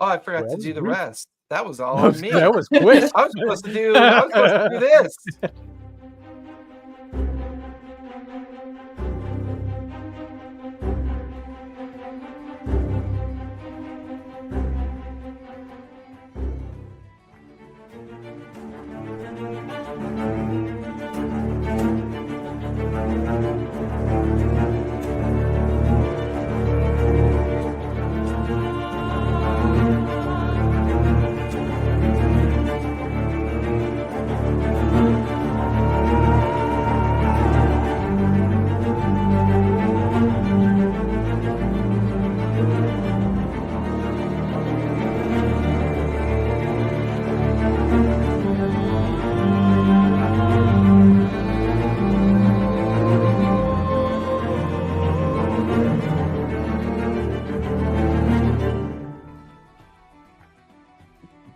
Oh, I forgot to do the rest. That was all on me. That was quick. I was supposed to do this.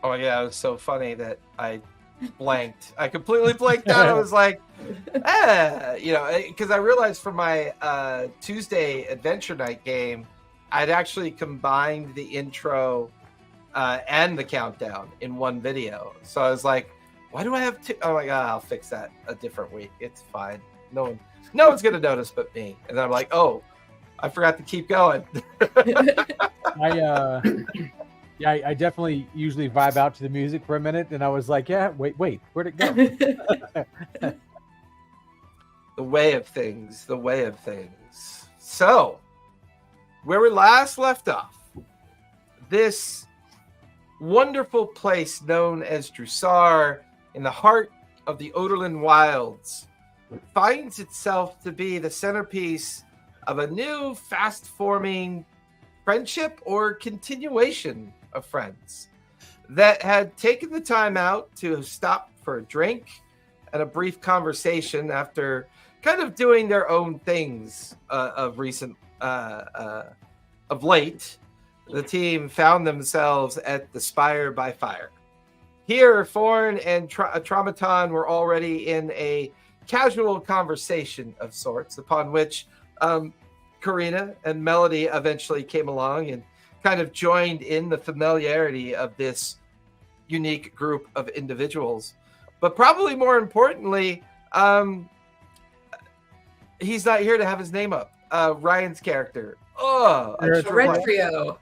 Oh yeah, it was so funny that I blanked. I completely blanked out. I was like, because I realized for my Tuesday Adventure Night game, I'd actually combined the intro and the countdown in one video. So I was like, why do I have two? Oh my god, I'll fix that a different week. It's fine. No one's gonna notice but me. And then I'm like, oh, I forgot to keep going. I definitely usually vibe out to the music for a minute, and I was like, wait, where'd it go? The way of things. So, where we last left off, this wonderful place known as Jrusar, in the heart of the Oderland Wilds, finds itself to be the centerpiece of a new, fast-forming friendship or continuation of friends that had taken the time out to stop for a drink and a brief conversation after kind of doing their own things of late. The team found themselves at the Spire by Fire. Here, Forn and Traumaton were already in a casual conversation of sorts, upon which Karina and Melody eventually came along and kind of joined in the familiarity of this unique group of individuals. But probably more importantly, he's not here to have his name up. Ryan's character. Eritrio.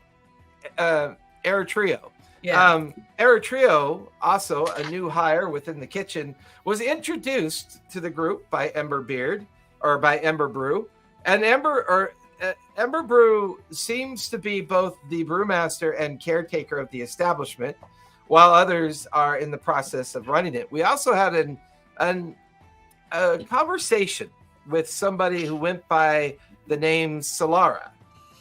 Eritrio. Yeah. Eritrio, also a new hire within the kitchen, was introduced to the group by Ember Brew. And Ember Brew seems to be both the brewmaster and caretaker of the establishment, while others are in the process of running it. We also had a conversation with somebody who went by the name Solara.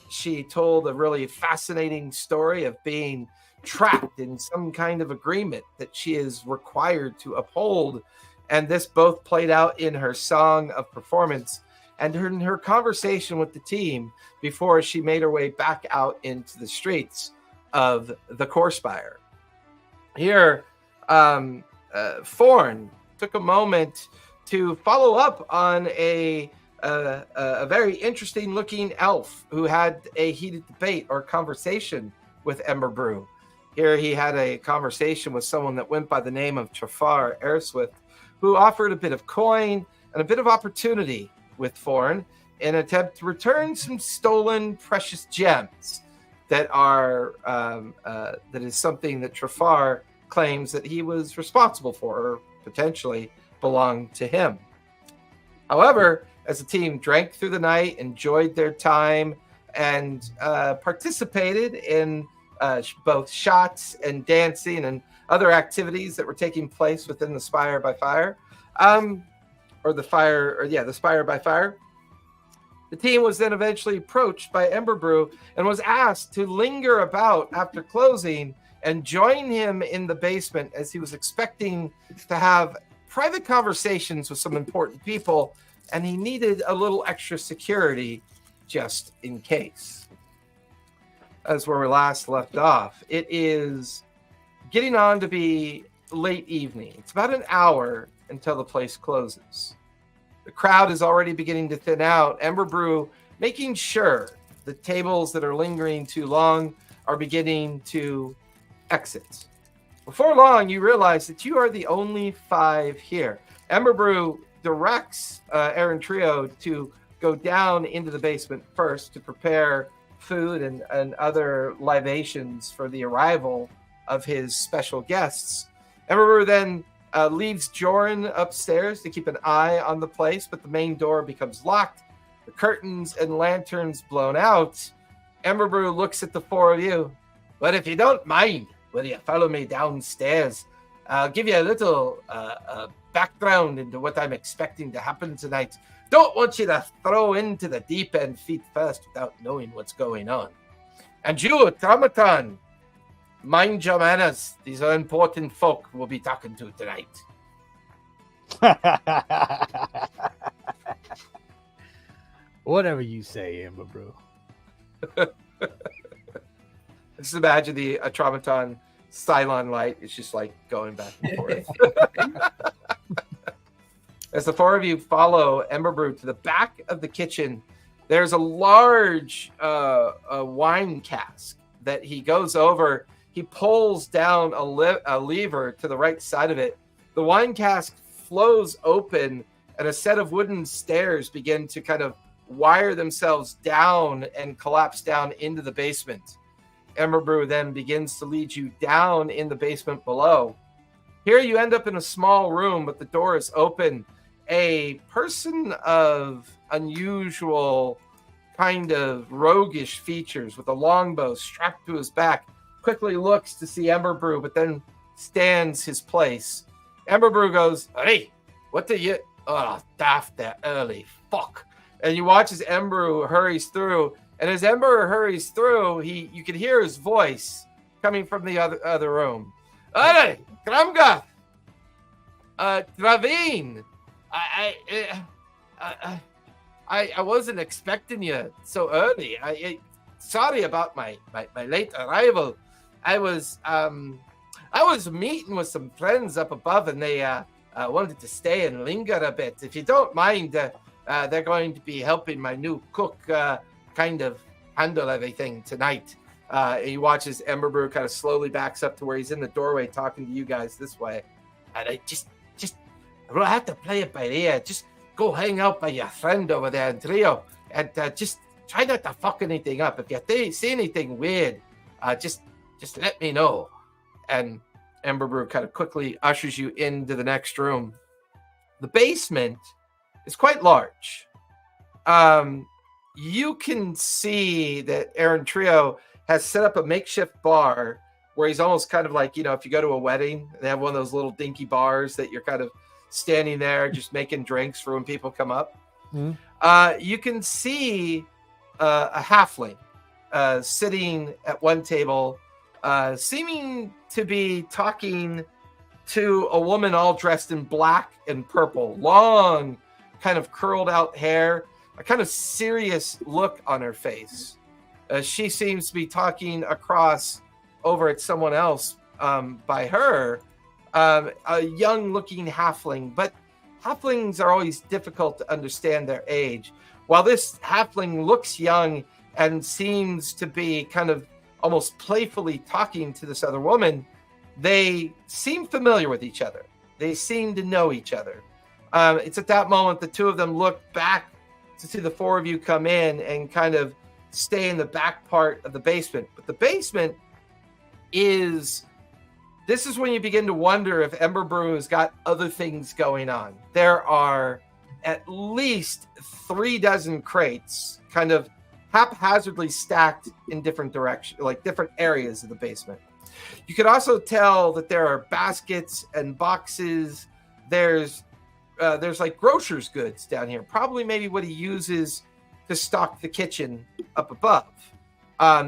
She told a really fascinating story of being trapped in some kind of agreement that she is required to uphold, and this both played out in her song of performance and in her conversation with the team before she made her way back out into the streets of the Core Spire. Here, Forn took a moment to follow up on a very interesting looking elf who had a heated debate or conversation with Ember Brew. Here he had a conversation with someone that went by the name of Trafar Airswift, who offered a bit of coin and a bit of opportunity with Forn in an attempt to return some stolen precious gems that are that is something that Trafar claims that he was responsible for or potentially belonged to him. However, as the team drank through the night, enjoyed their time, and participated in both shots and dancing and other activities that were taking place within the Spire by Fire, the Spire by Fire. The team was then eventually approached by Ember Brew and was asked to linger about after closing and join him in the basement, as he was expecting to have private conversations with some important people, and he needed a little extra security just in case. That's where we last left off. It is getting on to be late evening. It's about an hour until the place closes. The crowd is already beginning to thin out. Ember Brew making sure the tables that are lingering too long are beginning to exit. Before long, you realize that you are the only 5 here. Ember Brew directs Aaron Trio to go down into the basement first to prepare food and other libations for the arrival of his special guests. Ember Brew then leaves Joran upstairs to keep an eye on the place, but the main door becomes locked, the curtains and lanterns blown out. Ember Brew looks at the 4 of you. But if you don't mind, will you follow me downstairs? I'll give you a little background into what I'm expecting to happen tonight. Don't want you to throw into the deep end feet first without knowing what's going on. And you, Traumaton, mind your manners. These are important folk we'll be talking to tonight. Whatever you say, Ember Brew. Just imagine the Traumaton Cylon light. It's just like going back and forth. As the 4 of you follow Ember Brew to the back of the kitchen, there's a large wine cask that he goes over. He pulls down a lever to the right side of it. The wine cask flows open, and a set of wooden stairs begin to kind of wire themselves down and collapse down into the basement. Ember Brew then begins to lead you down in the basement below. Here you end up in a small room, but the door is open. A person of unusual kind of roguish features with a longbow strapped to his back quickly looks to see Ember Brew, but then stands his place. Ember Brew goes, "Hey, what do you... Oh, daft that early. Fuck." And you watch as Ember Brew hurries through. And as Ember hurries through, you can hear his voice coming from the other room. "Hey, Gramgath! Gravine! I wasn't expecting you so early. Sorry about my late arrival. I was meeting with some friends up above, and they wanted to stay and linger a bit. If you don't mind, they're going to be helping my new cook kind of handle everything tonight." He watches Ember Brew kind of slowly backs up to where he's in the doorway talking to you guys this way. And I just we'll have to play it by ear. Just go hang out by your friend over there in Trio, and just try not to fuck anything up. If you see anything weird, just let me know. And Ember Brew kind of quickly ushers you into the next room. The basement is quite large. You can see that Aaron Trio has set up a makeshift bar where he's almost kind of like, if you go to a wedding, they have one of those little dinky bars that you're kind of standing there just making drinks for when people come up. Mm-hmm. You can see a halfling sitting at one table, seeming to be talking to a woman all dressed in black and purple, long, kind of curled out hair, a kind of serious look on her face. She seems to be talking across over at someone else by her, a young-looking halfling. But halflings are always difficult to understand their age. While this halfling looks young and seems to be kind of almost playfully talking to this other woman, they seem familiar with each other. They seem to know each other. It's at that moment the two of them look back to see the 4 of you come in and kind of stay in the back part of the basement. But the basement this is when you begin to wonder if Ember Brew has got other things going on. There are at least 36 crates kind of haphazardly stacked in different directions, like different areas of the basement. You could also tell that there are baskets and boxes. There's like grocer's goods down here, probably maybe what he uses to stock the kitchen up above.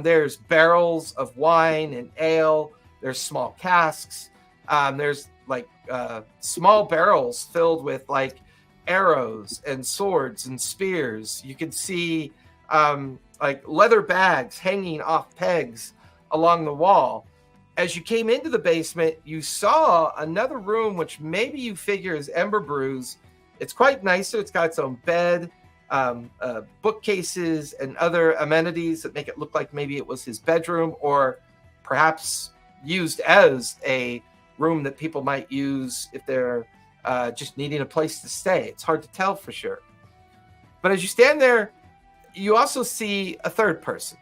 There's barrels of wine and ale. There's small casks. There's like small barrels filled with like arrows and swords and spears. You can see like leather bags hanging off pegs along the wall. As you came into the basement, you saw another room, which maybe you figure is Ember Brew's. It's quite nicer. It's got its own bed. bookcases and other amenities that make it look like maybe it was his bedroom, or perhaps used as a room that people might use if they're just needing a place to stay. It's hard to tell for sure. But as you stand there, you also see a third person,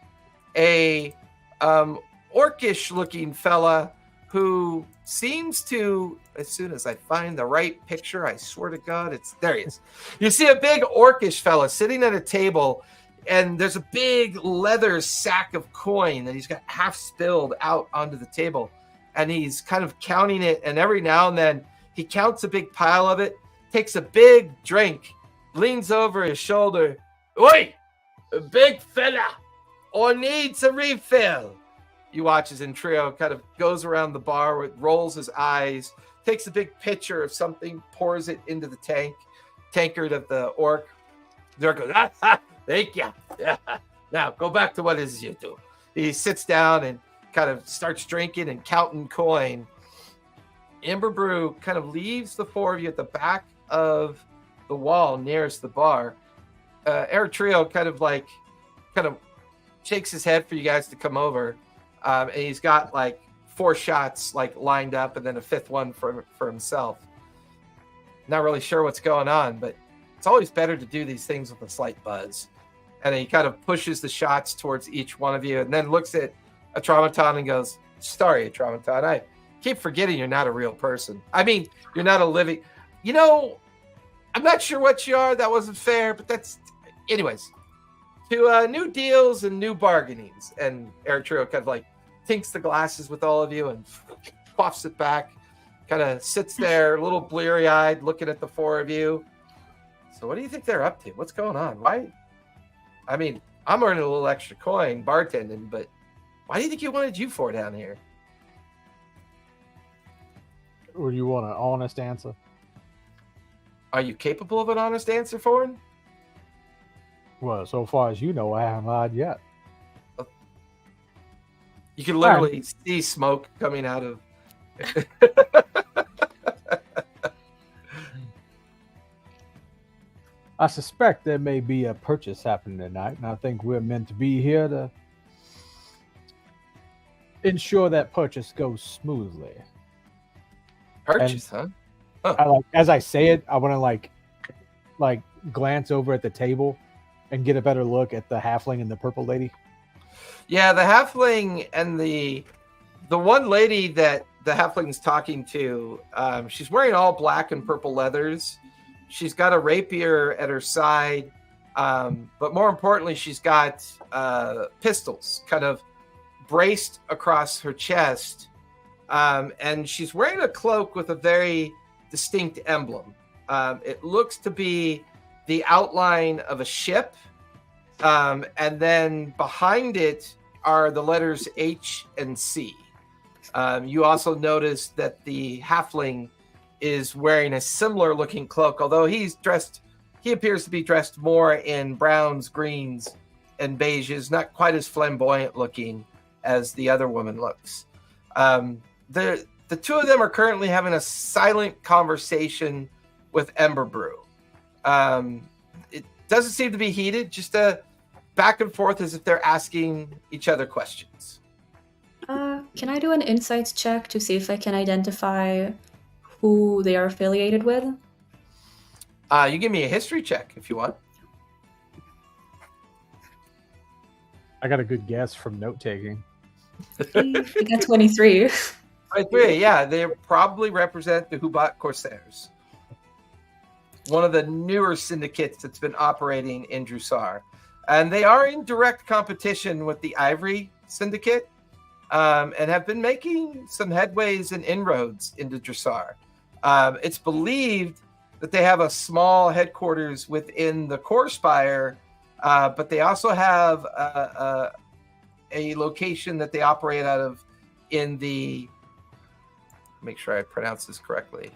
a orcish looking fella who seems to, as soon as I find the right picture, I swear to God, there he is. You see a big orcish fella sitting at a table, and there's a big leather sack of coin that he's got half spilled out onto the table, and he's kind of counting it, and every now and then he counts a big pile of it, takes a big drink, leans over his shoulder. Oi, big fella, I need a refill. You watch as Intrio kind of goes around the bar, rolls his eyes, takes a big pitcher of something, pours it into the tankard of the orc. The orc goes, thank you. Now go back to what it is you do. He sits down and kind of starts drinking and counting coin. Amber Brew kind of leaves the four of you at the back of the wall nearest the bar. Eritrea kind of shakes his head for you guys to come over. And he's got like 4 shots like lined up, and then a 5th one for himself. Not really sure what's going on, but it's always better to do these things with a slight buzz. And he kind of pushes the shots towards each one of you, and then looks at Atraumaton and goes, sorry, Atraumaton, I keep forgetting you're not a real person. I mean, you're not a living... I'm not sure what you are. That wasn't fair, but that's... Anyways, to new deals and new bargainings. And Eritrea kind of like tinks the glasses with all of you and quaffs it back. Kind of sits there, a little bleary-eyed, looking at the 4 of you. So what do you think they're up to? What's going on? Why? I mean, I'm earning a little extra coin bartending, but why do you think you wanted you 4 down here? Or you want an honest answer? Are you capable of an honest answer, Foreign? Well, so far as you know, I haven't lied yet. You can literally see smoke coming out of... I suspect there may be a purchase happening tonight, and I think we're meant to be here to ensure that purchase goes smoothly. Purchase, huh? As I say it, I want to like glance over at the table and get a better look at the halfling and the purple lady. Yeah, the halfling and the one lady that the halfling's talking to, she's wearing all black and purple leathers. She's got a rapier at her side, but more importantly, she's got pistols kind of braced across her chest, and she's wearing a cloak with a very distinct emblem. It looks to be the outline of a ship, and then behind it are the letters H and C. You also notice that the halfling is wearing a similar looking cloak, although he appears to be dressed more in browns, greens, and beiges, not quite as flamboyant looking as the other woman looks. The 2 of them are currently having a silent conversation with Ember Brew. It doesn't seem to be heated, just a back and forth as if they're asking each other questions. Can I do an insights check to see if I can identify who they are affiliated with? You give me a history check if you want. I got a good guess from note taking. I got 23. 23, yeah, they probably represent the Hubatt Corsairs, one of the newer syndicates that's been operating in Jrusar. And they are in direct competition with the Ivory Syndicate, and have been making some headways and inroads into Jrusar. It's believed that they have a small headquarters within the core spire, but they also have a location that they operate out of in the, make sure I pronounce this correctly,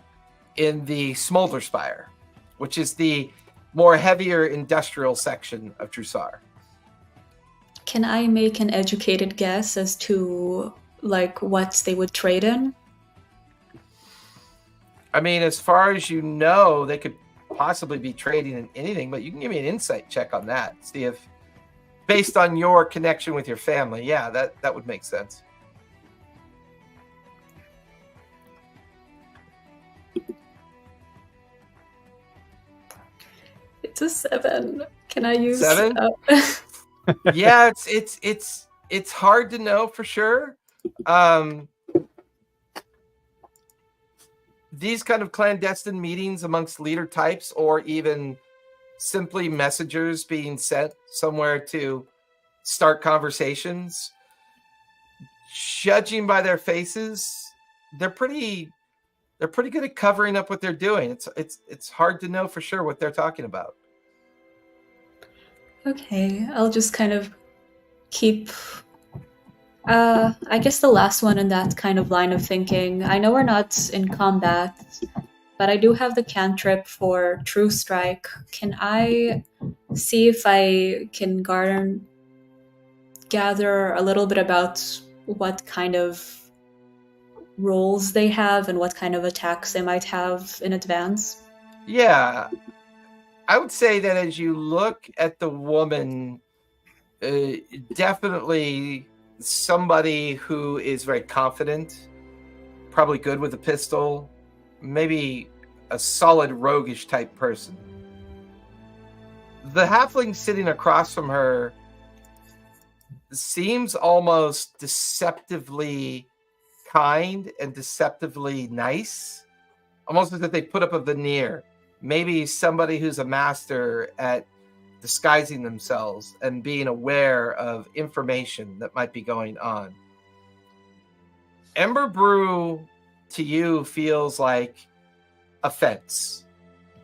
in the Smolder Spire, which is the more heavier industrial section of Jrusar. Can I make an educated guess as to like what they would trade in? I mean, as far as you know, they could possibly be trading in anything, but you can give me an insight check on that. See if, based on your connection with your family, yeah, that would make sense. It's a 7. Can I use 7? Yeah, it's hard to know for sure. These kind of clandestine meetings amongst leader types, or even simply messengers being sent somewhere to start conversations, judging by their faces, they're pretty good at covering up what they're doing. It's hard to know for sure what they're talking about. Okay, I'll just kind of keep... I guess the last one in that kind of line of thinking. I know we're not in combat, but I do have the cantrip for True Strike. Can I see if I can gather a little bit about what kind of roles they have and what kind of attacks they might have in advance? Yeah. I would say that as you look at the woman, definitely somebody who is very confident, probably good with a pistol, maybe a solid roguish type person. The halfling sitting across from her seems almost deceptively kind and deceptively nice, almost as if they put up a veneer. Maybe somebody who's a master at disguising themselves and being aware of information that might be going on. Ember Brew to you feels like a fence.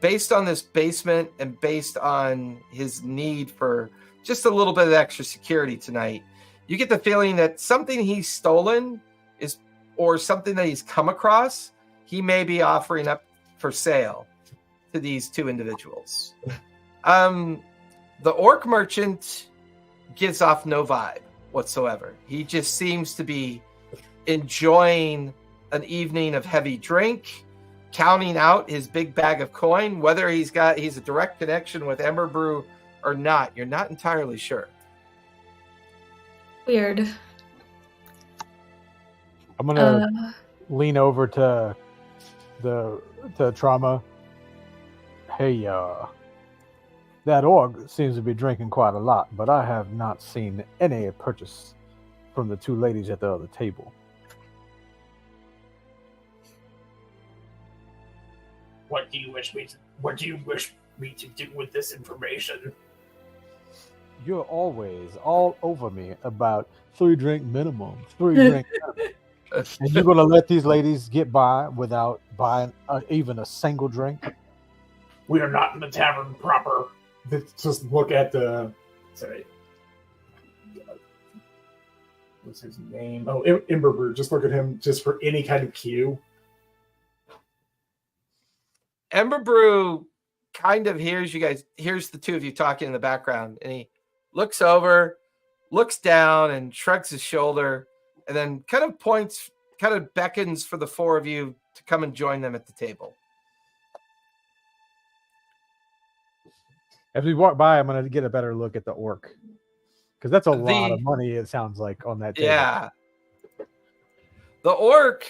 Based on this basement and based on his need for just a little bit of extra security tonight, you get the feeling that something he's stolen is, or something that he's come across, he may be offering up for sale to these two individuals. The orc merchant gives off no vibe whatsoever. He just seems to be enjoying an evening of heavy drink, counting out his big bag of coin. Whether he's a direct connection with Ember Brew or not, you're not entirely sure. Weird. I'm gonna lean over to Trauma. Hey, that orc seems to be drinking quite a lot, but I have not seen any purchase from the two ladies at the other table. What do you wish me to do with this information? You're always all over me about 3 drink minimum. 3 drink minimum. And you're gonna let these ladies get by without buying even a single drink? We are not in the tavern proper. Just look at the... Sorry. What's his name? Oh, Emberbrew. Just look at him just for any kind of cue. Ember Brew kind of hears you guys, hears the two of you talking in the background, and he looks over, looks down, and shrugs his shoulder, and then kind of beckons for the 4 of you to come and join them at the table. As we walk by, I'm going to get a better look at the orc. Because that's a lot of money, it sounds like, on that table. Yeah. The orc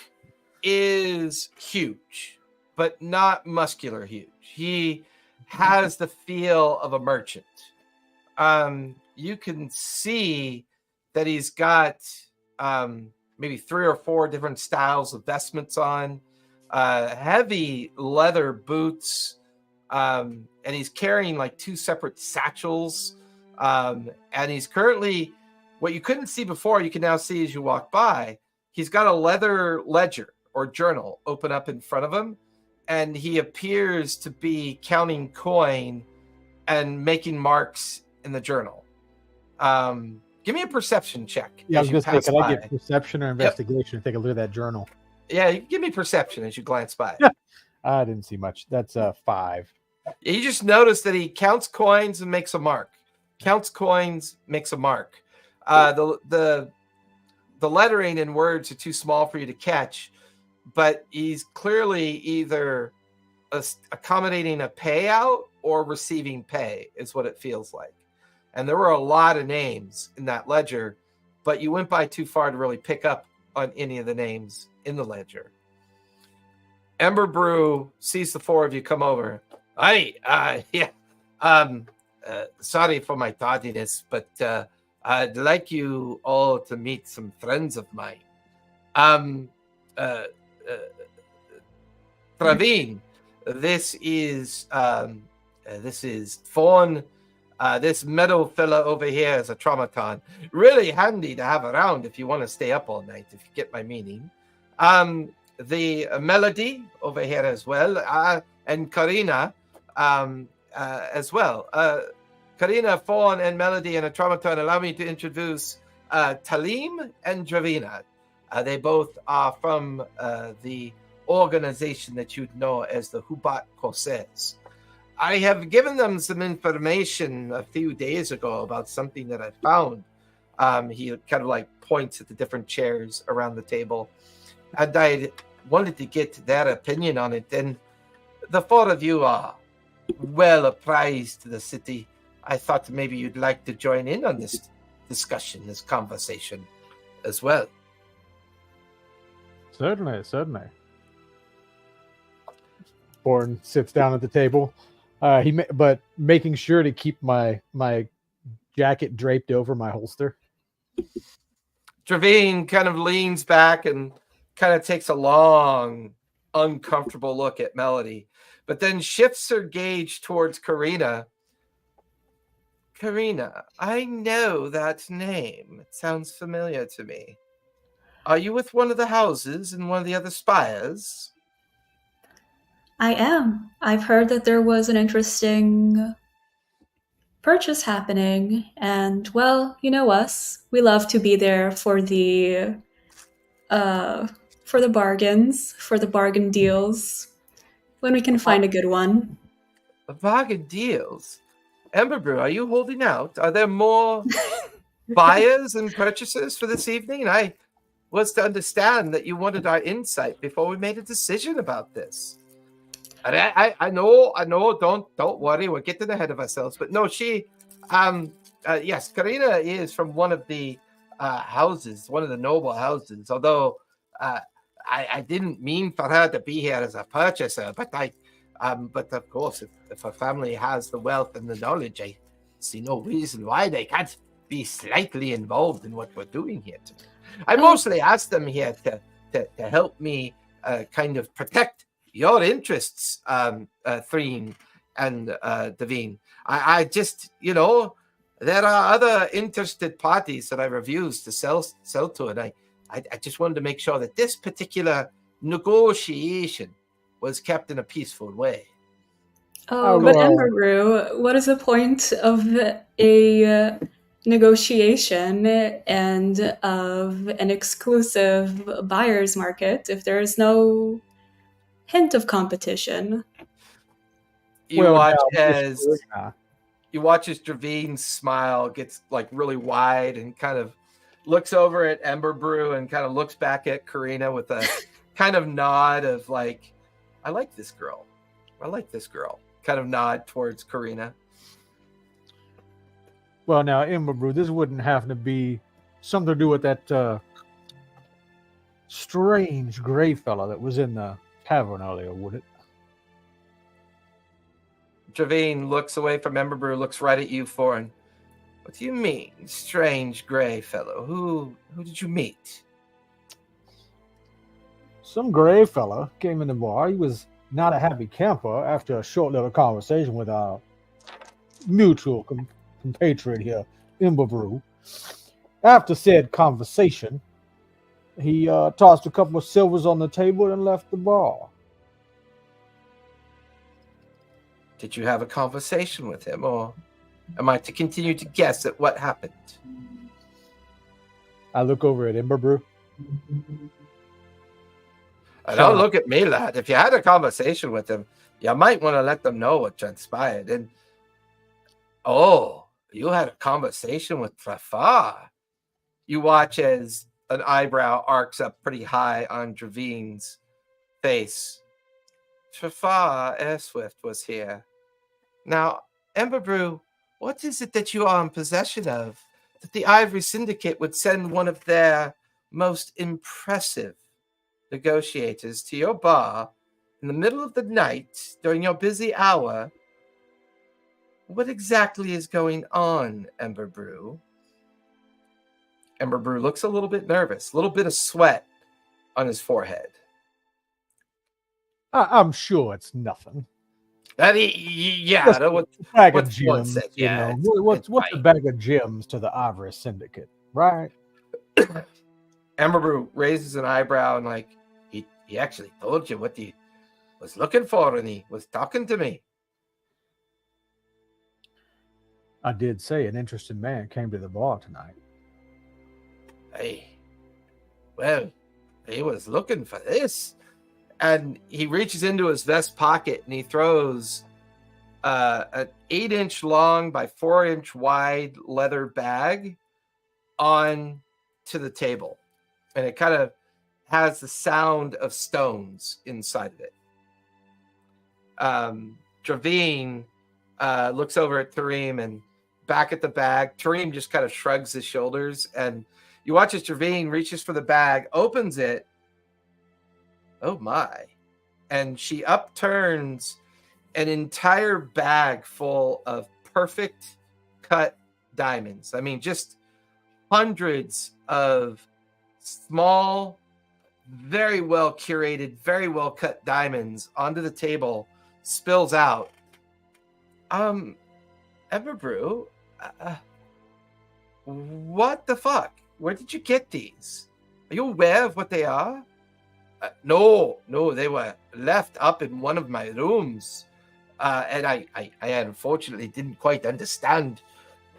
is huge, but not muscular huge. He has the feel of a merchant. You can see that he's got maybe 3 or 4 different styles of vestments on, heavy leather boots, and he's carrying like 2 separate satchels. And he's currently, what you couldn't see before, you can now see as you walk by, he's got a leather ledger or journal open up in front of him, and he appears to be counting coin and making marks in the journal. Give me a perception check. Yeah, I was going to say, can I get perception or investigation and take a look at that journal? Yeah, you can give me perception as you glance by. I didn't see much. That's 5. You just notice that he counts coins and makes a mark. Counts coins, makes a mark. The lettering and words are too small for you to catch, but he's clearly either accommodating a payout or receiving pay is what it feels like. And there were a lot of names in that ledger, but you went by too far to really pick up on any of the names in the ledger. Ember Brew sees the four of you come over. Sorry for my tardiness, but I'd like you all to meet some friends of mine. Praveen, this is Fawn. This metal fella over here is a traumaton. Really handy to have around if you want to stay up all night, if you get my meaning. The Melody over here as well, and Karina as well. Karina, Fawn, and Melody and a traumaton. Allow me to introduce Talim and Dravina. They both are from the organization that you'd know as the Hubatt Corsairs. I have given them some information a few days ago about something that I found. He kind of like points at the different chairs around the table. And I wanted to get their opinion on it. And the four of you are well apprised to the city. I thought maybe you'd like to join in on this discussion, this conversation as well. Certainly. Born sits down at the table. But making sure to keep my jacket draped over my holster. Dravine kind of leans back and kind of takes a long, uncomfortable look at Melody, but then shifts her gaze towards Karina. Karina, I know that name. It sounds familiar to me. Are you with one of the houses in one of the other spires? I am. I've heard that there was an interesting purchase happening, and well, you know us. We love to be there for the bargains, for the bargain deals, when we can find a good one. The bargain deals? Ember Brew, are you holding out? Are there more buyers and purchasers for this evening? I was to understand that you wanted our insight before we made a decision about this. And I know. Don't worry. We're getting ahead of ourselves. But no, yes, Karina is from one of the houses, one of the noble houses. Although I didn't mean for her to be here as a purchaser, but but of course, if her family has the wealth and the knowledge, I see no reason why they can't be slightly involved in what we're doing here today. I mostly asked them here to help me kind of protect your interests, Threen and Davine. I just, there are other interested parties that I refuse to sell to, and I just wanted to make sure that this particular negotiation was kept in a peaceful way. Oh, but Ember Brew, what is the point of a negotiation and of an exclusive buyer's market if there is no hint of competition? You watch as Dravine's smile gets like really wide and kind of looks over at Ember Brew and kind of looks back at Karina with a kind of nod of like, I like this girl. Kind of nod towards Karina. Well, now, Ember Brew, this wouldn't have to be something to do with that strange gray fella that was in the tavern earlier, would it? Dravine looks away from Ember Brew, looks right at you, Foreign. What do you mean, strange gray fellow? Who did you meet? Some gray fella came in the bar. He was not a happy camper after a short little conversation with our mutual compatriot here, Ember Brew. After said conversation, he tossed a couple of silvers on the table and left the bar. Did you have a conversation with him, or am I to continue to guess at what happened? I look over at Ember Brew. Don't look at me, lad. If you had a conversation with him, you might want to let them know what transpired. And you had a conversation with Trafar. You watch as an eyebrow arcs up pretty high on Dravine's face. Trafar Airswift was here. Now, Emberbrew, what is it that you are in possession of that the Ivory Syndicate would send one of their most impressive negotiators to your bar in the middle of the night during your busy hour? What exactly is going on, Emberbrew? Emberbrew looks a little bit nervous, a little bit of sweat on his forehead. I'm sure it's nothing. Yeah, Just a bag of what's one gems, said, you yeah, know. What's a right. bag of gems to the Ivory Syndicate, right? Emberbrew raises an eyebrow and like, he actually told you what he was looking for, and he was talking to me. I did say an interested man came to the bar tonight. Hey, well, he was looking for this. And he reaches into his vest pocket and he throws an 8-inch long by 4-inch wide leather bag on to the table. And it kind of has the sound of stones inside of it. Draveen looks over at Tareem and back at the bag. Tareem just kind of shrugs his shoulders, and you watch as Draveen reaches for the bag, opens it. Oh my. And she upturns an entire bag full of perfect cut diamonds. I mean, just hundreds of small, very well curated, very well cut diamonds onto the table, spills out. Everbrew, what the fuck? Where did you get these? Are you aware of what they are? No, they were left up in one of my rooms. And I unfortunately didn't quite understand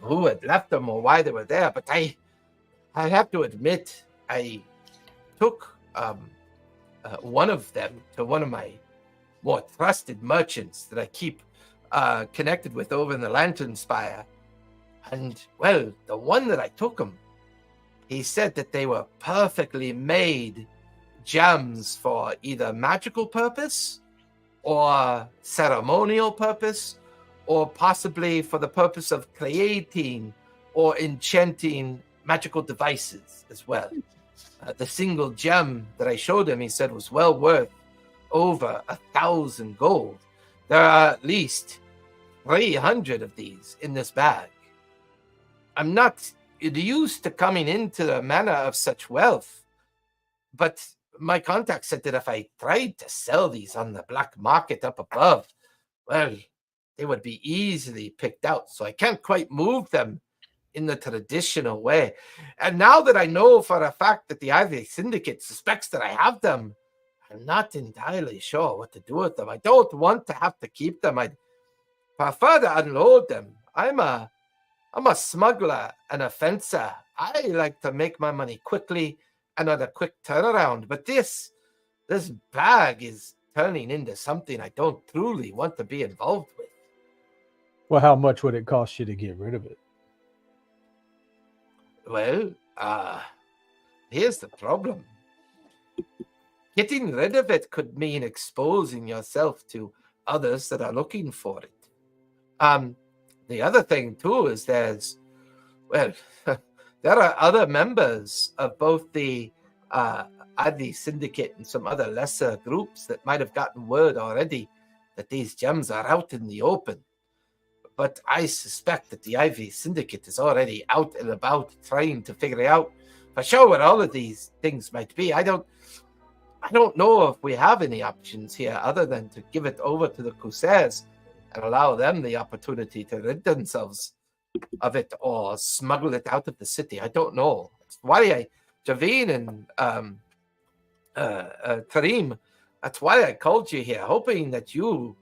who had left them or why they were there. But I have to admit, I took one of them to one of my more trusted merchants that I keep connected with over in the Lantern Spire. And, well, the one that I took him, he said that they were perfectly made gems for either magical purpose or ceremonial purpose, or possibly for the purpose of creating or enchanting magical devices as well. The single gem that I showed him, he said, was well worth over 1,000 gold. There are at least 300 of these in this bag. I'm not used to coming into the manner of such wealth, but my contact said that if I tried to sell these on the black market up above, well, they would be easily picked out. So I can't quite move them in the traditional way. And now that I know for a fact that the Ivory Syndicate suspects that I have them, I'm not entirely sure what to do with them. I don't want to have to keep them. I'd prefer to unload them. I'm a smuggler and a fencer. I like to make my money quickly and on a quick turnaround. But this bag is turning into something I don't truly want to be involved with. Well, how much would it cost you to get rid of it? Well, here's the problem. Getting rid of it could mean exposing yourself to others that are looking for it. The other thing, too, is there are other members of both the Ivory Syndicate and some other lesser groups that might have gotten word already that these gems are out in the open. But I suspect that the Ivory Syndicate is already out and about trying to figure out for sure what all of these things might be. I don't know if we have any options here other than to give it over to the Corsairs and allow them the opportunity to rid themselves of it or smuggle it out of the city. I don't know. That's why Javine and Tareem, that's why I called you here, hoping that you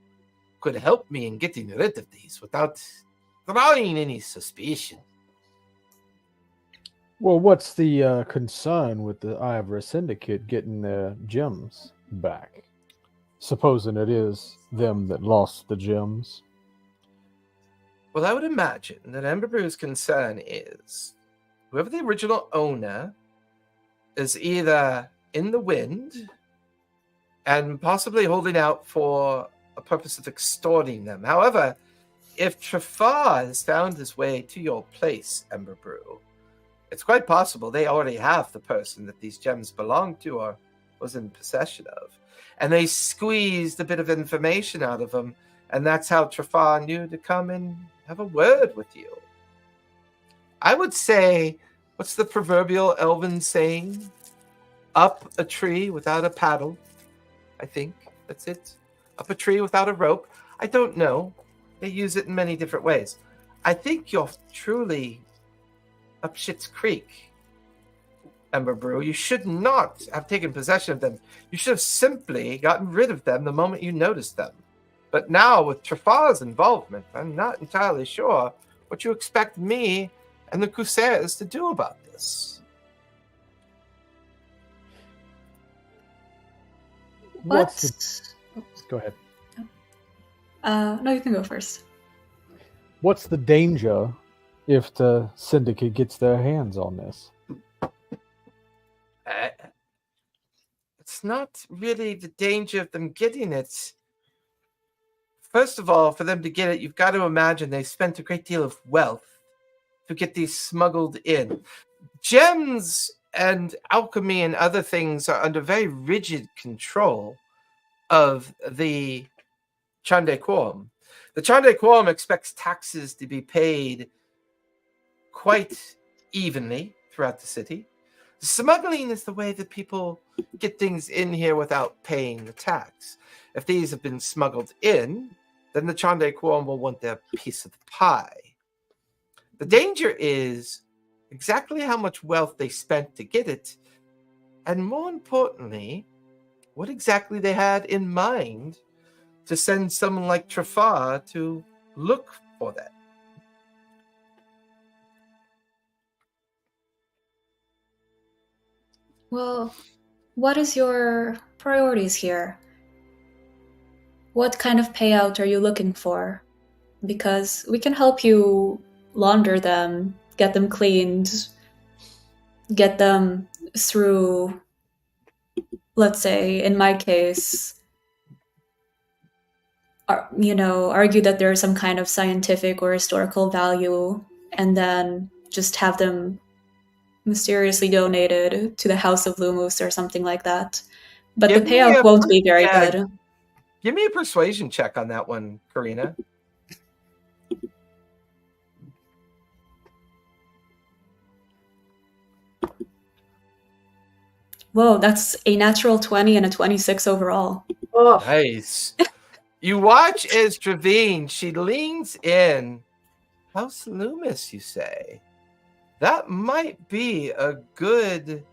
could help me in getting rid of these without drawing any suspicion. Well, what's the concern with the Ivory Syndicate getting their gems back? Supposing it is them that lost the gems. Well, I would imagine that Emberbrew's concern is whoever the original owner is either in the wind and possibly holding out for a purpose of extorting them. However, if Trafar has found his way to your place, Ember Brew, it's quite possible they already have the person that these gems belong to or was in possession of. And they squeezed a bit of information out of him, and that's how Trafar knew to come and have a word with you. I would say, what's the proverbial elven saying? Up a tree without a paddle. I think that's it. Up a tree without a rope. I don't know. They use it in many different ways. I think you're truly up Schitt's Creek, Ember Brew. You should not have taken possession of them. You should have simply gotten rid of them the moment you noticed them. But now, with Trafar's involvement, I'm not entirely sure what you expect me and the Corsairs to do about this. Go ahead. No, you can go first. What's the danger if the Syndicate gets their hands on this? It's not really the danger of them getting it. First of all, for them to get it, you've got to imagine they spent a great deal of wealth to get these smuggled in. Gems and alchemy and other things are under very rigid control of the Chandei Quorum. The Chandei Quorum expects taxes to be paid quite evenly throughout the city. Smuggling is the way that people get things in here without paying the tax. If these have been smuggled in, then the Chandei Quorum will want their piece of the pie. The danger is exactly how much wealth they spent to get it, and more importantly, what exactly they had in mind to send someone like Trafar to look for that. Well, what is your priorities here? What kind of payout are you looking for? Because we can help you launder them, get them cleaned, get them through, let's say, in my case, argue that there's some kind of scientific or historical value, and then just have them mysteriously donated to the House of Lumos or something like that. But the payout won't be very good. Give me a persuasion check on that one, Karina. Whoa, that's a natural 20 and a 26 overall. Oh, Nice. You watch as Dravine, she leans in. House Loomis, you say? That might be a good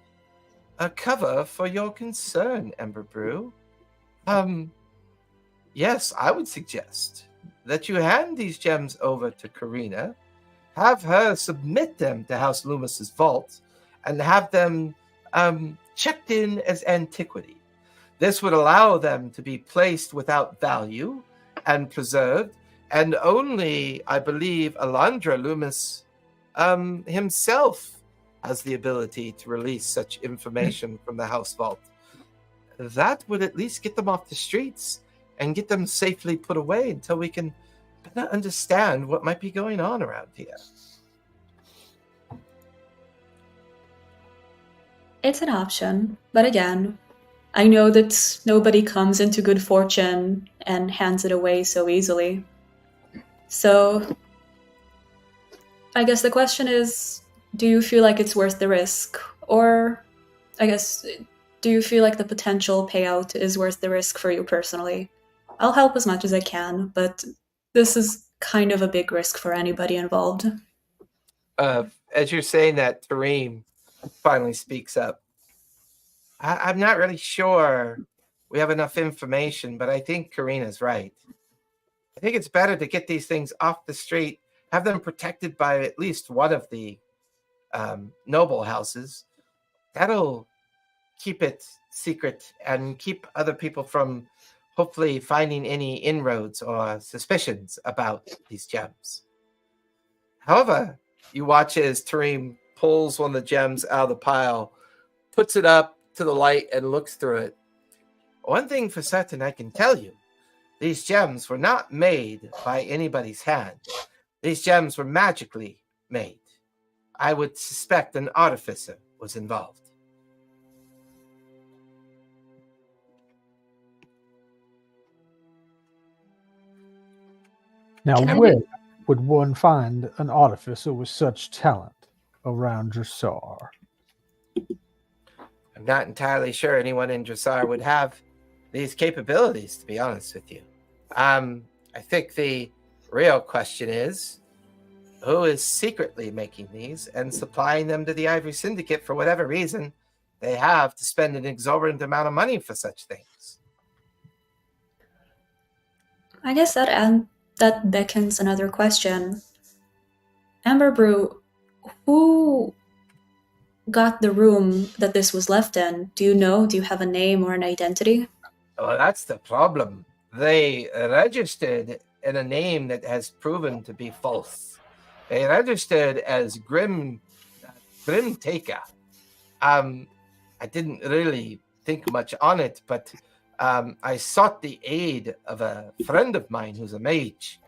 cover for your concern, Ember Brew. Yes, I would suggest that you hand these gems over to Karina, have her submit them to House Loomis's vault, and have them checked in as antiquity. This would allow them to be placed without value and preserved, and only, I believe, Alandra Loomis himself has the ability to release such information from the house vault. That would at least get them off the streets and get them safely put away until we can better understand what might be going on around here. It's an option, but again, I know that nobody comes into good fortune and hands it away so easily. So, I guess the question is, do you feel like it's worth the risk? Or, I guess, do you feel like the potential payout is worth the risk for you personally? I'll help as much as I can, but this is kind of a big risk for anybody involved. As you're saying that, Tareem finally speaks up. I'm not really sure we have enough information, but I think Karina's right. I think it's better to get these things off the street, have them protected by at least one of the noble houses. That'll keep it secret and keep other people from hopefully finding any inroads or suspicions about these gems. However, you watch as Tareem pulls one of the gems out of the pile, puts it up to the light and looks through it. One thing for certain I can tell you, these gems were not made by anybody's hand. These gems were magically made. I would suspect an artificer was involved. Now, where would one find an artificer with such talent around Jrusar? I'm not entirely sure anyone in Jrusar would have these capabilities, to be honest with you. I think the real question is, who is secretly making these and supplying them to the Ivory Syndicate for whatever reason they have to spend an exorbitant amount of money for such things? I guess that beckons another question. Amber Brew, who got the room that this was left in? Do you know? Do you have a name or an identity? Well, that's the problem. They registered in a name that has proven to be false. They registered as Grim Taker. I didn't really think much on it, but I sought the aid of a friend of mine who's a mage.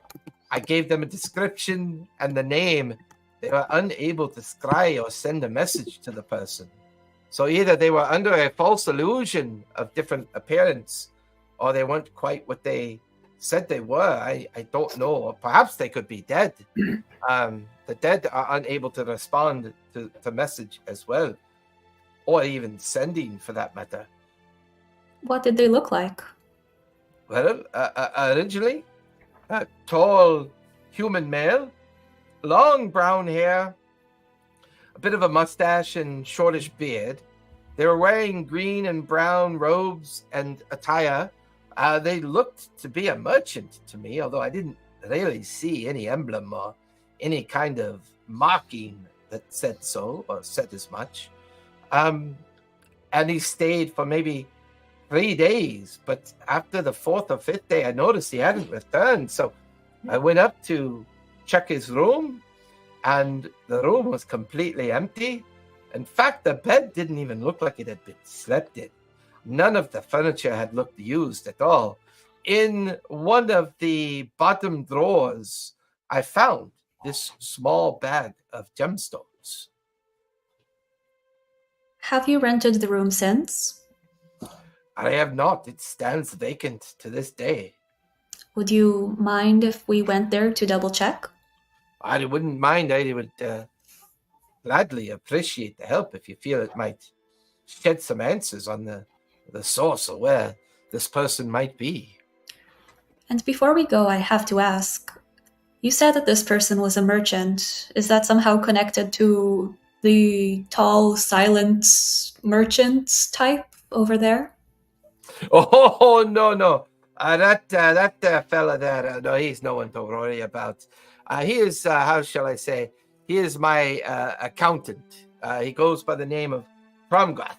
I gave them a description and the name. They were unable to scry or send a message to the person. So either they were under a false illusion of different appearance, or they weren't quite what they said they were. I don't know. Or perhaps they could be dead. The dead are unable to respond to message as well, or even sending for that matter. What did they look like? Well, originally, a tall human male, long brown hair, a bit of a mustache and shortish beard. They were wearing green and brown robes and attire. They looked to be a merchant to me, although I didn't really see any emblem or any kind of marking that said so or said as much. And he stayed for maybe 3 days, but after the 4th or 5th day, I noticed he hadn't returned. So I went up to check his room, and the room was completely empty. In fact, the bed didn't even look like it had been slept in. None of the furniture had looked used at all. In one of the bottom drawers, I found this small bag of gemstones. Have you rented the room since? I have not. It stands vacant to this day. Would you mind if we went there to double check? I wouldn't mind. I would gladly appreciate the help if you feel it might shed some answers on the source or where this person might be. And before we go, I have to ask, you said that this person was a merchant. Is that somehow connected to the tall, silent merchant type over there? Oh, no. That fella there, no, he's no one to worry about. He is, how shall I say, he is my accountant. He goes by the name of Promgoth.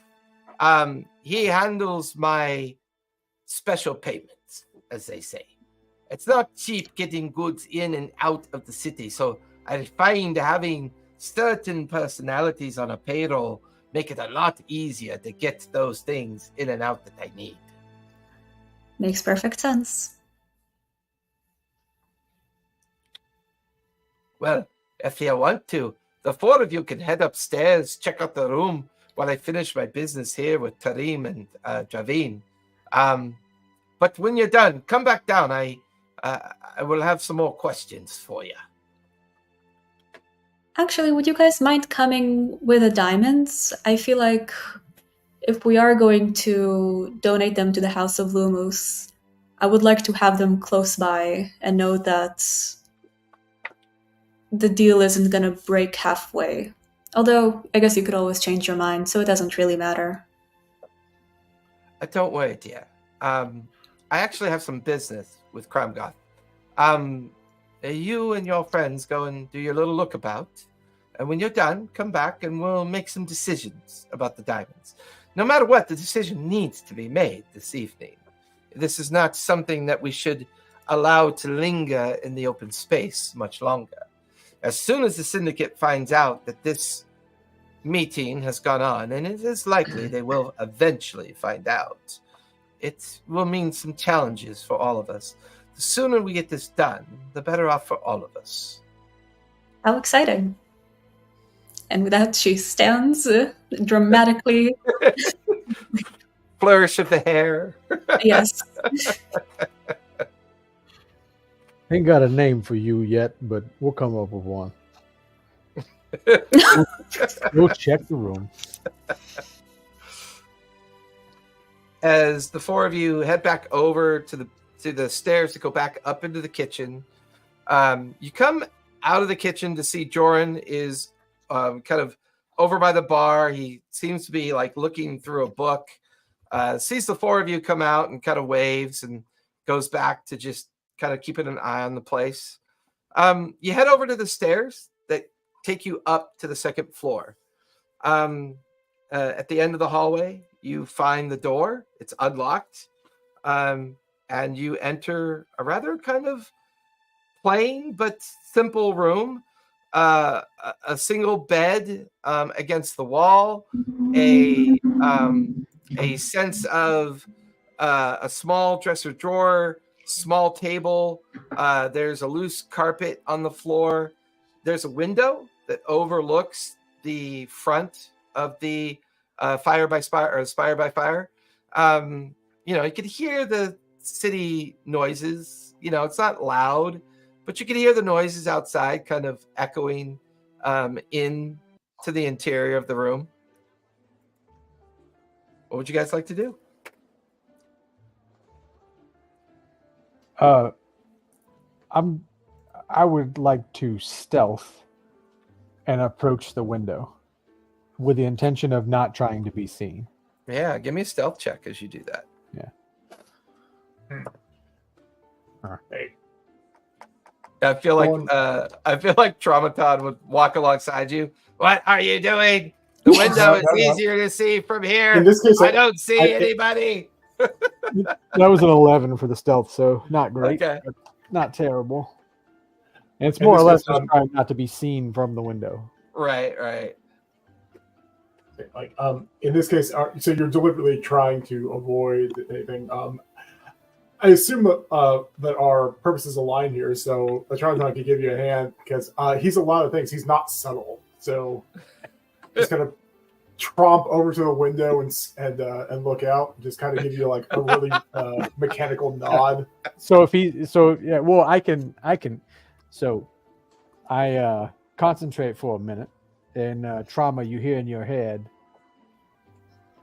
He handles my special payments, as they say. It's not cheap getting goods in and out of the city, so I find having certain personalities on a payroll make it a lot easier to get those things in and out that I need. Makes perfect sense. Well, if you want to, the 4 of you can head upstairs, check out the room while I finish my business here with Tarim and Javine. But when you're done, come back down. I will have some more questions for you. Actually, would you guys mind coming with the diamonds? I feel like if we are going to donate them to the House of Lumos, I would like to have them close by and know that the deal isn't going to break halfway. Although, I guess you could always change your mind, so it doesn't really matter. Don't worry, dear. I actually have some business with Promgoth. You and your friends go and do your little lookabout. And when you're done, come back and we'll make some decisions about the diamonds. No matter what, the decision needs to be made this evening. This is not something that we should allow to linger in the open space much longer. As soon as the syndicate finds out that this meeting has gone on, and it is likely they will eventually find out, it will mean some challenges for all of us. The sooner we get this done, the better off for all of us. How exciting. And with that, she stands dramatically. Flourish of the hair. Yes. Ain't got a name for you yet, but we'll come up with one. We'll check the room. As the four of you head back over to the stairs to go back up into the kitchen, you come out of the kitchen to see Joran is kind of over by the bar. He seems to be like looking through a book. Sees the four of you come out and kind of waves and goes back to just kind of keeping an eye on the place. You head over to the stairs that take you up to the second floor. At the end of the hallway, you find the door. It's unlocked. And you enter a rather kind of plain but simple room. A single bed against the wall. A sense of a small dresser drawer, small table. There's a loose carpet on the floor. There's a window that overlooks the front of the Fire by Spire or Spire by Fire. You could hear the city noises. It's not loud, but you can hear the noises outside kind of echoing in to the interior of the room. What would you guys like to do? I would like to stealth and approach the window with the intention of not trying to be seen. Yeah, give me a stealth check as you do that. Yeah. Hey. I feel like Traumaton would walk alongside you. What are you doing? The window is easier to see from here. In this case, I don't see anybody. That was an 11 for the stealth, so not great. Okay. But not terrible. And it's more or less just trying not to be seen from the window. Right. Like in this case, so you're deliberately trying to avoid anything. I assume that our purposes align here, so Atronton can give you a hand because he's a lot of things. He's not subtle, so just kind of tromp over to the window and look out. Just kind of give you like a really mechanical nod. I concentrate for a minute, and trauma you hear in your head.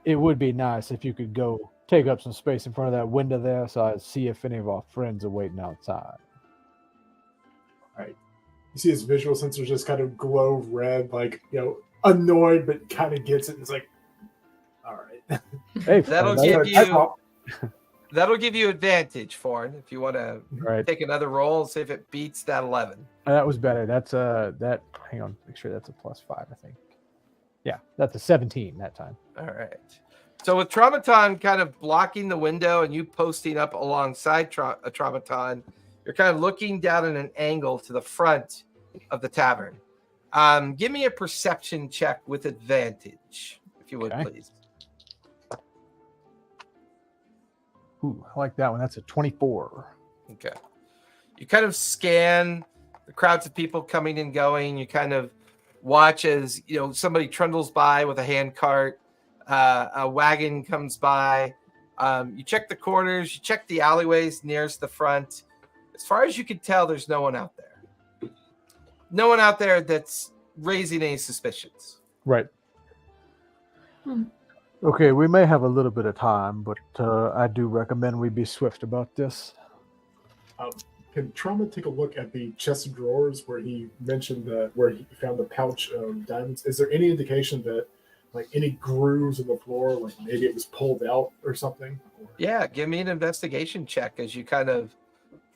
It would be nice if you could go take up some space in front of that window there, so I see if any of our friends are waiting outside. All right. You see his visual sensors just kind of glow red, like annoyed, but kind of gets it. And it's like, all right. Hey, that'll give you advantage, Foreign, if you want to take another roll and see if it beats that 11. That was better. That's that. Hang on, make sure that's a +5. I think. Yeah, that's a 17 that time. All right. So with Traumaton kind of blocking the window and you posting up alongside Traumaton, you're kind of looking down at an angle to the front of the tavern. Give me a perception check with advantage, if you would, please. Ooh, I like that one. That's a 24. Okay. You kind of scan the crowds of people coming and going. You kind of watch as somebody trundles by with a hand cart. A wagon comes by. You check the corners. You check the alleyways nearest the front. As far as you can tell, there's no one out there. No one out there that's raising any suspicions. Right. Okay, we may have a little bit of time, but I do recommend we be swift about this. Can Trauma take a look at the chest of drawers where he mentioned where he found the pouch of diamonds? Is there any indication that like any grooves in the floor, like maybe it was pulled out or something? Yeah, give me an investigation check as you kind of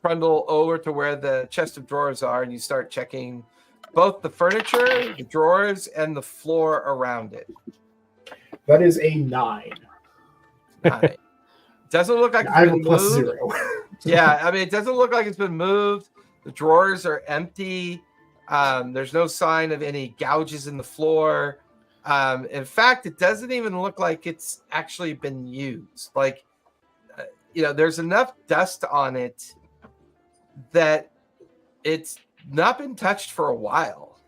trundle over to where the chest of drawers are and you start checking both the furniture, the drawers, and the floor around it. That is a 9. 9. Doesn't look like it's I have been a +0. moved. Yeah, I mean, it doesn't look like it's been moved. The drawers are empty. There's no sign of any gouges in the floor. In fact, it doesn't even look like it's actually been used. Like, there's enough dust on it that it's not been touched for a while.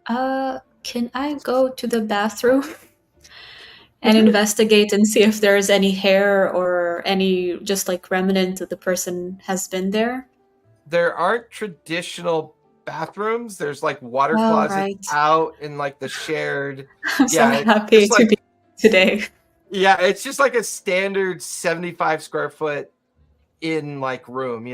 Can I go to the bathroom and investigate and see if there's any hair or any just like remnant of the person has been there? There aren't traditional bathrooms. There's like water Oh, closets right. out in like the shared. I'm so Yeah, happy just to like- be today. Yeah, it's just like a standard 75 square foot in like room.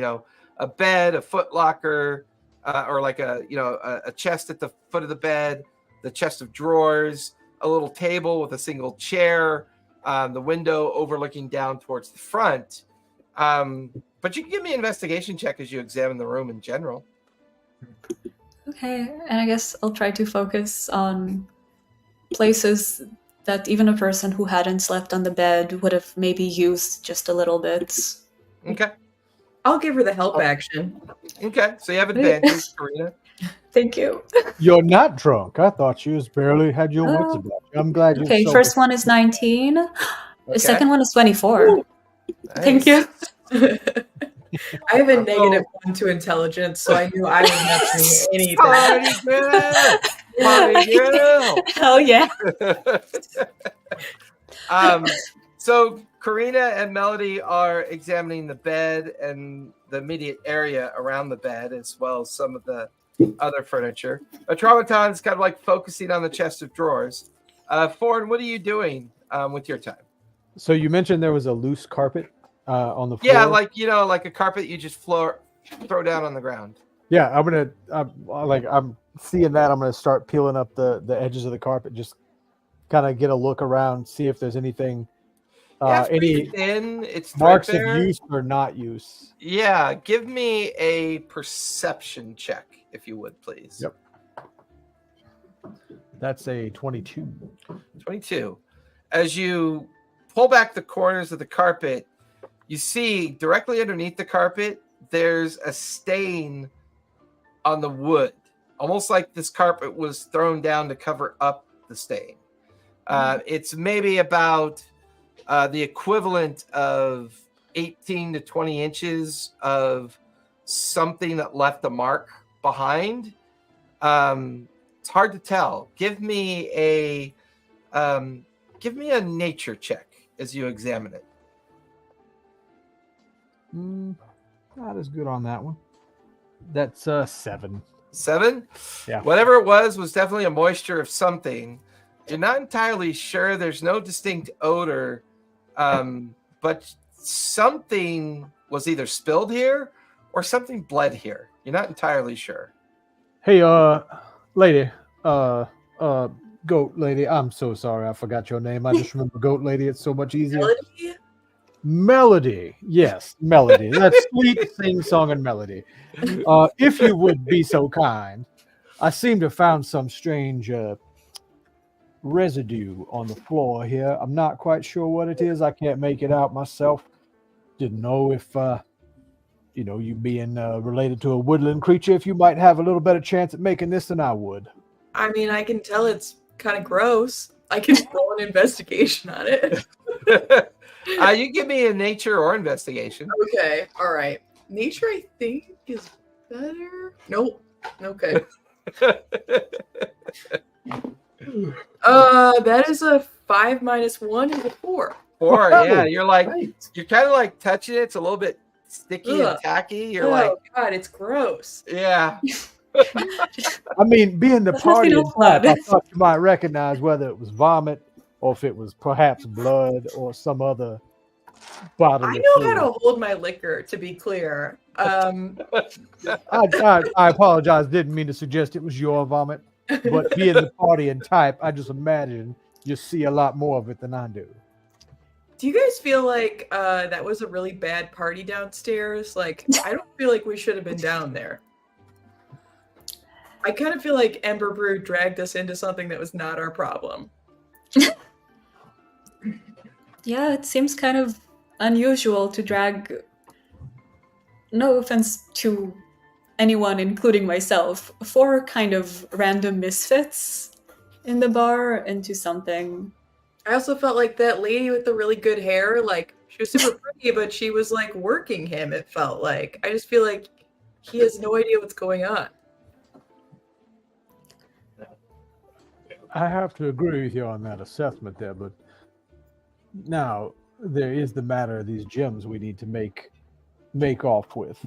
A bed, a foot locker, or like a chest at the foot of the bed, the chest of drawers, a little table with a single chair, the window overlooking down towards the front. But you can give me an investigation check as you examine the room in general. Okay, and I guess I'll try to focus on places that even a person who hadn't slept on the bed would have maybe used just a little bit. Okay. I'll give her the help action. Okay. So you have advantage, Karina. Thank you. You're not drunk. I thought you was barely had your wits Oh. about you. I'm glad you're Okay, sober. first one is 19. Okay. The second one is 24. Thank you. I have a -1 to intelligence, so I knew I wouldn't have to do anything. Party girl! Party girl! Hell yeah. So Karina and Melody are examining the bed and the immediate area around the bed, as well as some of the other furniture. Traumaton's kind of like focusing on the chest of drawers. Ford, what are you doing with your time? So you mentioned there was a loose carpet on the floor. Yeah, like a carpet you just throw down on the ground. Yeah, I'm seeing that. I'm gonna start peeling up the edges of the carpet, just kind of get a look around, see if there's anything, Yeah, it's any pretty thin. It's marks of threadbare. use or not use. Yeah, give me a perception check, if you would, please. Yep. That's a 22. 22. As you pull back the corners of the carpet, you see directly underneath the carpet, there's a stain on the wood, almost like this carpet was thrown down to cover up the stain. It's maybe about the equivalent of 18 to 20 inches of something that left a mark behind. It's hard to tell. Give me a nature check as you examine it. Not as good on that one. That's 7. 7? Yeah. Whatever it was definitely a moisture of something. You're not entirely sure. There's no distinct odor, but something was either spilled here or something bled here. You're not entirely sure. Hey, lady, goat lady. I'm so sorry, I forgot your name. I just remember goat lady. It's so much easier. Melody. Yes, Melody. That's sweet sing-song and melody. If you would be so kind, I seem to have found some strange residue on the floor here. I'm not quite sure what it is. I can't make it out myself. Didn't know if, you being related to a woodland creature, if you might have a little better chance at making this than I would. I mean, I can tell it's kind of gross. I can roll an investigation on it. You give me a nature or investigation. Okay, all right. Nature, I think, is better. Nope. Okay. That is a 5 minus 1 is a 4. 4, yeah. You're Right. you're kind of like touching it. It's a little bit sticky Ugh. and tacky. You're Oh like, God, it's gross. yeah. I mean, being the That's nothing party, to flood. I thought you might recognize whether it was vomit or if it was perhaps blood or some other bodily I know fluid. how to hold my liquor, to be clear. I apologize. Didn't mean to suggest it was your vomit, but being the party and type, I just imagine you see a lot more of it than I do. Do you guys feel like that was a really bad party downstairs? Like, I don't feel like we should have been down there. I kind of feel like Ember Brew dragged us into something that was not our problem. Yeah, it seems kind of unusual to drag, no offense to anyone, including myself, 4 kind of random misfits in the bar into something I also felt like that lady with the really good hair, like she was super pretty, but she was like working him, it felt like. I just feel like he has no idea what's going on. I have to agree with you on that assessment there, but now there is the matter of these gems we need to make off with.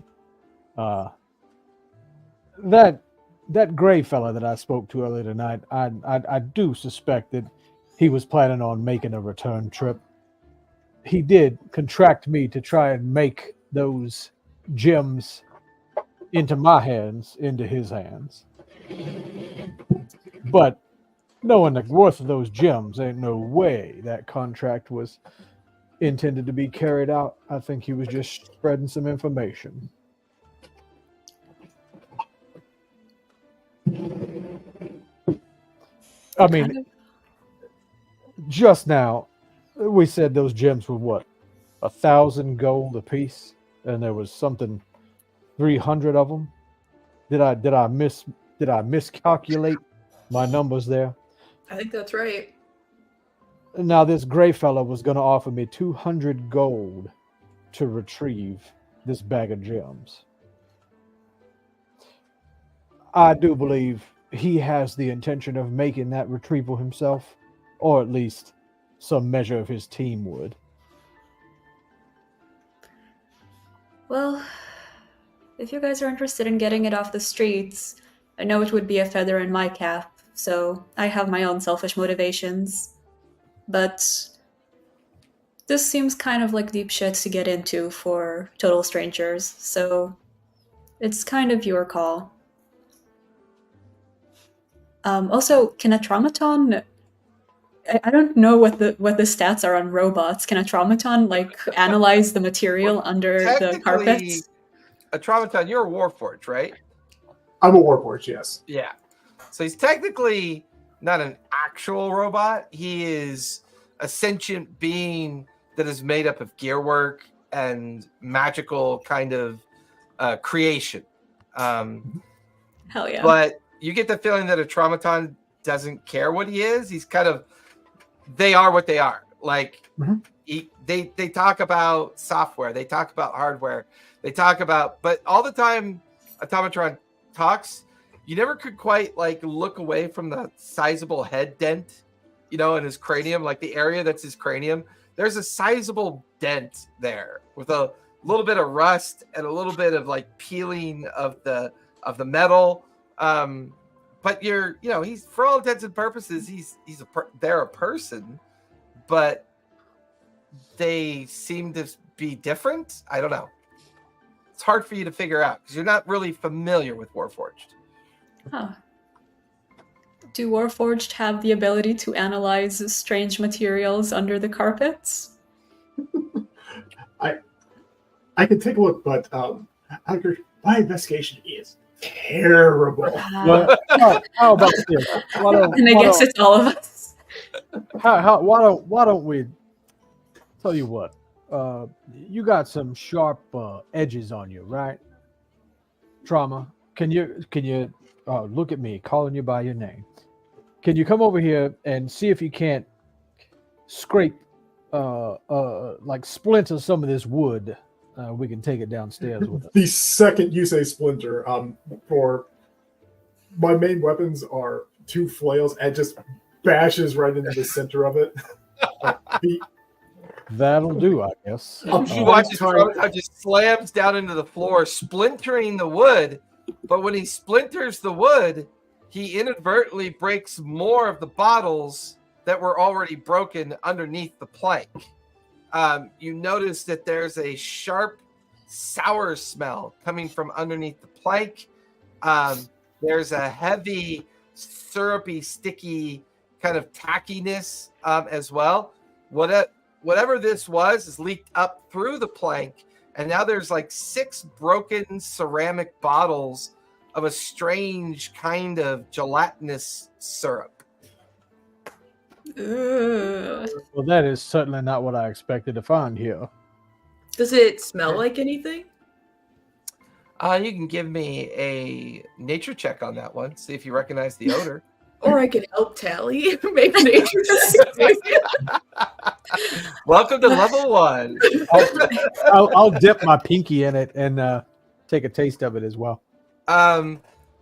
That gray fella that I spoke to earlier tonight, I do suspect that he was planning on making a return trip. He did contract me to try and make those gems into my hands, into his hands. But knowing the worth of those gems, ain't no way that contract was intended to be carried out. I think he was just spreading some information. I mean, just now, we said those gems were what, 1,000 gold apiece, and there was something 300 of them. Did I miscalculate my numbers there? I think that's right. Now this gray fella was going to offer me 200 gold to retrieve this bag of gems. I do believe he has the intention of making that retrieval himself, or at least some measure of his team would. Well, if you guys are interested in getting it off the streets, I know it would be a feather in my cap, so I have my own selfish motivations. But this seems kind of like deep shit to get into for total strangers, so it's kind of your call. Also, can a traumaton... I don't know what the stats are on robots. Can a traumaton like analyze the material under the carpets? A traumaton, you're a warforged, right? I'm a warforged, yes. Yeah. So he's technically not an actual robot. He is a sentient being that is made up of gearwork and magical kind of creation. Hell yeah. But you get the feeling that a traumaton doesn't care what he is. He's kind of, they are what they are. Like they talk about software, they talk about hardware, they talk about, but all the time Automatron talks, you never could quite like look away from the sizable head dent, you know, in his cranium, like the area that's his cranium. There's a sizable dent there with a little bit of rust and a little bit of like peeling of the metal. But you're, you know, he's, for all intents and purposes, they're a person, but they seem to be different. I don't know. It's hard for you to figure out because you're not really familiar with Warforged. Huh. Do Warforged have the ability to analyze strange materials under the carpets? I can take a look, but my investigation is terrible. Well, how about this? And I guess it's all of us. Why don't we tell you what? You got some sharp edges on you, right? Trauma. Can you look at me, calling you by your name? Can you come over here and see if you can't scrape, like splinter some of this wood? We can take it downstairs with us. The second you say splinter, for my main weapons are 2 flails and just bashes right into the center of it. That'll do, I guess. You watch his traumaton just slams down into the floor, splintering the wood. But when he splinters the wood, he inadvertently breaks more of the bottles that were already broken underneath the plank. You notice that there's a sharp, sour smell coming from underneath the plank. There's a heavy, syrupy, sticky kind of tackiness as well. Whatever this was is leaked up through the plank, and now there's like 6 broken ceramic bottles of a strange kind of gelatinous syrup. Well, that is certainly not what I expected to find here. Does it smell like anything? You can give me a nature check on that one. See if you recognize the odor. Or I can help Tally make nature deceit. Welcome to level 1. I'll dip my pinky in it and take a taste of it as well.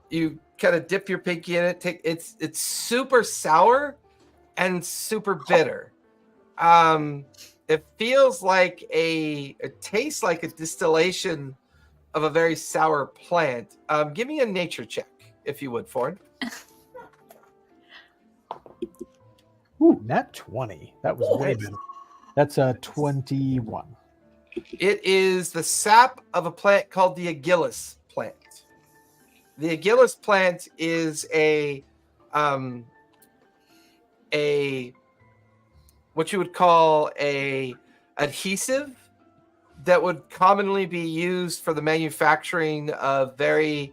You kind of dip your pinky in it. It's super sour and super bitter. It feels like it tastes like a distillation of a very sour plant. Give me a nature check, if you would, Ford. Ooh, nat 20. That was way better. That's a 21. It is the sap of a plant called the Agilis plant. The Agilis plant is a what you would call a adhesive that would commonly be used for the manufacturing of very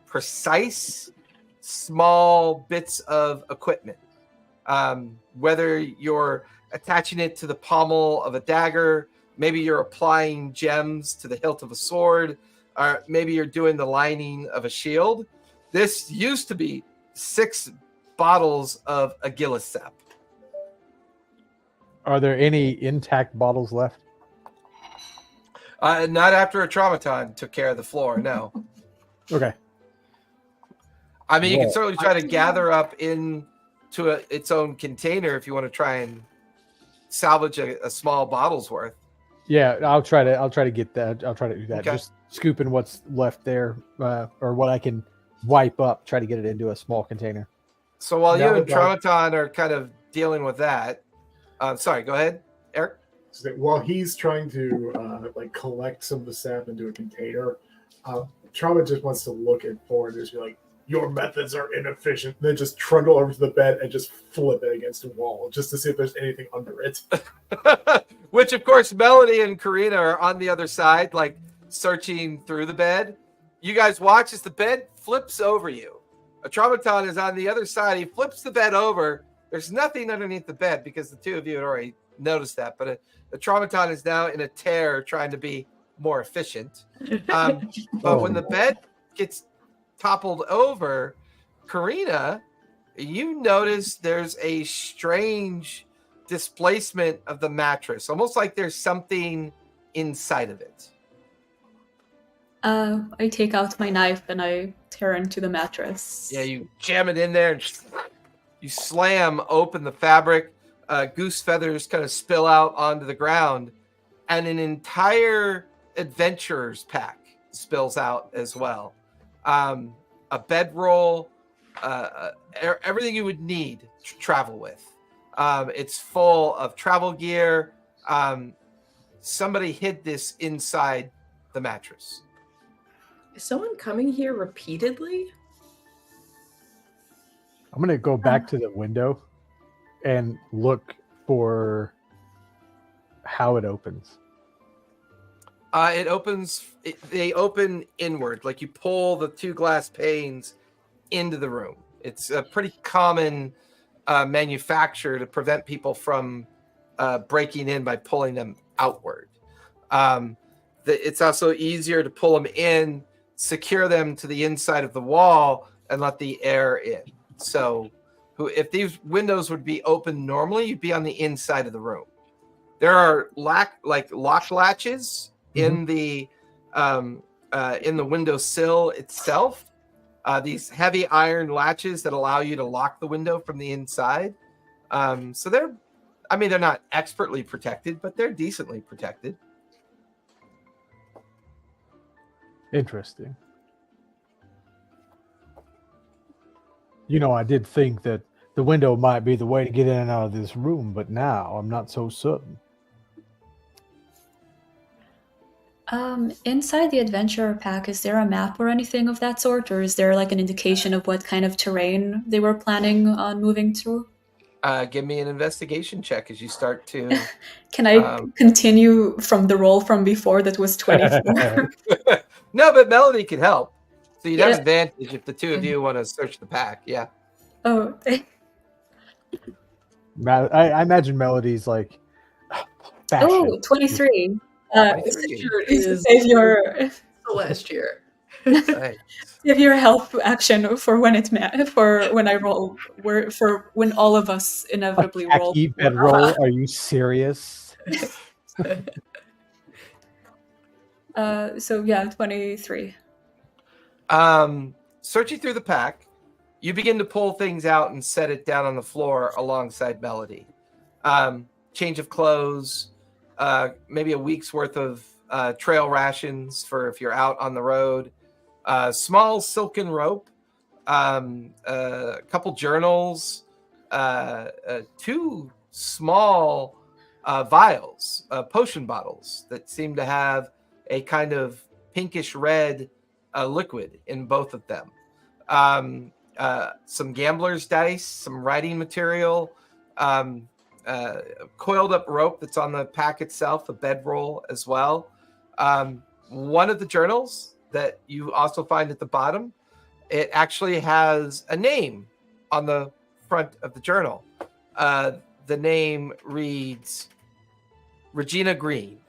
precise small bits of equipment. Whether you're attaching it to the pommel of a dagger, maybe you're applying gems to the hilt of a sword, or maybe you're doing the lining of a shield. This used to be 6 bottles of Agilis sap. Are there any intact bottles left? Not after a traumaton took care of the floor, no. Okay. I mean, you can certainly try to gather up into its own container if you want to try and salvage a small bottle's worth. Yeah, I'll try to get that. I'll try to do that. Okay. Just scooping what's left there, or what I can wipe up. Try to get it into a small container. So while you and Traumaton are kind of dealing with that, sorry, go ahead, Eric. So while he's trying to collect some of the sap into a container, Trauma just wants to look at Ford and just be like, "Your methods are inefficient." And then just trundle over to the bed and just flip it against a wall just to see if there's anything under it. Which, of course, Melody and Karina are on the other side, like searching through the bed. You guys watch as the bed flips over you. A Traumaton is on the other side. He flips the bed over. There's nothing underneath the bed because the two of you had already noticed that. But the Traumaton is now in a tear trying to be more efficient. But when the bed gets toppled over, Karina, you notice there's a strange displacement of the mattress, almost like there's something inside of it. I take out my knife and I tear into the mattress. Yeah, you jam it in there and you slam open the fabric. Goose feathers kind of spill out onto the ground, and an entire adventurer's pack spills out as well. A bedroll, everything you would need to travel with. It's full of travel gear. Somebody hid this inside the mattress. Is someone coming here repeatedly? I'm gonna go back to the window and look for how it opens. It opens. They open inward, like you pull the 2 glass panes into the room. It's a pretty common manufacture to prevent people from breaking in by pulling them outward. It's also easier to pull them in, secure them to the inside of the wall, and let the air in. So, if these windows would be open normally, you'd be on the inside of the room. There are lock latches in the windowsill itself. These heavy iron latches that allow you to lock the window from the inside. So they're not expertly protected, but they're decently protected. Interesting. I did think that the window might be the way to get in and out of this room, but now I'm not so certain. Inside the adventurer pack, is there a map or anything of that sort, or is there like an indication of what kind of terrain they were planning on moving through? Give me an investigation check as you start to. Can I continue from the roll from before that was 24? No, but Melody can help. So you'd have advantage if the two of you want to search the pack. Yeah. Oh. I imagine Melody's like fashion. Oh, 23. Sure it is Save your... the last year. Nice. Give your help action for when I roll, for when all of us inevitably roll. Tacky bedroll? Are you serious? So yeah, 23. Searching through the pack, you begin to pull things out and set it down on the floor alongside Melody. Change of clothes, maybe a week's worth of trail rations for if you're out on the road, small silken rope, a couple journals, 2 small vials, potion bottles that seem to have a kind of pinkish red liquid in both of them. Some gambler's dice, some writing material, coiled up rope that's on the pack itself, a bedroll as well. One of the journals that you also find at the bottom, it actually has a name on the front of the journal. The name reads Regina Green.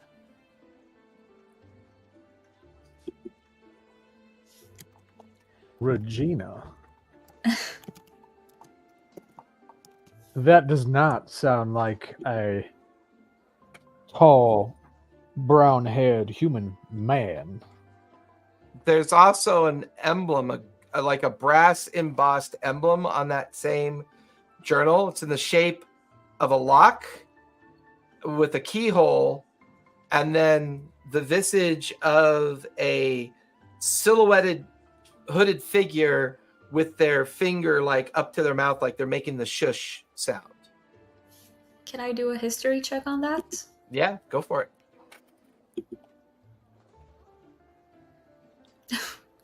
Regina. That does not sound like a tall, brown-haired human man. There's also an emblem, like a brass embossed emblem on that same journal. It's in the shape of a lock with a keyhole, and then the visage of a silhouetted hooded figure with their finger like up to their mouth, like they're making the shush sound. Can I do a history check on that? Yeah, go for it.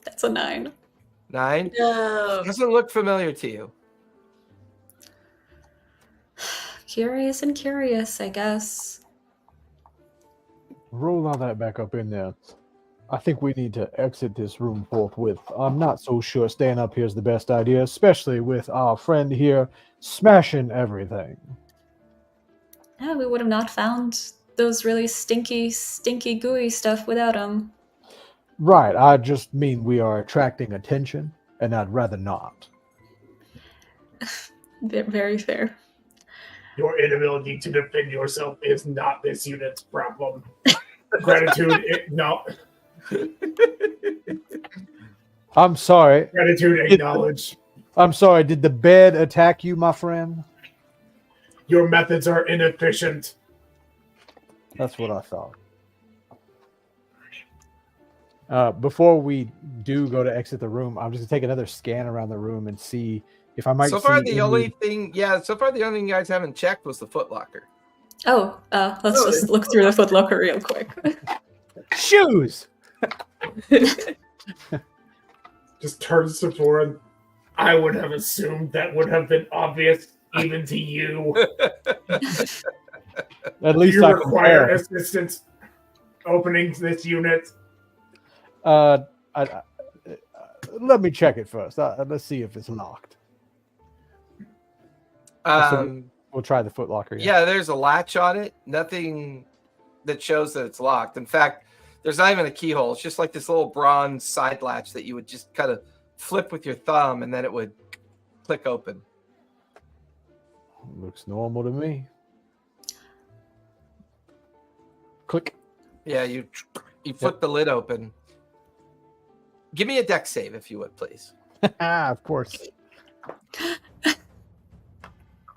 That's a 9. 9? No. Doesn't look familiar to you. Curious and curious, I guess. Roll all that back up in there. I think we need to exit this room forthwith. I'm not so sure staying up here is the best idea, especially with our friend here smashing everything. Yeah, we would have not found those really stinky, gooey stuff without him. Right, I just mean we are attracting attention, and I'd rather not. Very fair. Your inability to defend yourself is not this unit's problem. Gratitude, no. I'm sorry. Gratitude, acknowledge. I'm sorry, did the bed attack you, my friend? Your methods are inefficient. That's what I thought. Before we do go to exit the room, I'm just going to take another scan around the room and see if I might So far, see the only thing you guys haven't checked was the footlocker. Oh, let's just look through the footlocker real quick. shoes! Just turns to Thorin. I would have assumed that would have been obvious even to you. At least you I require can assistance opening this unit. let me check it first. Let's see if it's locked. We'll try the footlocker. Yeah, there's a latch on it. Nothing that shows that it's locked. In fact, there's not even a keyhole. It's just like this little bronze side latch that you would just kind of flip with your thumb, and then it would click open. Looks normal to me. Click. Yeah, you flip the lid open. Give me a dex save, if you would, please. Of course.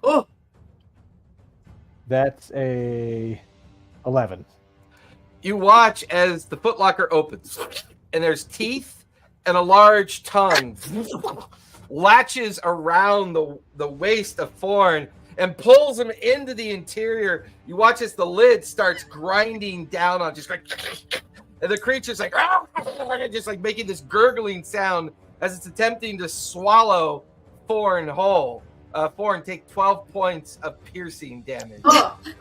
Oh, That's a 11. You watch as the footlocker opens, and there's teeth and a large tongue latches around the waist of Thorn and pulls him into the interior. You watch as the lid starts grinding down on just like, and the creature's like, just like making this gurgling sound as it's attempting to swallow Thorn whole. Thorn, take 12 points of piercing damage.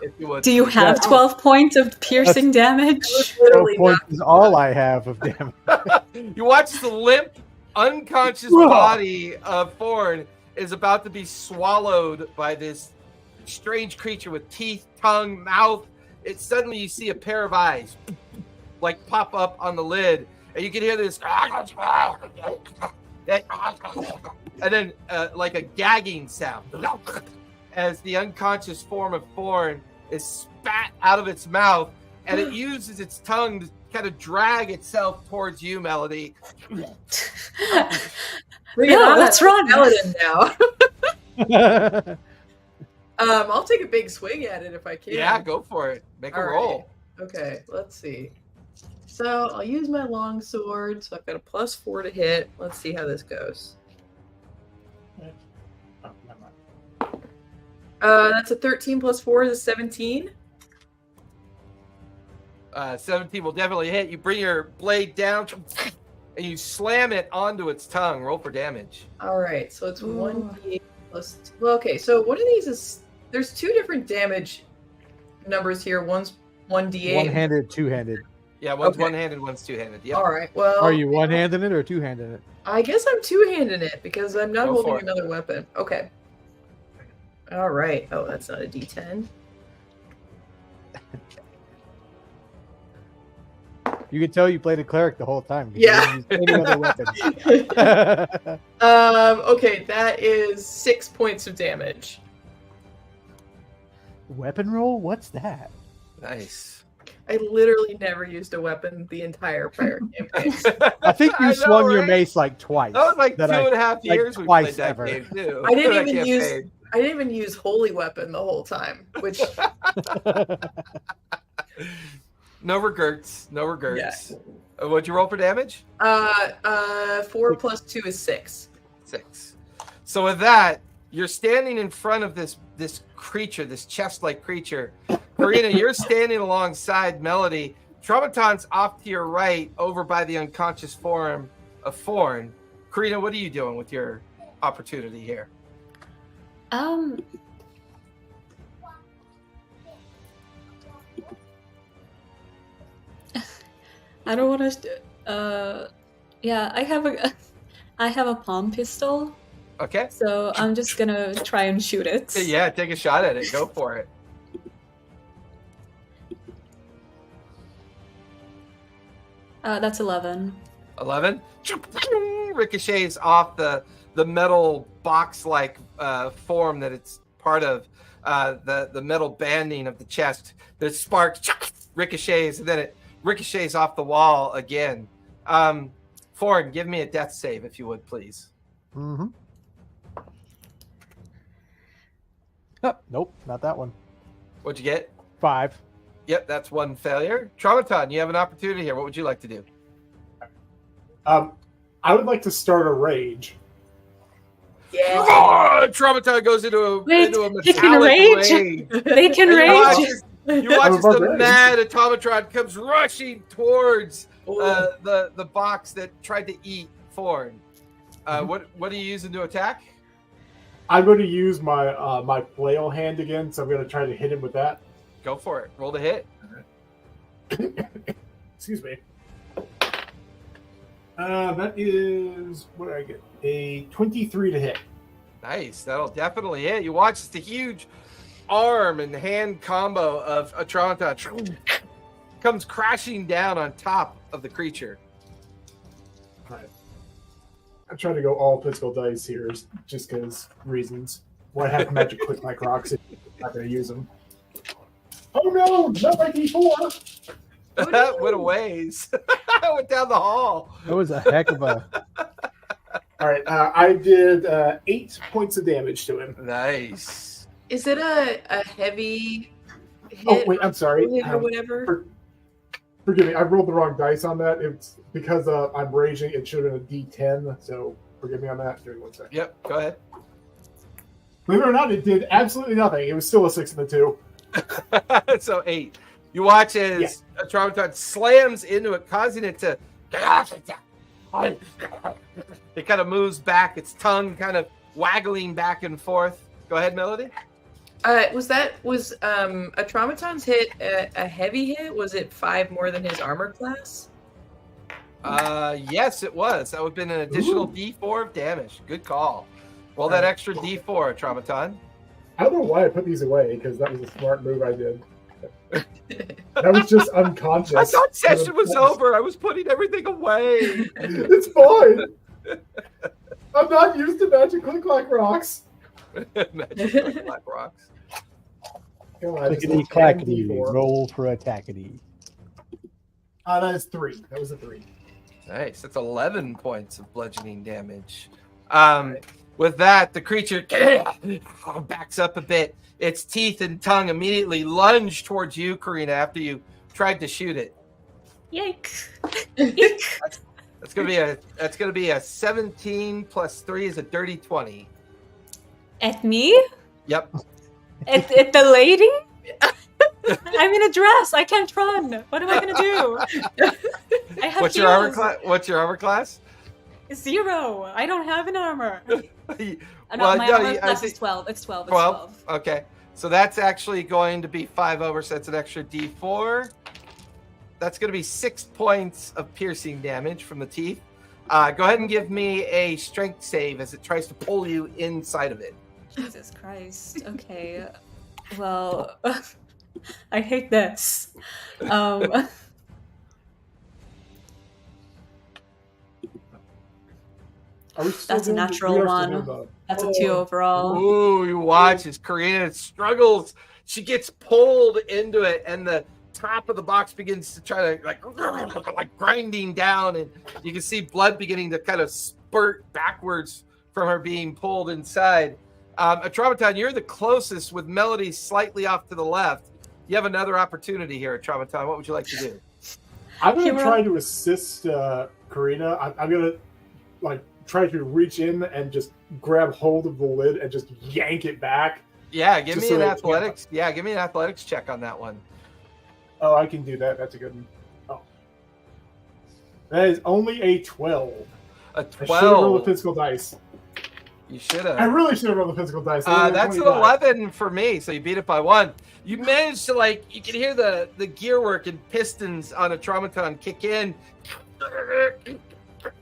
If you would. Do you have 12 points of piercing damage? 12 points is all I have of damage. You watch the limp, unconscious body of Thorn is about to be swallowed by this strange creature with teeth, tongue, mouth. Suddenly you see a pair of eyes like pop up on the lid, and you can hear this, and then like a gagging sound as the unconscious form of Thorn is spat out of its mouth, and it uses its tongue to kind of drag itself towards you, Melody. Let's run. Paladin now. I'll take a big swing at it if I can. Yeah, go for it. Make a roll. Okay, let's see. So I'll use my longsword. So I've got a +4 to hit. Let's see how this goes. That's a 13 + 4 is a 17. 17 will definitely hit. You bring your blade down and you slam it onto its tongue. Roll for damage. All right, so it's 1d8 plus. Well, okay, so one of these is there's two different damage numbers here. One's 1d8. One-handed, two-handed. Yeah, one's one-handed, one's two-handed. Yep. All right. Well, are you one-handed it or two-handed it? I guess I'm two-handed it because I'm not holding another weapon. Okay. All right. Oh, that's not a D10. You can tell you played a cleric the whole time. Yeah. Any other weapon. Okay, that is 6 points of damage. Weapon roll? What's that? Nice. I literally never used a weapon the entire prior campaign. I think you swung your mace like twice. That was like 2.5 years we played that game too. I didn't even use holy weapon the whole time, which no regrets. Yeah. What'd you roll for damage? 4 + 2 is 6. 6. So with that, you're standing in front of this creature, this chest-like creature. Karina, you're standing alongside Melody. Traumaton's off to your right, over by the unconscious form of Thorn. Karina, what are you doing with your opportunity here? I don't want to. Yeah, I have a palm pistol. Okay. So I'm just gonna try and shoot it. Yeah, take a shot at it. Go for it. That's 11. 11. Ricochets off the metal box-like form that it's part of. The metal banding of the chest. The sparks ricochets, and then it ricochets off the wall again. Thorn, give me a death save if you would, please. Mm-hmm. Oh, nope, not that one. What'd you get? 5. Yep, that's one failure. Traumaton, you have an opportunity here. What would you like to do? I would like to start a rage. Yeah. Oh, Traumaton goes into a metallic rage. They can rage. You watch as the mad automatron comes rushing towards the box that tried to eat Thorn. What are you using to attack? I'm going to use my my flail hand again, so I'm going to try to hit him with that. Go for it. Roll to hit. Excuse me. That is, what did I get? A 23 to hit. Nice. That'll definitely hit. You watch as the huge arm and hand combo of a Traumaton comes crashing down on top of the creature. All right. I'm trying to go all physical dice here, just because reasons. Why have magic quick like rocks if you're not going to use them? Oh no, not my D4! Went a ways. Went down the hall. That was a heck of a... All right, I did 8 points of damage to him. Nice. Is it a heavy hit? Oh, wait, I'm sorry. Or whatever? Forgive me, I rolled the wrong dice on that. It's because I'm raging, it should have been a D10, so forgive me on that. Give me 1 second. Yep, go ahead. Believe it or not, it did absolutely nothing. It was still a 6 and a 2. So 8. You watch as a Traumaton slams into it, causing it to... It kind of moves back, its tongue kind of waggling back and forth. Go ahead, Melody. Was a Traumaton's hit a heavy hit? Was it 5 more than his armor class? Yes, it was. That would have been an additional D4 of damage. Good call. Roll that extra D4, Traumaton. I don't know why I put these away, because that was a smart move I did. That was just unconscious. I thought session was over. I was putting everything away. It's fine. I'm not used to magic click-clack rocks. Magic Black Rocks. Clickety clackety, roll for attackety. That is 3. That was a 3. Nice. That's 11 points of bludgeoning damage. With that, the creature backs up a bit. Its teeth and tongue immediately lunge towards you, Karina, after you tried to shoot it. Yikes. That's gonna be a 17 plus 3 is a dirty 20. At me? Yep. At the lady? I'm in a dress. I can't run. What am I gonna do? I have What's your armor class? What's your armor class? 0. I don't have an armor. Well, my no, armor class is 12. It's 12. It's 12. Okay. So that's actually going to be 5 over, so that's an extra D4. That's going to be 6 points of piercing damage from the teeth. Go ahead and give me a strength save as it tries to pull you inside of it. Jesus Christ. Okay. Well, I hate this. That's a natural 1. That's a 2 overall. Ooh, you watch as Karina struggles. She gets pulled into it, and the top of the box begins to try to like grinding down, and you can see blood beginning to kind of spurt backwards from her being pulled inside. Atraumaton, you're the closest with Melody slightly off to the left. You have another opportunity here, Atraumaton. What would you like to do? I'm going to try to assist Karina. I'm going to try to reach in and just grab hold of the lid and just yank it back. Yeah, give me an athletics. Yeah, give me an athletics check on that one. Oh, I can do that. That's a good one. Oh. That is only a 12. A 12. I should have rolled the physical dice. You should have. I really should have rolled the physical dice. That's an 11 for me, so you beat it by 1. You managed to, you can hear the gear work and pistons on a Traumaton kick in.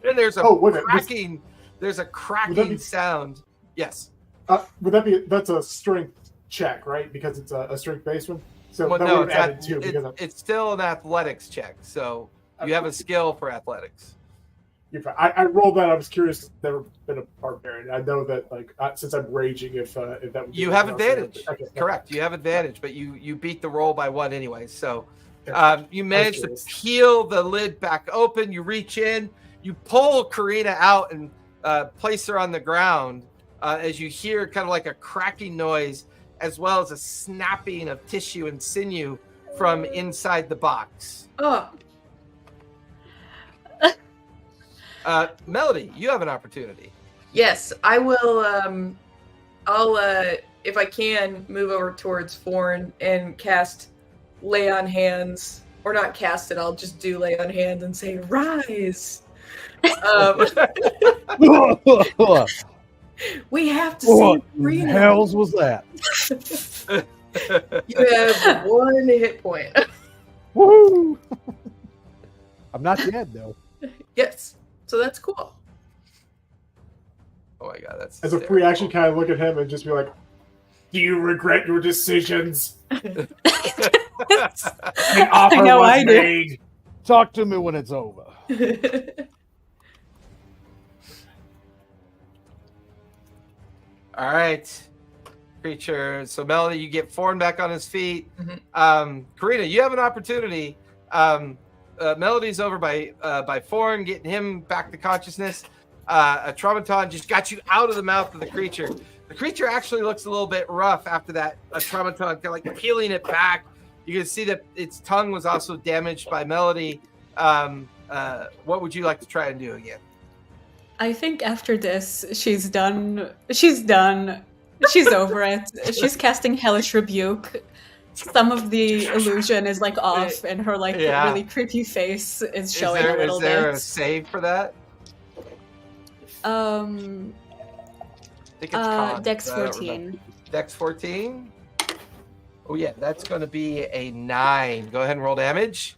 And there's a cracking. There's a cracking sound. Yes. Would that be? That's a strength check, right? Because it's a strength-based one. So well, that no, would have added 2. Because it's still an athletics check, so you have a skill for athletics. I rolled that. I was curious. I've never been a barbarian. I know that since I'm raging, if that would you have advantage. Okay, correct. You have advantage, but you beat the roll by 1 anyway. So you managed to peel the lid back open. You reach in. You pull Karina out and place her on the ground as you hear kind of like a cracking noise as well as a snapping of tissue and sinew from inside the box. Oh. Melody, you have an opportunity. Yes, I will. I'll, if I can, move over towards Forn and cast Lay on Hands. Or not cast it, I'll just do Lay on Hands and say, Rise! We have to save Reno. What the hells was that? You have 1 hit point. Woo! I'm not dead, though. Yes, so that's cool. Oh my god, that's as a free action, kind of look at him and just be like, "Do you regret your decisions?" An offer I know was I do. made. Talk to me when it's over. All right, creature. So Melody, you get Forn back on his feet. Mm-hmm. Karina, you have an opportunity. Melody's over by Forn, getting him back to consciousness. A Traumaton just got you out of the mouth of the creature. The creature actually looks a little bit rough after that. A Traumaton kind of like peeling it back. You can see that its tongue was also damaged by Melody. What would you like to try and do again? I think after this, she's done. She's done. She's over it. She's casting Hellish Rebuke. Some of the illusion is off, and her really creepy face is showing a little bit. Is there a save for that? I think it's con, Dex 14. Dex 14? Oh yeah, that's going to be a 9. Go ahead and roll damage.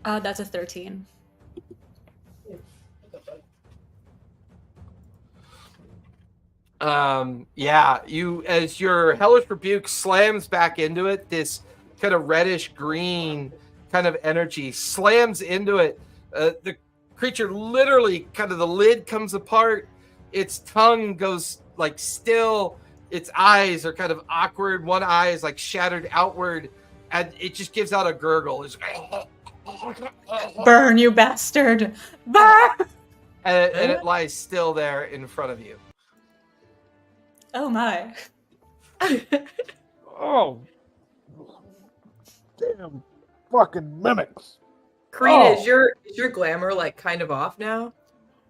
That's a 13. You as your hellish rebuke slams back into it, this kind of reddish green kind of energy slams into it. The creature literally kind of the lid comes apart, its tongue goes like still, its eyes are kind of awkward, one eye is like shattered outward, and it just gives out a gurgle. It's Burn, you bastard! Burn! and it lies still there in front of you. Oh my. Oh, damn fucking mimics. Karina, Oh. is your glamour like kind of off now?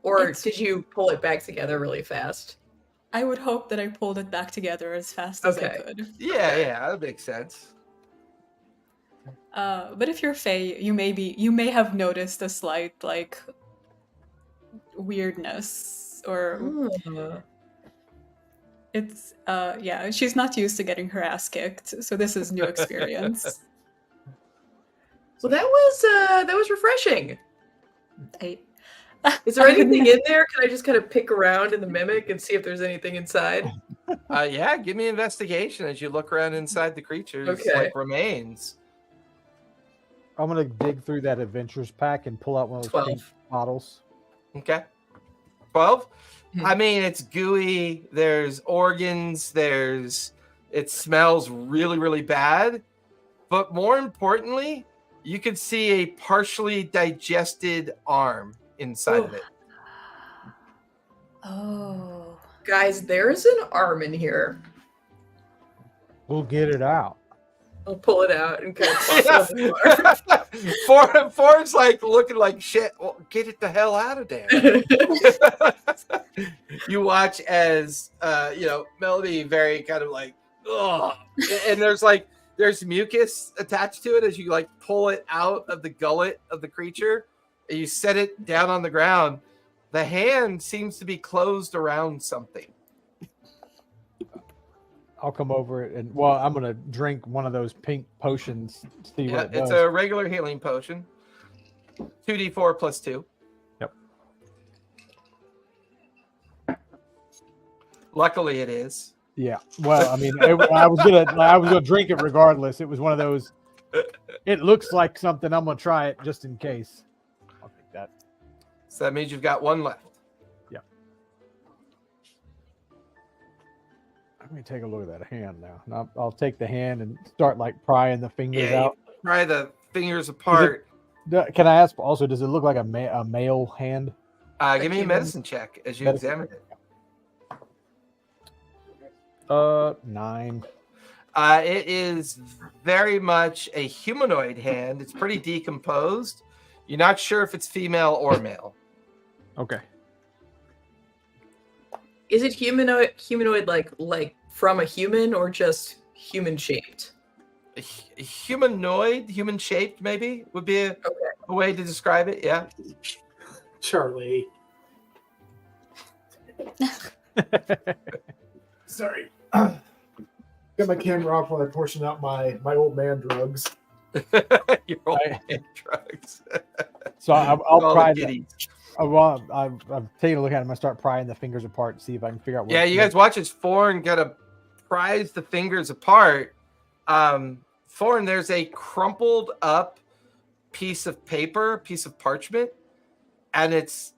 Or did you pull it back together really fast? I would hope that I pulled it back together as fast as I could. Yeah, that makes sense. But if you're Fae, you may have noticed a slight like weirdness, or it's she's not used to getting her ass kicked, so this is new experience. Well, that was refreshing. Is there I anything in there? Can I just kind of pick around in the mimic and see if there's anything inside? Yeah, give me investigation as you look around inside the creature's like remains. I'm gonna dig through that adventures pack and pull out one of those pink bottles. Okay. 12. I mean, it's gooey. There's organs. It smells really, really bad. But more importantly, you could see a partially digested arm inside of it. Oh. Guys, there's an arm in here. We'll get it out. I'll pull it out and kind of toss it on the floor. Ford's like looking like shit. Well, get it the hell out of there. You watch as Melody very kind of like, ugh. And there's mucus attached to it as you like pull it out of the gullet of the creature and you set it down on the ground. The hand seems to be closed around something. I'll come over and I'm gonna drink one of those pink potions. See what it does. It's a regular healing potion. 2d4 plus 2. Yep. Luckily, it is. Yeah. Well, I mean, I was gonna drink it regardless. It was one of those. It looks like something. I'm gonna try it just in case. I'll take that. So that means you've got one left. Let me take a look at that hand now. Now I'll take the hand and start like prying the fingers out. Pry the fingers apart. Can I ask also, does it look like a male hand? Give me a medicine check as you examine it. 9. It is very much a humanoid hand. It's pretty decomposed. You're not sure if it's female or male. Okay. Is it humanoid like from a human or just human shaped? Humanoid, human shaped maybe would be a way to describe it. Yeah. Charlie. Sorry. Got my camera off while I portion out my old man drugs. Your old man drugs. So I'll pry I'm taking a look at him. I start prying the fingers apart and see if I can figure out what. Yeah, you guys watch as Foreign gotta prise the fingers apart. Foreign, there's a crumpled up piece of parchment, and it's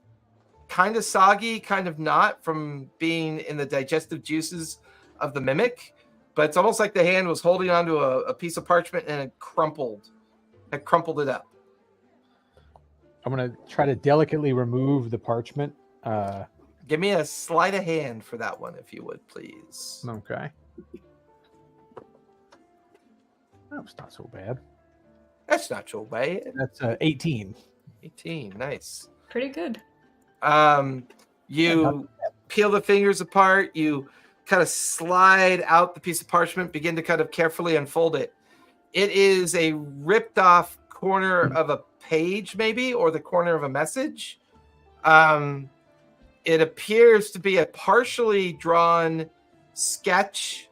kind of soggy, kind of not from being in the digestive juices of the mimic, but it's almost like the hand was holding onto a piece of parchment and it crumpled it up. I'm going to try to delicately remove the parchment. Give me a sleight of hand for that one, if you would, please. Okay. That was not so bad. That's not so bad. That's 18. 18, nice. Pretty good. You peel the fingers apart. You kind of slide out the piece of parchment, begin to kind of carefully unfold it. It is a ripped off corner of a page, maybe, or the corner of a message. It appears to be a partially drawn sketch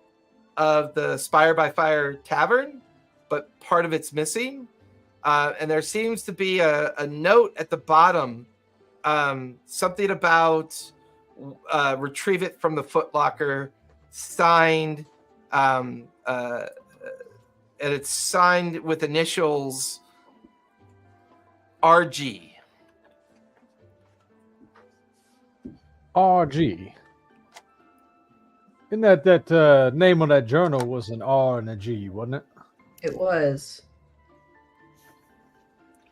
of the Spire by Fire Tavern, but part of it's missing. And there seems to be a note at the bottom, something about retrieve it from the footlocker, signed, and it's signed with initials RG. RG. Isn't that name on that journal was an R and a G, wasn't it? It was.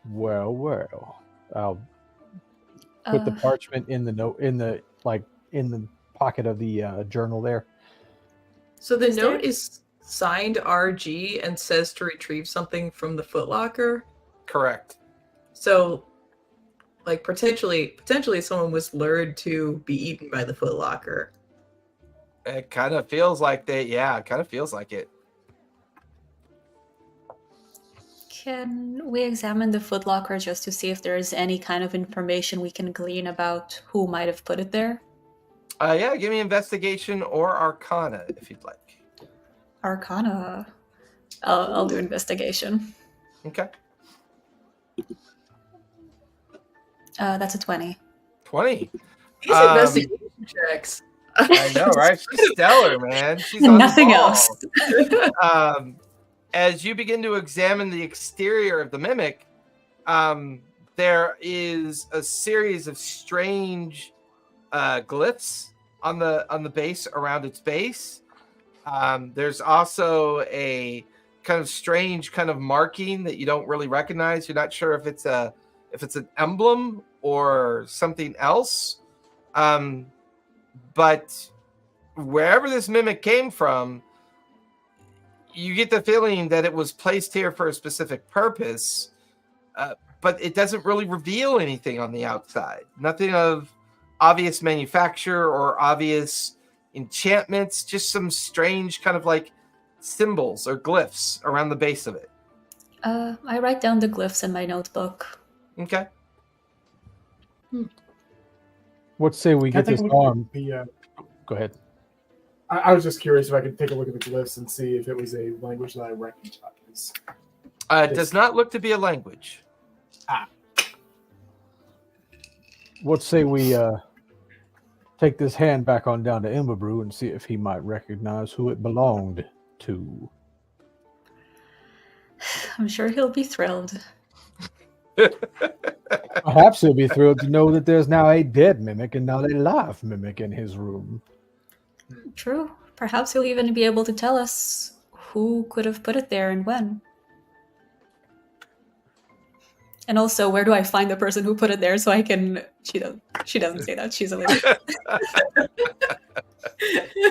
Well. I'll put the parchment in the note in the pocket of the journal there. So the note is signed RG and says to retrieve something from the footlocker. Correct. So, like potentially someone was lured to be eaten by the footlocker. It kind of feels like it kind of feels like it. Can we examine the footlocker just to see if there's any kind of information we can glean about who might have put it there? Yeah, give me investigation or arcana if you'd like. Arcana. I'll do investigation. Okay. That's a 20. 20. These investigation checks. I know, right? She's stellar, man. She's on Nothing the ball. else. As you begin to examine the exterior of the mimic, there is a series of strange glyphs on the base, around its base. There's also a kind of strange kind of marking that you don't really recognize. You're not sure if it's an emblem or something else. But wherever this mimic came from, you get the feeling that it was placed here for a specific purpose, but it doesn't really reveal anything on the outside. Nothing of obvious manufacture or obvious enchantments, just some strange kind of like symbols or glyphs around the base of it. I write down the glyphs in my notebook. Okay. Let's say we get this arm. Go ahead. I was just curious if I could take a look at the glyphs and see if it was a language that I recognize. It does not look to be a language. Let's say we take this hand back on down to Emberbrew and see if he might recognize who it belonged to. I'm sure he'll be thrilled. Perhaps he'll be thrilled to know that there's now a dead mimic and not a live mimic in his room. True. Perhaps he'll even be able to tell us who could have put it there and when. And also, where do I find the person who put it there so I can... She doesn't say that. She's a lady.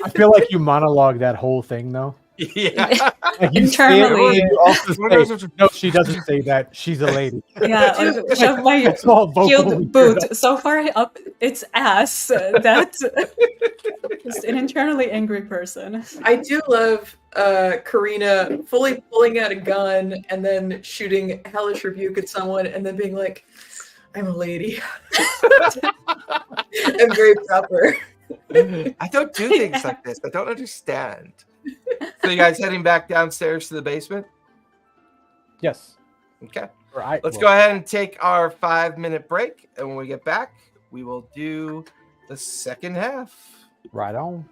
I feel like you monologue that whole thing, though. Yeah. Like you Internally. say it, you also say, no, she doesn't say that. She's a lady. Yeah, like, shove my It's all vocal heeled boot so far up its ass that just an internally angry person. I do love Karina fully pulling out a gun and then shooting hellish rebuke at someone and then being like, I'm a lady. I'm very proper. I don't do things like this. I don't understand. So you guys heading back downstairs to the basement? Yes. Okay. Let's go ahead and take our 5-minute break. And when we get back, we will do the second half. Right on.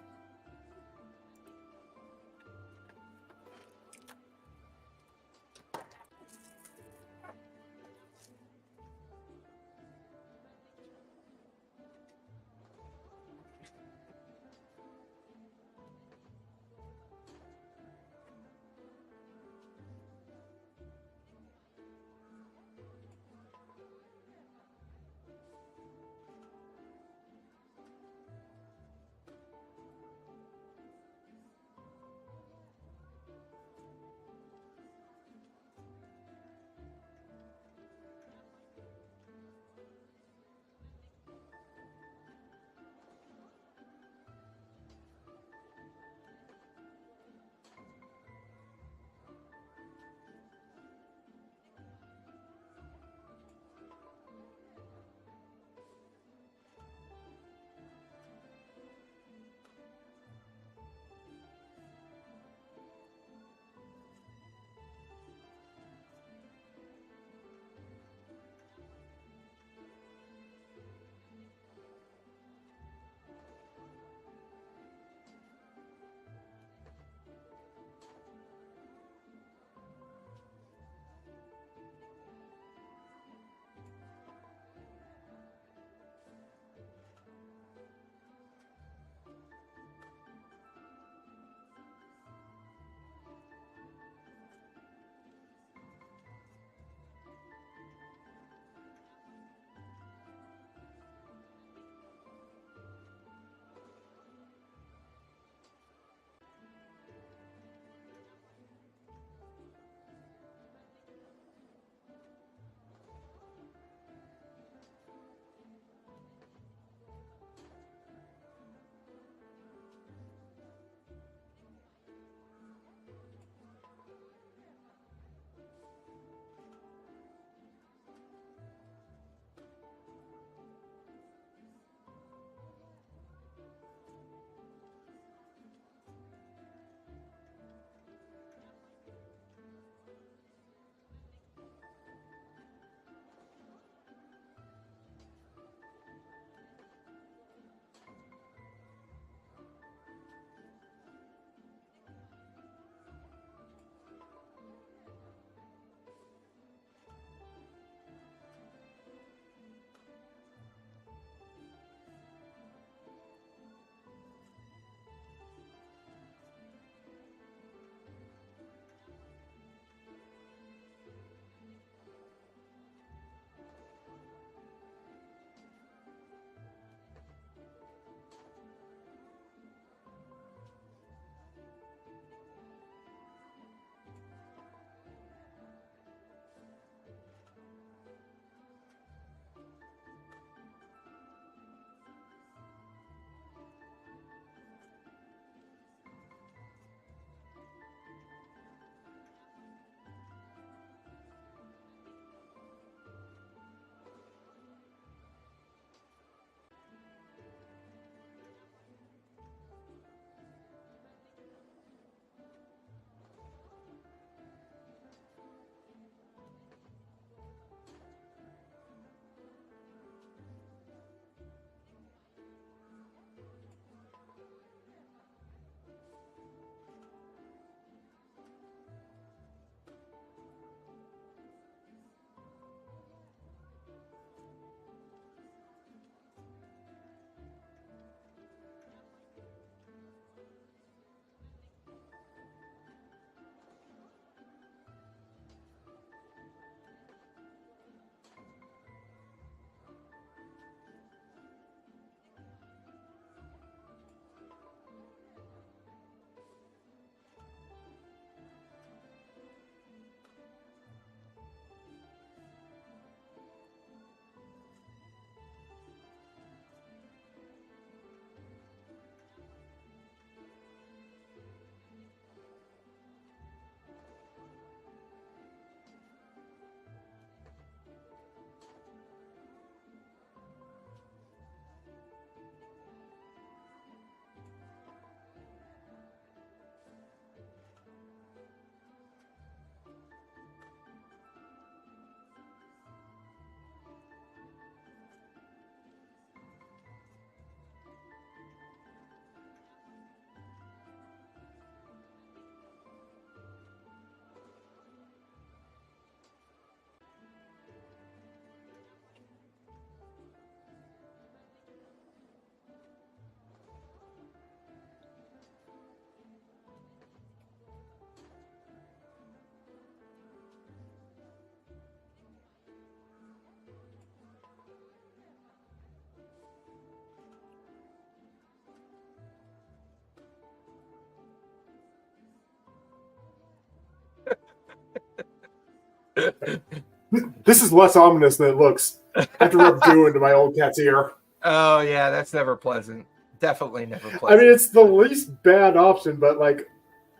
This is less ominous than it looks. I have to rub goo into my old cat's ear. Oh yeah, that's never pleasant. Definitely never pleasant. I mean, it's the least bad option, but like,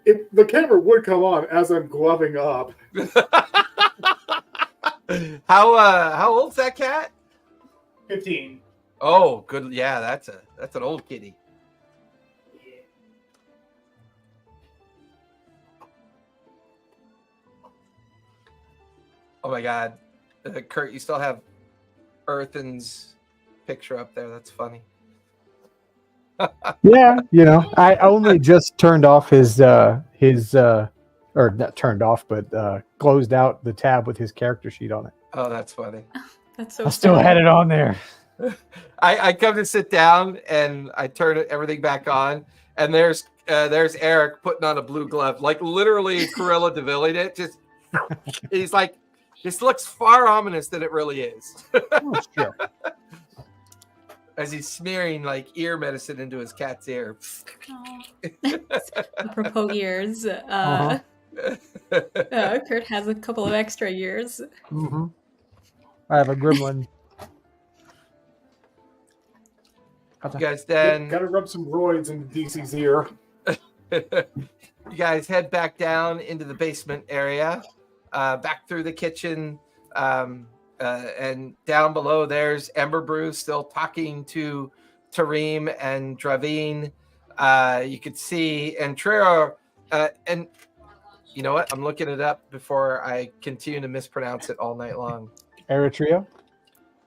if the camera would come on as I'm gloving up. How old's that cat? 15. Oh, good. Yeah, that's an old kitty. Oh my God, Kurt, you still have Earthen's picture up there. That's funny. Yeah, I only just turned off his or not turned off, but closed out the tab with his character sheet on it. Oh, that's funny. That's so I still sad. had it on there. I come to sit down and I turn everything back on, and there's Eric putting on a blue glove, like literally Cruella de Villing it. Just he's like, this looks far ominous than it really is. Oh, sure. As he's smearing like ear medicine into his cat's ear. Apropos ears, Kurt has a couple of extra years. Mm-hmm. I have a gremlin. You guys then Gotta rub some roids into DC's ear. you guys head back down into the basement area, back through the kitchen, and down below there's Ember Brew still talking to Tareem and Draveen. You could see and Trio, and you know what? I'm looking it up before I continue to mispronounce it all night long. Eritrea?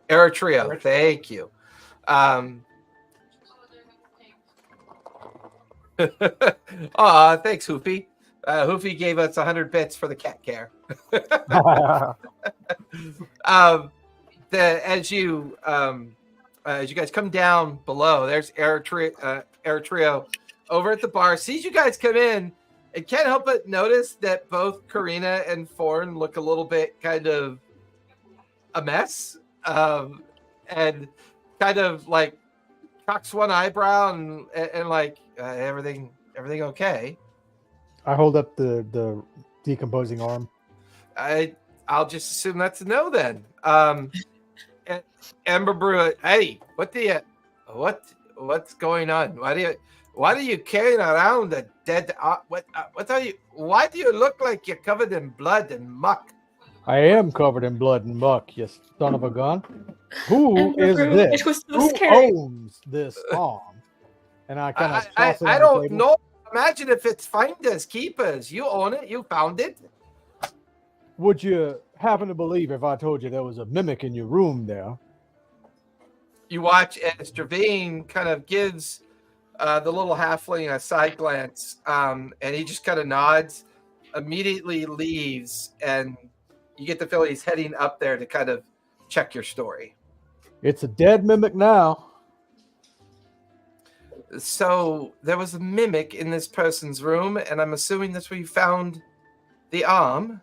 Eritrea, thank you. Thanks, Hoofy. Hoofy gave us 100 bits for the cat care. As you guys come down below, there's Eritrea over at the bar. Sees you guys come in and can't help but notice that both Karina and Forn look a little bit kind of a mess, and kind of like cocks one eyebrow and like everything okay. I hold up the decomposing arm. I'll just assume that's a no then. Ember Brew, hey, what's going on? Why are you carrying around a dead? Why do you look like you're covered in blood and muck? I am covered in blood and muck, you son of a gun. Who is this? It was so Who scary. owns this arm? And I kind of I don't know. Imagine if it's finders keepers. You own it. You found it. Would you happen to believe if I told you there was a mimic in your room there? You watch as Draveen kind of gives the little halfling a side glance, and he just kind of nods, immediately leaves, and you get the feeling he's heading up there to kind of check your story. It's a dead mimic now. So there was a mimic in this person's room, and I'm assuming that's where you found the arm.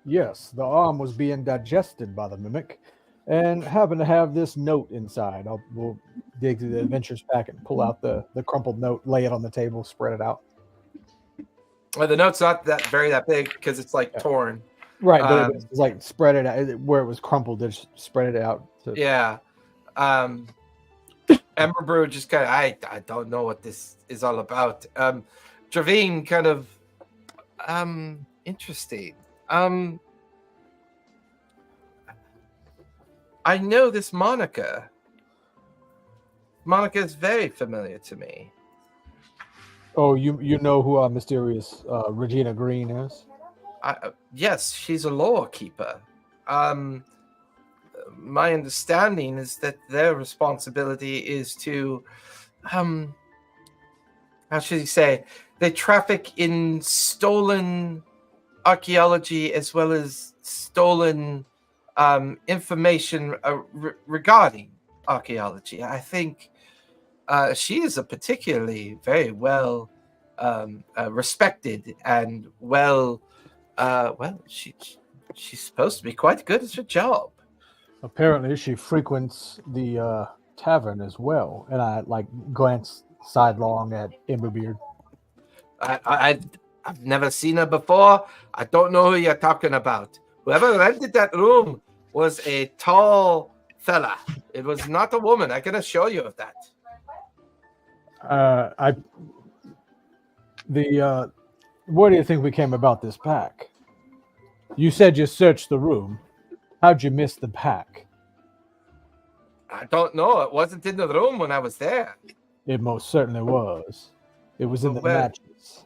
Yes, the arm was being digested by the mimic and happened to have this note inside. We'll dig through the adventures pack and pull out the crumpled note, lay it on the table, spread it out. Well, the note's not that big because it's like torn. Right, but it's like spread it out. Where it was crumpled, just spread it out. Yeah. Ember Brew just kind of, I don't know what this is all about. Draveen kind of, interesting. I know this Monica. Monica is very familiar to me. Oh, you know who our mysterious Regina Green is? Yes, she's a lore keeper. My understanding is that their responsibility is to, how should you say, they traffic in stolen archaeology as well as stolen information regarding archaeology. I think she is a particularly very well respected and she's supposed to be quite good at her job. Apparently, she frequents the tavern as well. And I glance sidelong at Emberbeard. I've never seen her before. I don't know who you're talking about. Whoever rented that room was a tall fella. It was not a woman. I can assure you of that. Where do you think we came about this pack? You said you searched the room. How'd you miss the pack? I don't know. It wasn't in the room when I was there. It most certainly was. It was in the Well, mattress.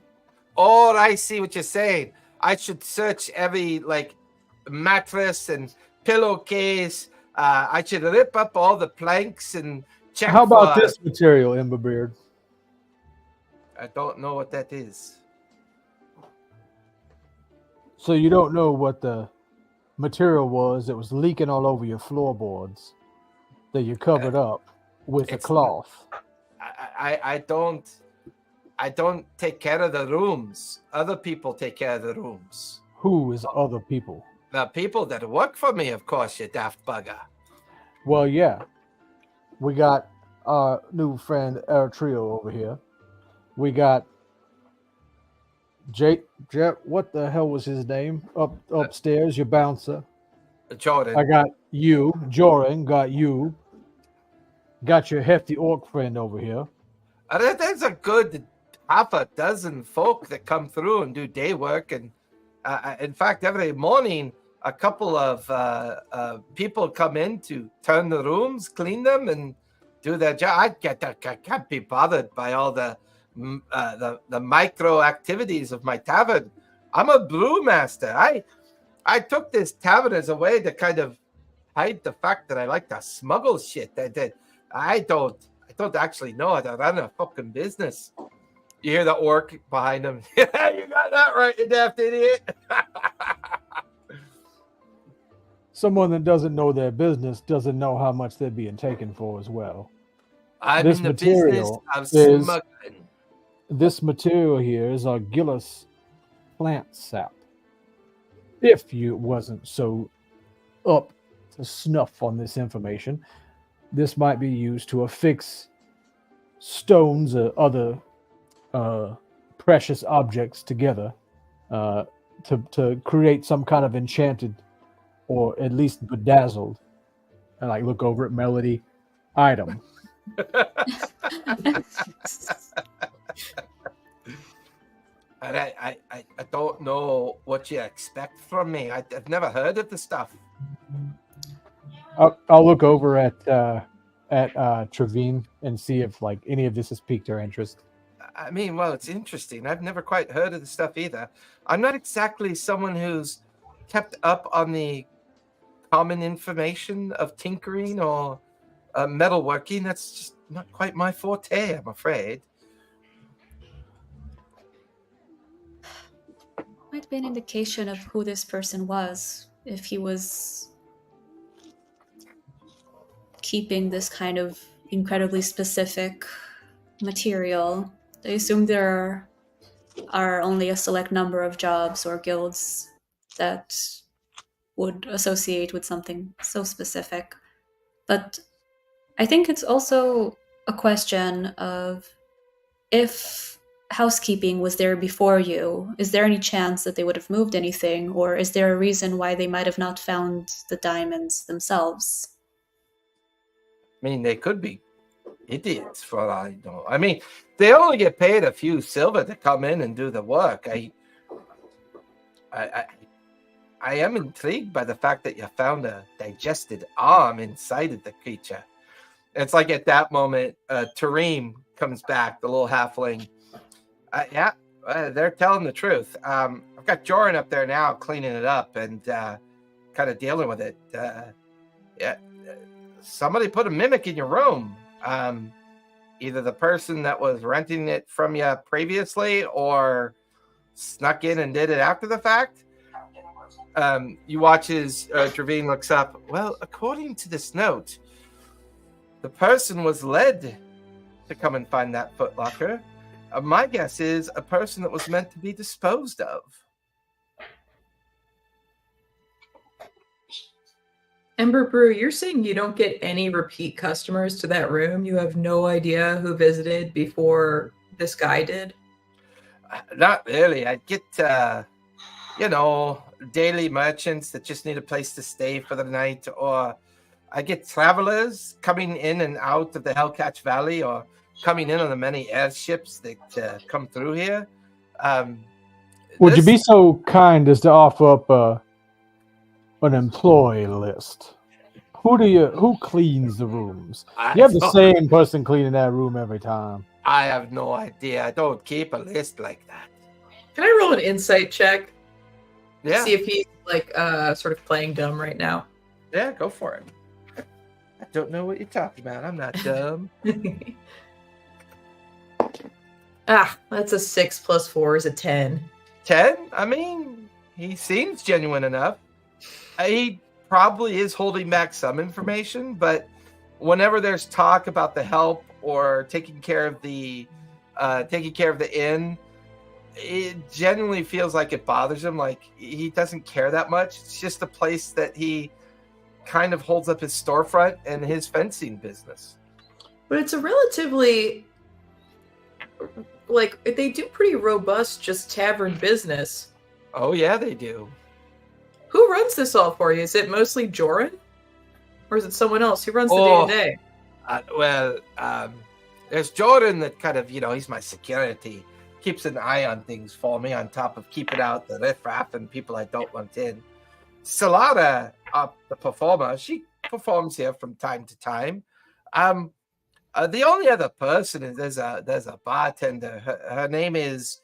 Oh, I see what you're saying. I should search every mattress and pillowcase. I should rip up all the planks and check. How about this material, Emberbeard? I don't know what that is. So you don't know what the material was that was leaking all over your floorboards that you covered up with a cloth? I don't take care of the rooms. Other people take care of the rooms. Who is other people? The people that work for me, of course, you daft bugger. Well, yeah. We got our new friend, our trio over here. We got Jake, what the hell was his name? Upstairs, your bouncer. Jordan. I got you. Joran got you. Got your hefty orc friend over here. There's a good half a dozen folk that come through and do day work. And in fact, every morning, a couple of people come in to turn the rooms, clean them, and do their job. I can't be bothered by all the micro activities of my tavern. I'm a brewmaster. I took this tavern as a way to kind of hide the fact that I like to smuggle shit. I don't actually know how to run a fucking business. You hear the orc behind him. Yeah, you got that right, you daft idiot. Someone that doesn't know their business doesn't know how much they're being taken for as well. I'm in the business of smuggling. This material here is our Gillis plant sap. If you wasn't so up to snuff on this information, this might be used to affix stones or other precious objects together to create some kind of enchanted or at least bedazzled, and like look over at Melody, item. And I don't know what you expect from me. I've never heard of the stuff. I'll look over at Trevine and see if like any of this has piqued her interest. I mean, well, it's interesting. I've never quite heard of the stuff either. I'm not exactly someone who's kept up on the common information of tinkering or metalworking. That's just not quite my forte, I'm afraid. Might be an indication of who this person was, if he was keeping this kind of incredibly specific material. I assume there are only a select number of jobs or guilds that would associate with something so specific. But I think it's also a question of if housekeeping was there before you, is there any chance that they would have moved anything, or is there a reason why they might have not found the diamonds themselves? I mean, they could be idiots for all I know. I mean, they only get paid a few silver to come in and do the work. I am intrigued by the fact that you found a digested arm inside of the creature. It's like at that moment, Tareem comes back, the little halfling. They're telling the truth. I've got Joran up there now cleaning it up and kind of dealing with it. Somebody put a mimic in your room. Either the person that was renting it from you previously or snuck in and did it after the fact. You watch as Dravine looks up. Well, according to this note, the person was led to come and find that footlocker. My guess is a person that was meant to be disposed of. Ember Brew, you're saying you don't get any repeat customers to that room? You have no idea who visited before this guy did? Not really. I get daily merchants that just need a place to stay for the night, or I get travelers coming in and out of the Hellcatch Valley, or coming in on the many airships that come through here. Would you be so kind as to offer up an employee list? Who cleans the rooms? You have the same person cleaning that room every time. I have no idea. I don't keep a list like that. Can I roll an insight check? Yeah. See if he's like sort of playing dumb right now. Yeah, go for it. I don't know what you're talking about. I'm not dumb. That's a 6 plus 4 is a 10. 10? I mean, he seems genuine enough. He probably is holding back some information, but whenever there's talk about the help or taking care of the inn, it genuinely feels like it bothers him. Like he doesn't care that much. It's just a place that he kind of holds up his storefront and his fencing business. But it's a relatively, like, they do pretty robust just tavern business. Oh yeah, they do. Who runs this all for you? Is it mostly Joran? Or is it someone else? Who runs the day-to-day? There's Jordan that kind of, he's my security. Keeps an eye on things for me, on top of keeping out the riffraff and people I don't want in. Salada, the performer, she performs here from time to time. The only other person is there's a bartender. Her name is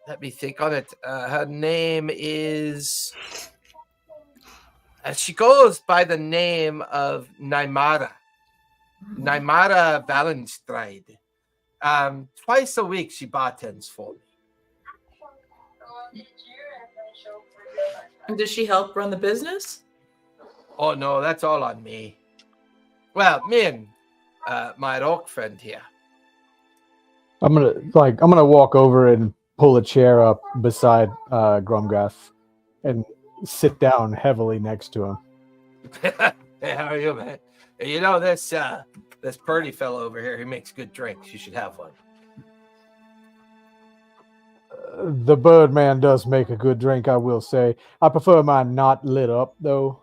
let me think on it. Her name is she goes by the name of Naimara Valenstride. Twice a week she bartends for me. And does she help run the business? Oh no, that's all on me. Well, me and my rock friend here. I'm gonna walk over and pull a chair up beside Grumgath and sit down heavily next to him. Hey, how are you, man? This Purdy fellow over here, he makes good drinks. You should have one. The Birdman does make a good drink, I will say. I prefer mine not lit up, though.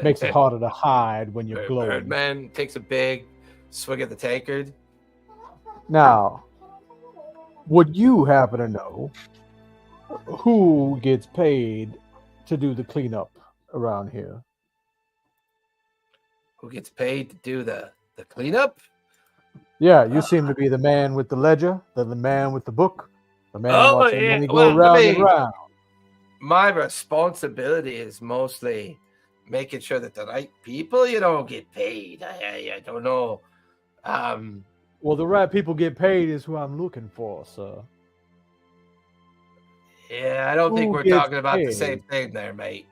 Makes it harder to hide when you're glowing. Birdman takes a big swig at the tankard. Now, would you happen to know who gets paid to do the cleanup around here? Who gets paid to do the cleanup? Yeah, you seem to be the man with the ledger, the man with the book, the man watching money go round and round. My responsibility is mostly making sure that the right people, get paid. I don't know. Well, the right people get paid is who I'm looking for, sir. Yeah, I don't think we're talking about the same thing there, mate.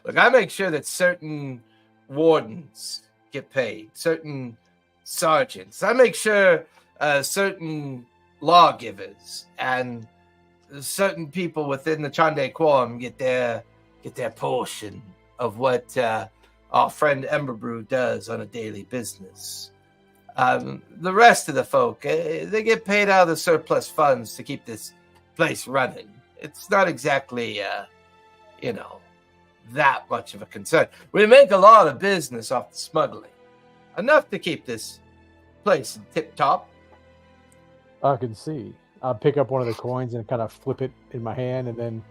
Look, I make sure that certain wardens get paid, certain sergeants. I make sure certain lawgivers and certain people within the Chandei Quorum get their portion of what our friend Emberbrew does on a daily business. The rest of the folk, they get paid out of the surplus funds to keep this place running. It's not exactly, that much of a concern. We make a lot of business off the smuggling. Enough to keep this place in tip-top. I can see. I pick up one of the coins and kind of flip it in my hand and then,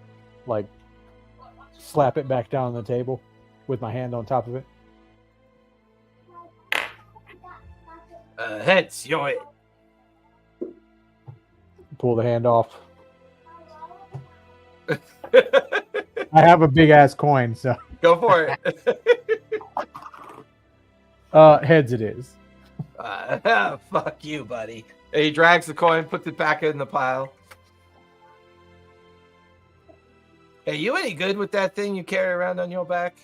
slap it back down on the table with my hand on top of it. Heads, you're it. Pull the hand off. I have a big ass coin, so go for it. Heads it is. Fuck you, buddy. He drags the coin, puts it back in the pile. Hey, you any good with that thing you carry around on your back?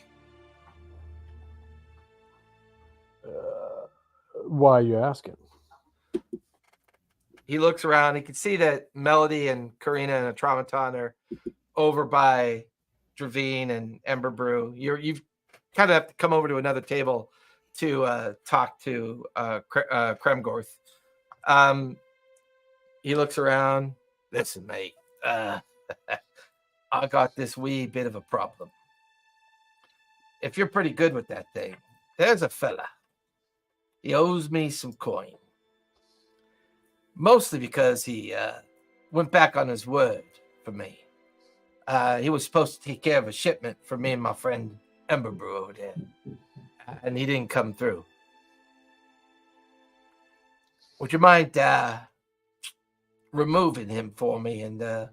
Why are you asking? He looks around. He can see that Melody and Karina and Atramaton are over by Dravine and Emberbrew. You've kind of have to come over to another table to talk to Kremgorth. He looks around. Listen, mate. I got this wee bit of a problem. If you're pretty good with that thing, there's a fella. He owes me some coin. Mostly because he went back on his word for me. He was supposed to take care of a shipment for me and my friend Ember Brew over there. And he didn't come through. Would you mind removing him for me? And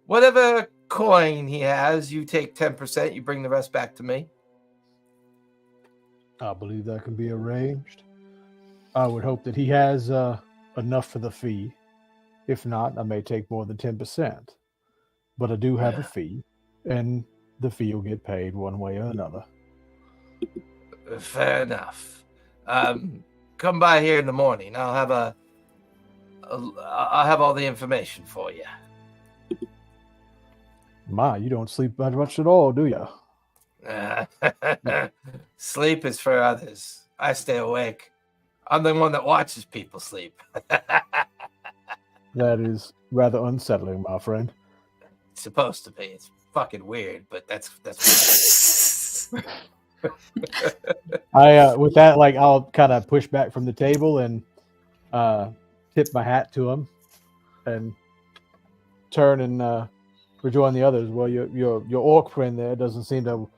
whatever coin he has, you take 10%, you bring the rest back to me. I believe that can be arranged. I would hope that he has enough for the fee. If not, I may take more than 10%. But I do have a fee, and the fee will get paid one way or another. Fair enough. Come by here in the morning. I'll have I'll have all the information for you. My, you don't sleep much at all, do you? Sleep is for others. I stay awake. I'm the one that watches people sleep. That is rather unsettling, my friend. It's supposed to be. It's fucking weird, but that's I with that, like, I'll kind of push back from the table and tip my hat to him, and turn and rejoin the others. Well, your orc friend there doesn't seem to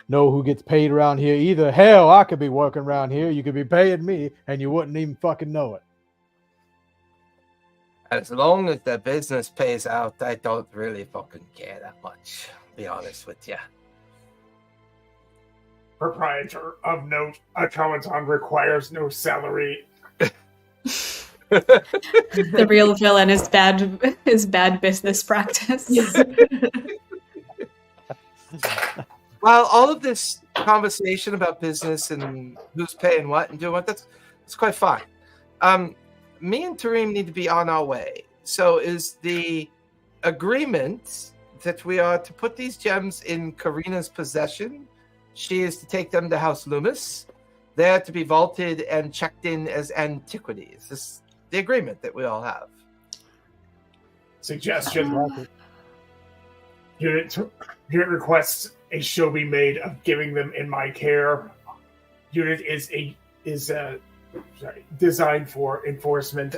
know who gets paid around here either. Hell, I could be working around here. You could be paying me, and you wouldn't even fucking know it. As long as the business pays out, I don't really fucking care that much. Be honest with you. Proprietor of note, automaton requires no salary. The real villain is bad business practice. While all of this conversation about business and who's paying what and doing what, that's quite fine. Me and Tareem need to be on our way. So is the agreement that we are to put these gems in Karina's possession? She is to take them to House Loomis. They're to be vaulted and checked in as antiquities. This is the agreement that we all have. Suggestion. Unit requests a show be made of giving them in my care. Unit is designed for enforcement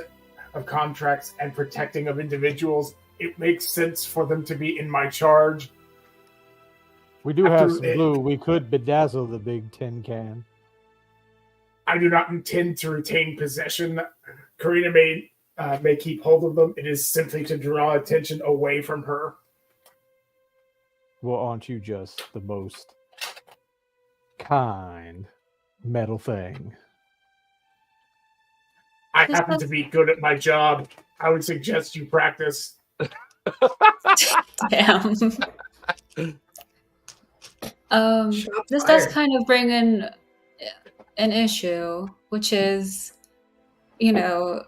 of contracts and protecting of individuals. It makes sense for them to be in my charge. We do have some blue. We could bedazzle the big tin can. I do not intend to retain possession. Karina may keep hold of them. It is simply to draw attention away from her. Well, aren't you just the most kind metal thing? I happen to be good at my job. I would suggest you practice. Damn. This does kind of bring in an issue, which is, I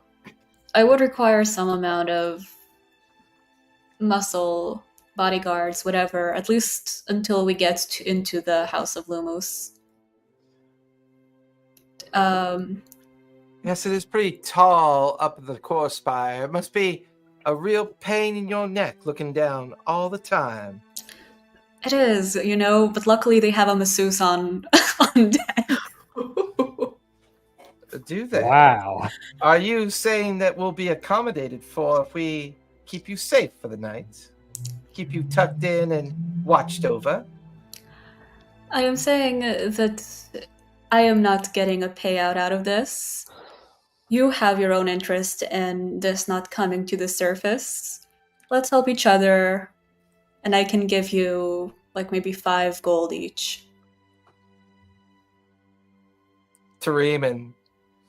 would require some amount of muscle, bodyguards, whatever, at least until we get into the House of Lumos. Yes, it is pretty tall up the core spire. It must be a real pain in your neck looking down all the time. It is, but luckily they have a masseuse on deck. Do they? Wow. Are you saying that we'll be accommodated for if we keep you safe for the night? Keep you tucked in and watched over? I am saying that I am not getting a payout out of this. You have your own interest in this not coming to the surface. Let's help each other, and I can give you maybe 5 gold each. Tareem and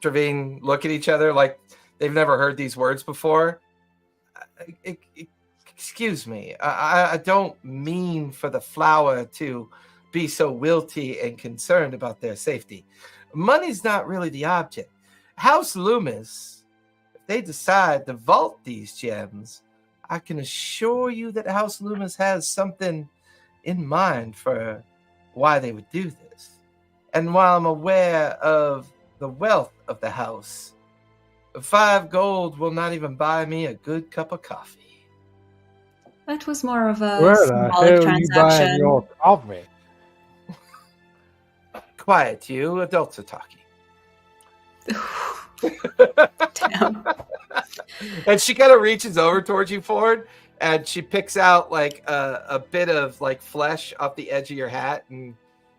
Traveen look at each other like they've never heard these words before. Excuse me, I don't mean for the flower to be so wilty and concerned about their safety. Money's not really the object. House Loomis, if they decide to vault these gems, I can assure you that House Loomis has something in mind for why they would do this. And while I'm aware of the wealth of the house, 5 gold will not even buy me a good cup of coffee. That was more of a Where the symbolic hell you buying transaction. your coffee? Quiet, you. Adults are talking. Damn. And she kind of reaches over towards you, Ford, and she picks out like a bit of like flesh off the edge of your hat and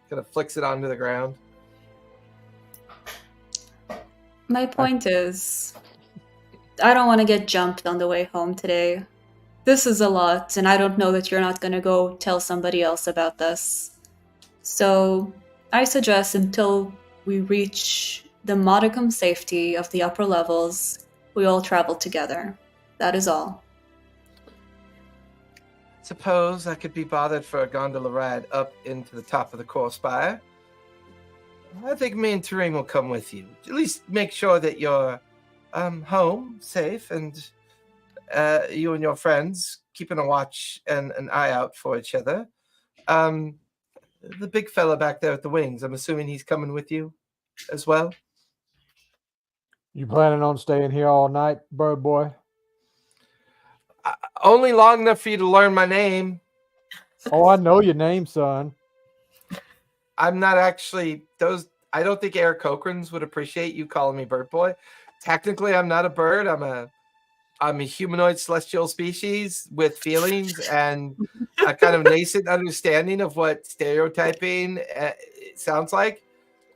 kind of flicks it onto the ground. My point is, I don't want to get jumped on the way home today. This is a lot, and I don't know that you're not going to go tell somebody else about this. So I suggest until we reach the modicum safety of the upper levels, we all travel together. That is all. Suppose I could be bothered for a gondola ride up into the top of the core spire. I think me and Tarim will come with you. At least make sure that you're home, safe, and you and your friends keeping a watch and an eye out for each other. The big fella back there at the wings, I'm assuming he's coming with you as well? You planning on staying here all night, bird boy? Only long enough for you to learn my name. Oh, I know your name, son. I'm not actually I don't think Eric Cochrans would appreciate you calling me bird boy. Technically, I'm not a bird. I'm a humanoid celestial species with feelings and a kind of nascent understanding of what stereotyping sounds like.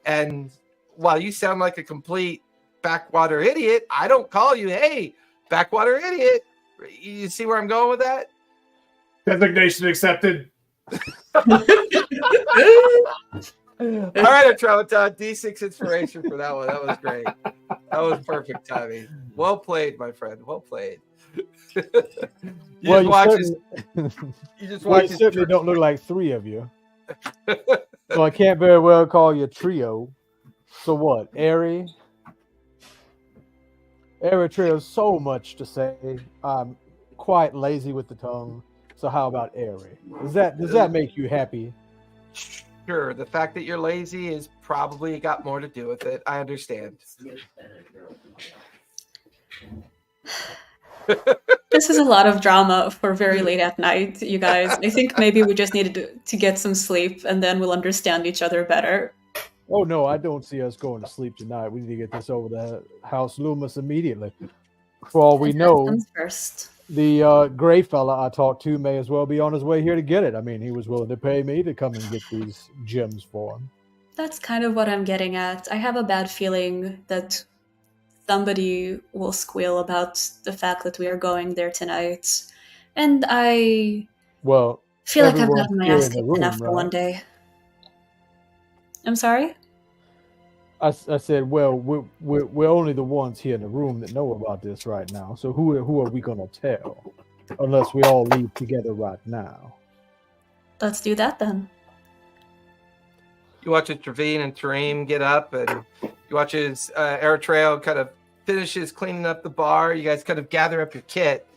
And while you sound like a complete backwater idiot, I don't call you, hey, backwater idiot. You see where I'm going with that? Designation accepted. All right, Atraumaton, D6 inspiration for that one. That was great. That was perfect timing. Well played, my friend. Well played. You certainly don't look like 3 of you. So I can't very well call you a trio. So what, Airy? Airy trio, so much to say. I'm quite lazy with the tongue. So how about Airy? Does that make you happy? Sure. The fact that you're lazy is probably got more to do with it. I understand. This is a lot of drama for very late at night, you guys. I think maybe we just needed to get some sleep, and then we'll understand each other better. Oh, no, I don't see us going to sleep tonight. We need to get this over to House Loomis immediately. For all we know, first. The gray fella I talked to may as well be on his way here to get it. I mean, he was willing to pay me to come and get these gems for him. That's kind of what I'm getting at. I have a bad feeling that somebody will squeal about the fact that we are going there tonight. And I feel like I've gotten my ass kicked enough for one day. I'm sorry? I said, well, we're only the ones here in the room that know about this right now. So who are we going to tell? Unless we all leave together right now. Let's do that then. You watch Traveen and Tareem get up, and you watch as Eritrea kind of finishes cleaning up the bar. You guys kind of gather up your kit.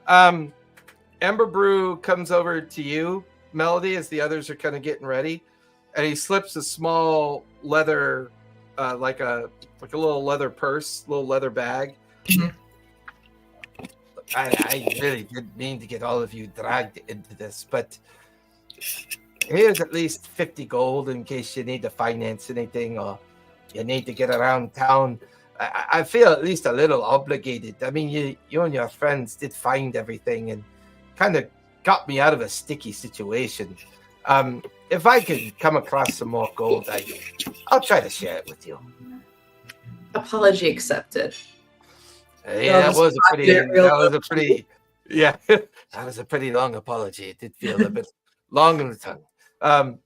Ember Brew comes over to you, Melody, as the others are kind of getting ready, and he slips a small leather, like a little leather purse, little leather bag. Mm-hmm. I really didn't mean to get all of you dragged into this, but here's at least 50 gold in case you need to finance anything or you need to get around town. I feel at least a little obligated. I mean, you and your friends did find everything and kind of got me out of a sticky situation. If I could come across some more gold, I'll try to share it with you. Apology accepted. Yeah, that was a pretty long apology. It did feel a bit long in the tongue. You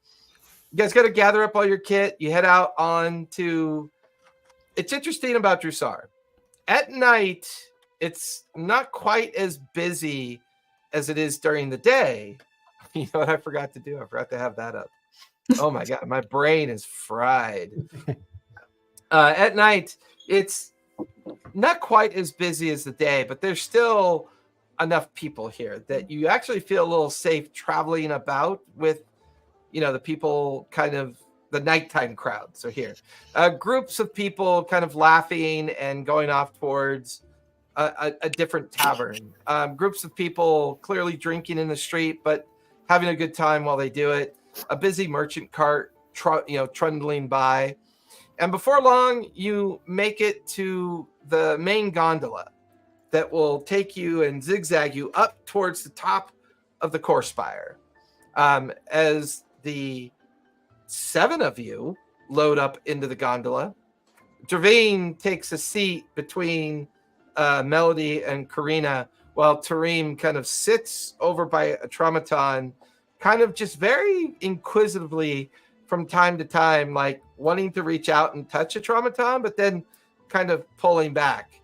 guys got to gather up all your kit. You head out on to. It's interesting about Jrusar. At night, it's not quite as busy as it is during the day. You know what I forgot to do? I forgot to have that up. Oh my God, my brain is fried. At night, it's not quite as busy as the day, but there's still enough people here that you actually feel a little safe traveling about with, the people kind of the nighttime crowds are here. Groups of people kind of laughing and going off towards a different tavern. Groups of people clearly drinking in the street, but having a good time while they do it. A busy merchant cart, trundling by. And before long, you make it to the main gondola that will take you and zigzag you up towards the top of the core spire. As the 7 of you load up into the gondola, Dravine takes a seat between Melody and Karina, while Tareem kind of sits over by a Traumaton, kind of just very inquisitively from time to time, like wanting to reach out and touch a Traumaton, but then kind of pulling back.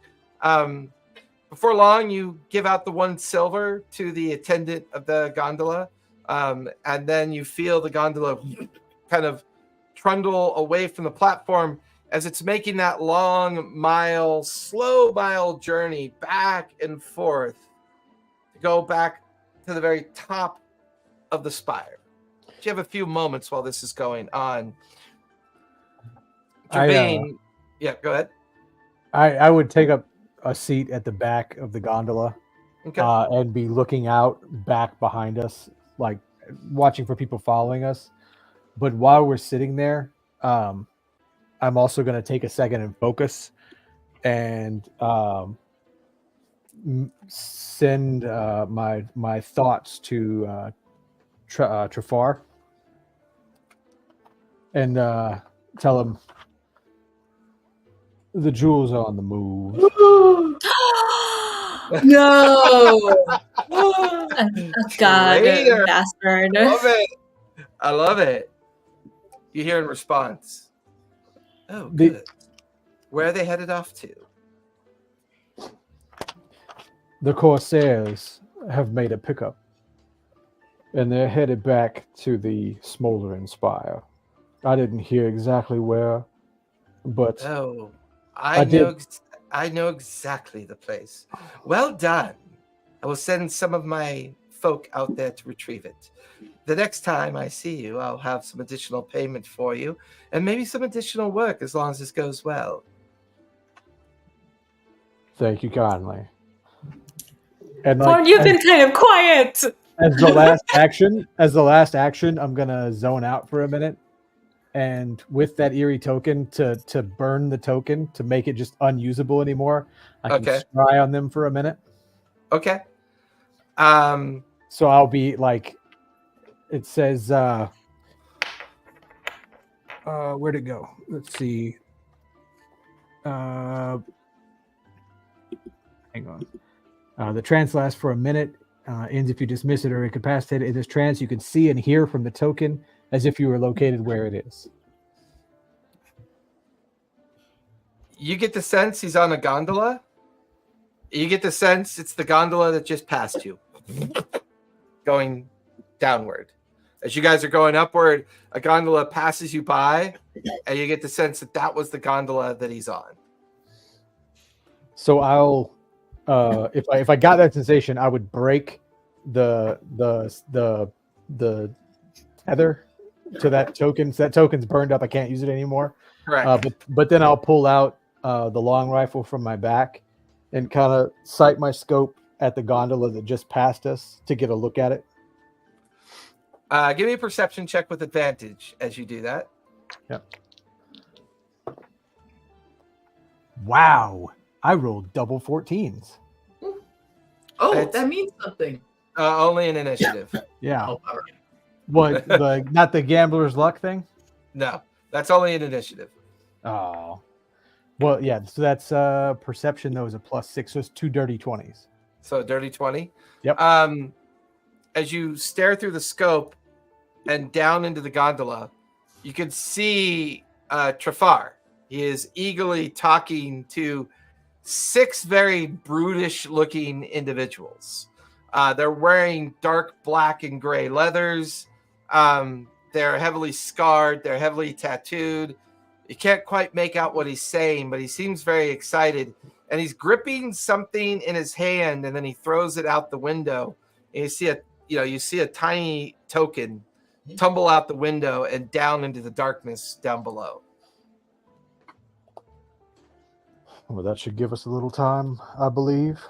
Before long, you give out the 1 silver to the attendant of the gondola, and then you feel the gondola kind of trundle away from the platform as it's making that long slow mile journey back and forth to go back to the very top of the spire. You have a few moments while this is going on. Gervain, yeah, go ahead. I would take up a seat at the back of the gondola, Okay. and be looking out back behind us, like watching for people following us. But while we're sitting there, I'm also going to take a second and focus and send my thoughts to Trafar and tell him the jewels are on the move. No. God, Traitor. bastard. I love it. You hear in response, oh, The- good. Where are they headed off to? The Corsairs have made a pickup, and they're headed back to the Smoldering Spire. I didn't hear exactly where, but Oh, I I know exactly the place. Well done. I will send some of my folk out there to retrieve it. The next time I see you, I'll have some additional payment for you, and maybe some additional work as long as this goes well. thank you kindly. And Thorn, you've been kind of quiet. as the last action, I'm gonna zone out for a minute, and with that eerie token to burn the token to make it just unusable anymore. I can Okay. scry on them for a minute. Okay. So I'll be like, it says, where'd it go? Let's see. Hang on. The trance lasts for a minute. Ends if you dismiss it or incapacitate it. In this trance, you can see and hear from the token as if you were located where it is. You get the sense he's on a gondola. You get the sense it's the gondola that just passed you, going downward. As you guys are going upward, a gondola passes you by, and you get the sense that that was the gondola that he's on. So I'll, if I got that sensation, I would break the tether to that token. So that token's burned up. I can't use it anymore. Correct. But then I'll pull out the long rifle from my back and kind of sight my scope at the gondola that just passed us to get a look at it. Give me a perception check with advantage as you do that. Yep. Wow. I rolled double 14s. Oh, It's- that means something. Only an initiative. Yeah. Oh, all right. What, not the gambler's luck thing? No, that's only an initiative. Oh. Well, yeah, so that's perception, though, is a +6, so it's 2 dirty 20s. So dirty 20. Yep. As you stare through the scope and down into the gondola, you can see Trafar. He is eagerly talking to 6 very brutish-looking individuals. They're wearing dark black and gray leathers. They're heavily scarred. They're heavily tattooed. You can't quite make out what he's saying, but he seems very excited. And he's gripping something in his hand, and then he throws it out the window. And you see a tiny token tumble out the window and down into the darkness down below. Well, that should give us a little time, I believe.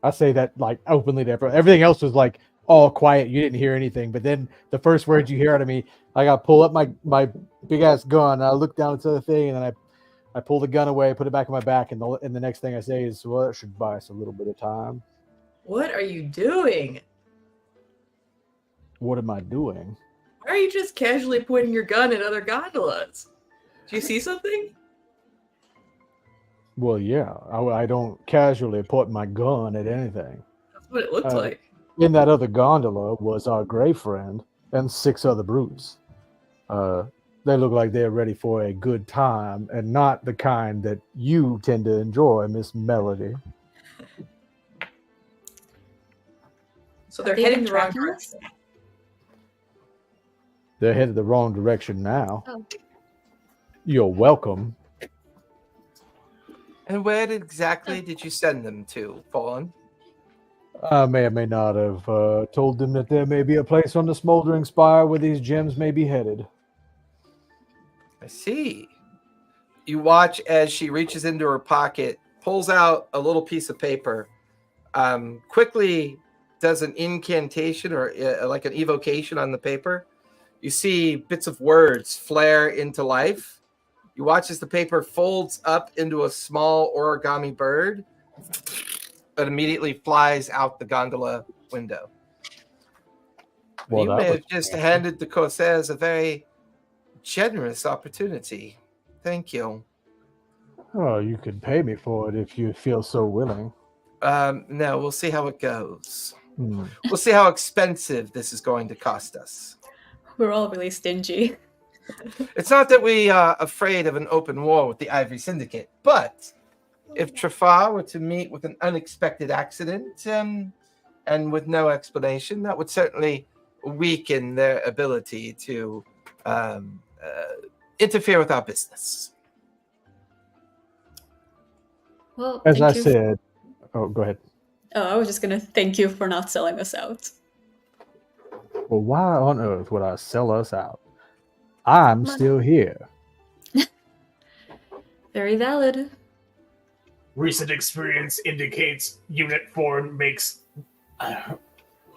I say that like openly to everyone. Everything else was like all quiet. You didn't hear anything. But then the first words you hear out of me, I got to pull up my big ass gun. I look down at the thing, and then I pull the gun away, put it back in my back, and the next thing I say is, well, that should buy us a little bit of time. What are you doing? What am I doing? Why are you just casually pointing your gun at other gondolas? Do you see something? Well, yeah. I don't casually point my gun at anything. That's what it looked like. In that other gondola was our gray friend and 6 other brutes. They look like they're ready for a good time and not the kind that you tend to enjoy, Miss Melody. So they're heading the wrong direction. They're headed the wrong direction now. Oh. You're welcome. And where exactly did you send them to, Fawn? I may or may not have told them that there may be a place on the smoldering spire where these gems may be headed. I see. You watch as she reaches into her pocket, pulls out a little piece of paper, quickly does an incantation or like an evocation on the paper. You see bits of words flare into life. You watch as the paper folds up into a small origami bird that immediately flies out the gondola window. Well, you may have just handed the Corsairs a very generous opportunity. Thank you. Oh, you could pay me for it if you feel so willing. No, we'll see how it goes. We'll see how expensive this is going to cost us. We're all really stingy. It's not that we are afraid of an open war with the Ivory Syndicate, but if Trafar were to meet with an unexpected accident and with no explanation, that would certainly weaken their ability to interfere with our business. Well, as I said, oh, go ahead. Oh, I was just going to thank you for not selling us out. Well, why on earth would I sell us out? I'm still here. Very valid. Recent experience indicates Unit 4 makes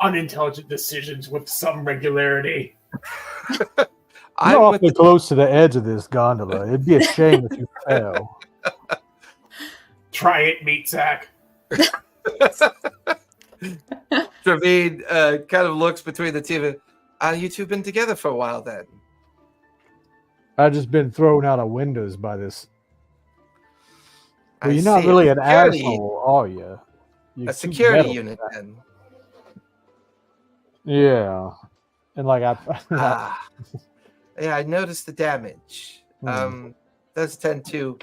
unintelligent decisions with some regularity. You're awfully close to the edge of this gondola. It'd be a shame if you fell. Try it, meat sack. Traveen kind of looks between the two. You two been together for a while then? I've just been thrown out of windows by this. Well, I you're not see. really an Security. asshole, are you? A security unit then. Yeah. And like yeah, I noticed the damage. Does tend to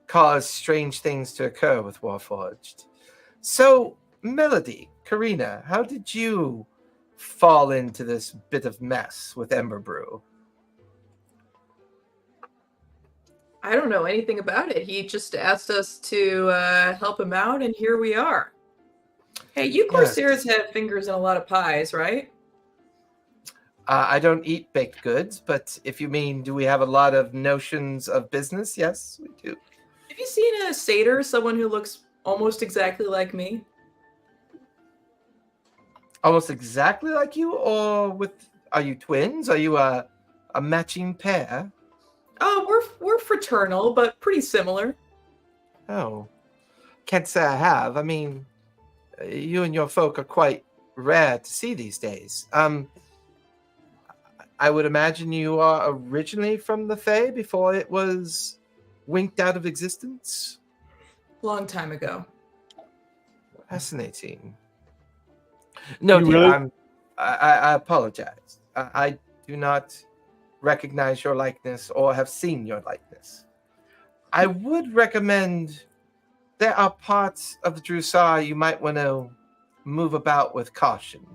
cause strange things to occur with Warforged. So, Melody, Karina, how did you fall into this bit of mess with Ember Brew? I don't know anything about it. He just asked us to help him out, and here we are. Hey, you Corsairs have fingers in a lot of pies, right? I don't eat baked goods, but if you mean, do we have a lot of notions of business? Yes, we do. Have you seen a satyr, someone who looks almost exactly like me? Almost exactly like you, or are you twins? Are you a matching pair? Oh, we're fraternal, but pretty similar. Oh, can't say I have. I mean, you and your folk are quite rare to see these days. I would imagine you are originally from the Fae before it was winked out of existence? Long time ago. Fascinating. No, dear, really? I apologize. I do not recognize your likeness or have seen your likeness. I would recommend there are parts of the Jrusar you might want to move about with caution.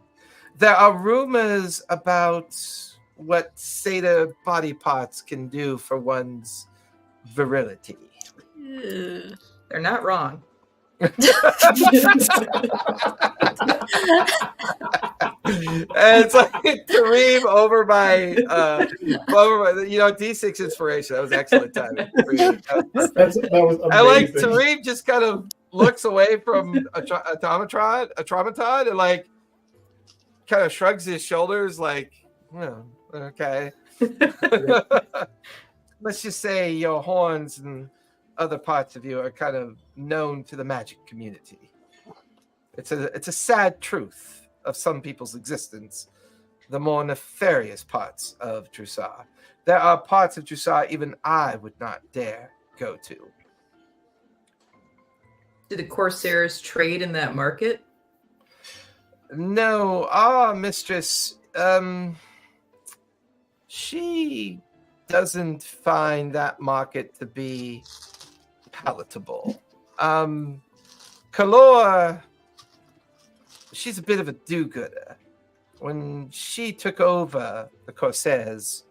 There are rumors about what satyr body parts can do for one's virility. They're not wrong. And it's like Tareem over by D6 inspiration. That was excellent timing. That was amazing. I like Tareem just kind of looks away from automaton and like kind of shrugs his shoulders like, okay. Let's just say your horns and other parts of you are kind of known to the magic community. It's a sad truth of some people's existence, the more nefarious parts of Jrusar. There are parts of Jrusar even I would not dare go to. Do the Corsairs trade in that market? No, our mistress, she doesn't find that market to be palatable. Kalor, she's a bit of a do-gooder. When she took over the Corsairs,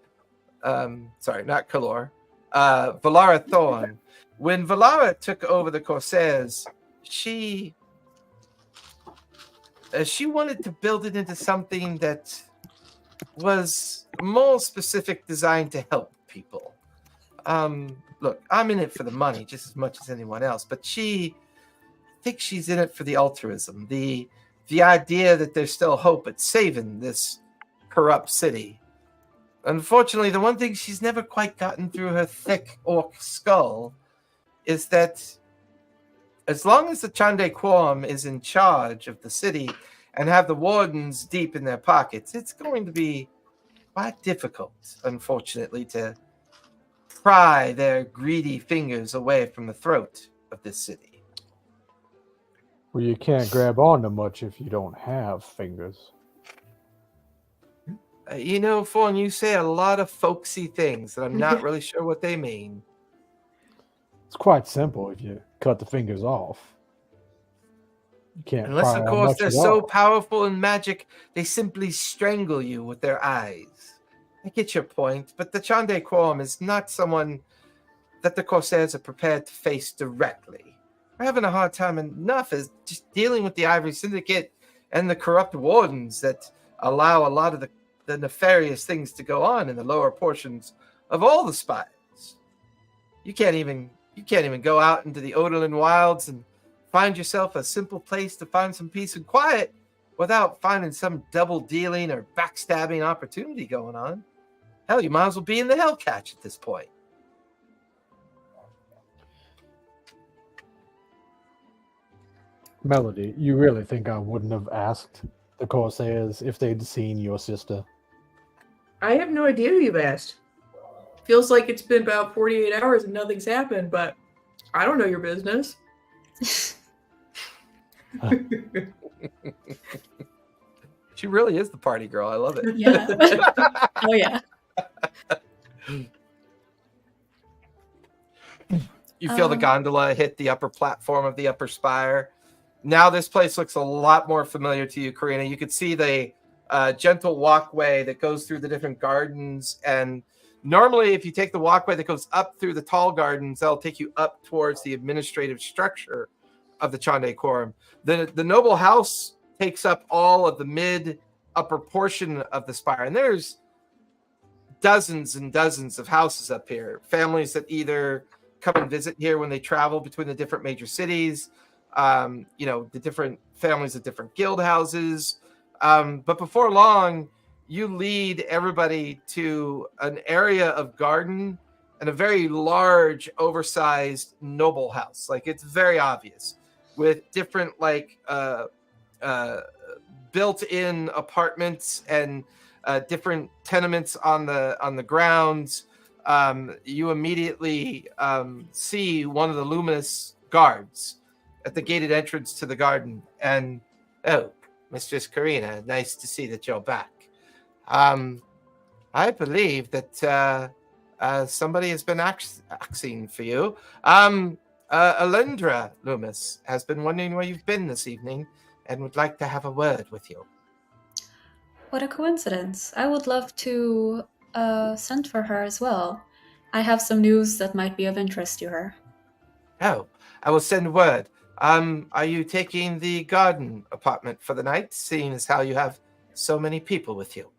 not Kalor, Valara Thorn. When Valara took over the Corsairs, she wanted to build it into something that was more specific, designed to help people. Look, I'm in it for the money just as much as anyone else, but I think she's in it for the altruism, the idea that there's still hope at saving this corrupt city. Unfortunately, the one thing she's never quite gotten through her thick orc skull is that as long as the Chandei Quorum is in charge of the city and have the Wardens deep in their pockets, it's going to be quite difficult, unfortunately, to pry their greedy fingers away from the throat of this city. Well, you can't grab on to much if you don't have fingers. Fawn, you say a lot of folksy things that I'm not really sure what they mean. It's quite simple if you cut the fingers off. You can't. Unless, of course, they're so powerful in magic, they simply strangle you with their eyes. I get your point, but the Chandei Quorum is not someone that the Corsairs are prepared to face directly. We're having a hard time enough as just dealing with the Ivory Syndicate and the corrupt Wardens that allow a lot of the nefarious things to go on in the lower portions of all the spires. You can't even go out into the Odolin wilds and find yourself a simple place to find some peace and quiet without finding some double dealing or backstabbing opportunity going on. Hell, you might as well be in the Hellcatch at this point. Melody, you really think I wouldn't have asked the Corsairs if they'd seen your sister? I have no idea who you've asked. Feels like it's been about 48 hours and nothing's happened, but I don't know your business. She really is the party girl. I love it. Yeah. Oh, yeah. You feel the gondola hit the upper platform of the upper spire. Now this place looks a lot more familiar to you, Karina. You could see the gentle walkway that goes through the different gardens. And normally, if you take the walkway that goes up through the tall gardens, that'll take you up towards the administrative structure of the Chandei Quorum. The noble house takes up all of the mid upper portion of the spire. And there's dozens and dozens of houses up here. Families that either come and visit here when they travel between the different major cities, the different families of different guild houses. But before long, you lead everybody to an area of garden and a very large, oversized noble house. Like, it's very obvious with different built-in apartments and different tenements on the grounds. You immediately see one of the luminous guards at the gated entrance to the garden. And, oh, Mistress Karina, nice to see that you're back. I believe that somebody has been asking for you. Alendra Loomis has been wondering where you've been this evening and would like to have a word with you. What a coincidence. I would love to send for her as well. I have some news that might be of interest to her. Oh, I will send word. Are you taking the garden apartment for the night, seeing as how you have so many people with you?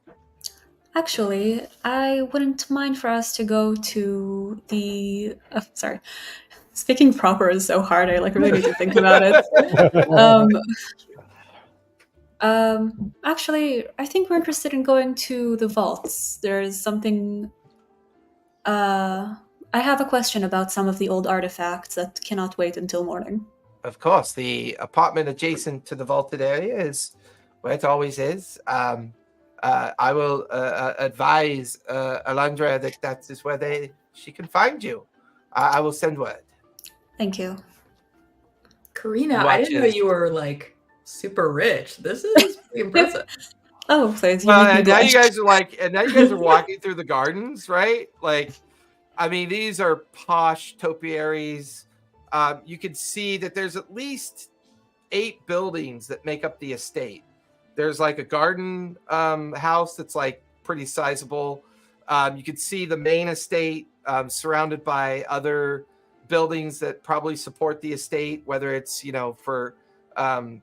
Actually, I wouldn't mind for us to go to the. Sorry, speaking proper is so hard. I really need to think about it. Actually, I think we're interested in going to the vaults. There's something. I have a question about some of the old artifacts that cannot wait until morning. Of course, the apartment adjacent to the vaulted area is where it always is. I will advise Alundra that is where she can find you. I will send word. Thank you. Karina, I didn't know you were super rich. This is pretty impressive. Oh, please. And now you guys are walking through the gardens, right? These are posh topiaries. You can see that there's at least 8 buildings that make up the estate. There's a garden house that's pretty sizable. You can see the main estate surrounded by other buildings that probably support the estate, whether it's for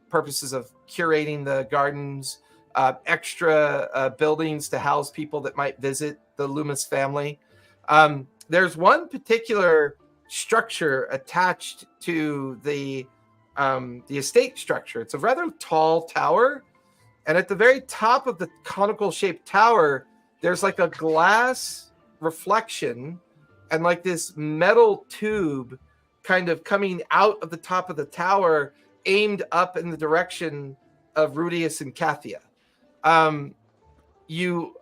purposes of curating the gardens, extra buildings to house people that might visit the Loomis family. There's one particular structure attached to the estate structure. It's a rather tall tower, and at the very top of the conical shaped tower, there's a glass reflection and this metal tube kind of coming out of the top of the tower, aimed up in the direction of Rudius and Kathia. You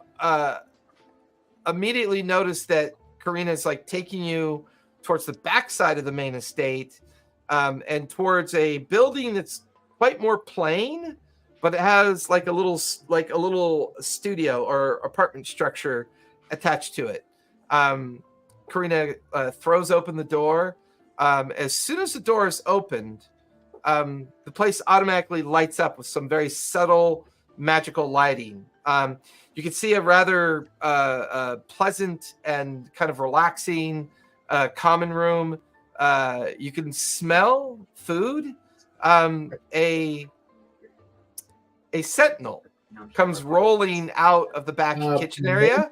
immediately notice that Karina's taking you towards the backside of the main estate, and towards a building that's quite more plain, but it has a little studio or apartment structure attached to it. Karina throws open the door. As soon as the door is opened, the place automatically lights up with some very subtle magical lighting. You can see a rather pleasant and kind of relaxing common room. You can smell food. A sentinel comes rolling out of the back kitchen area.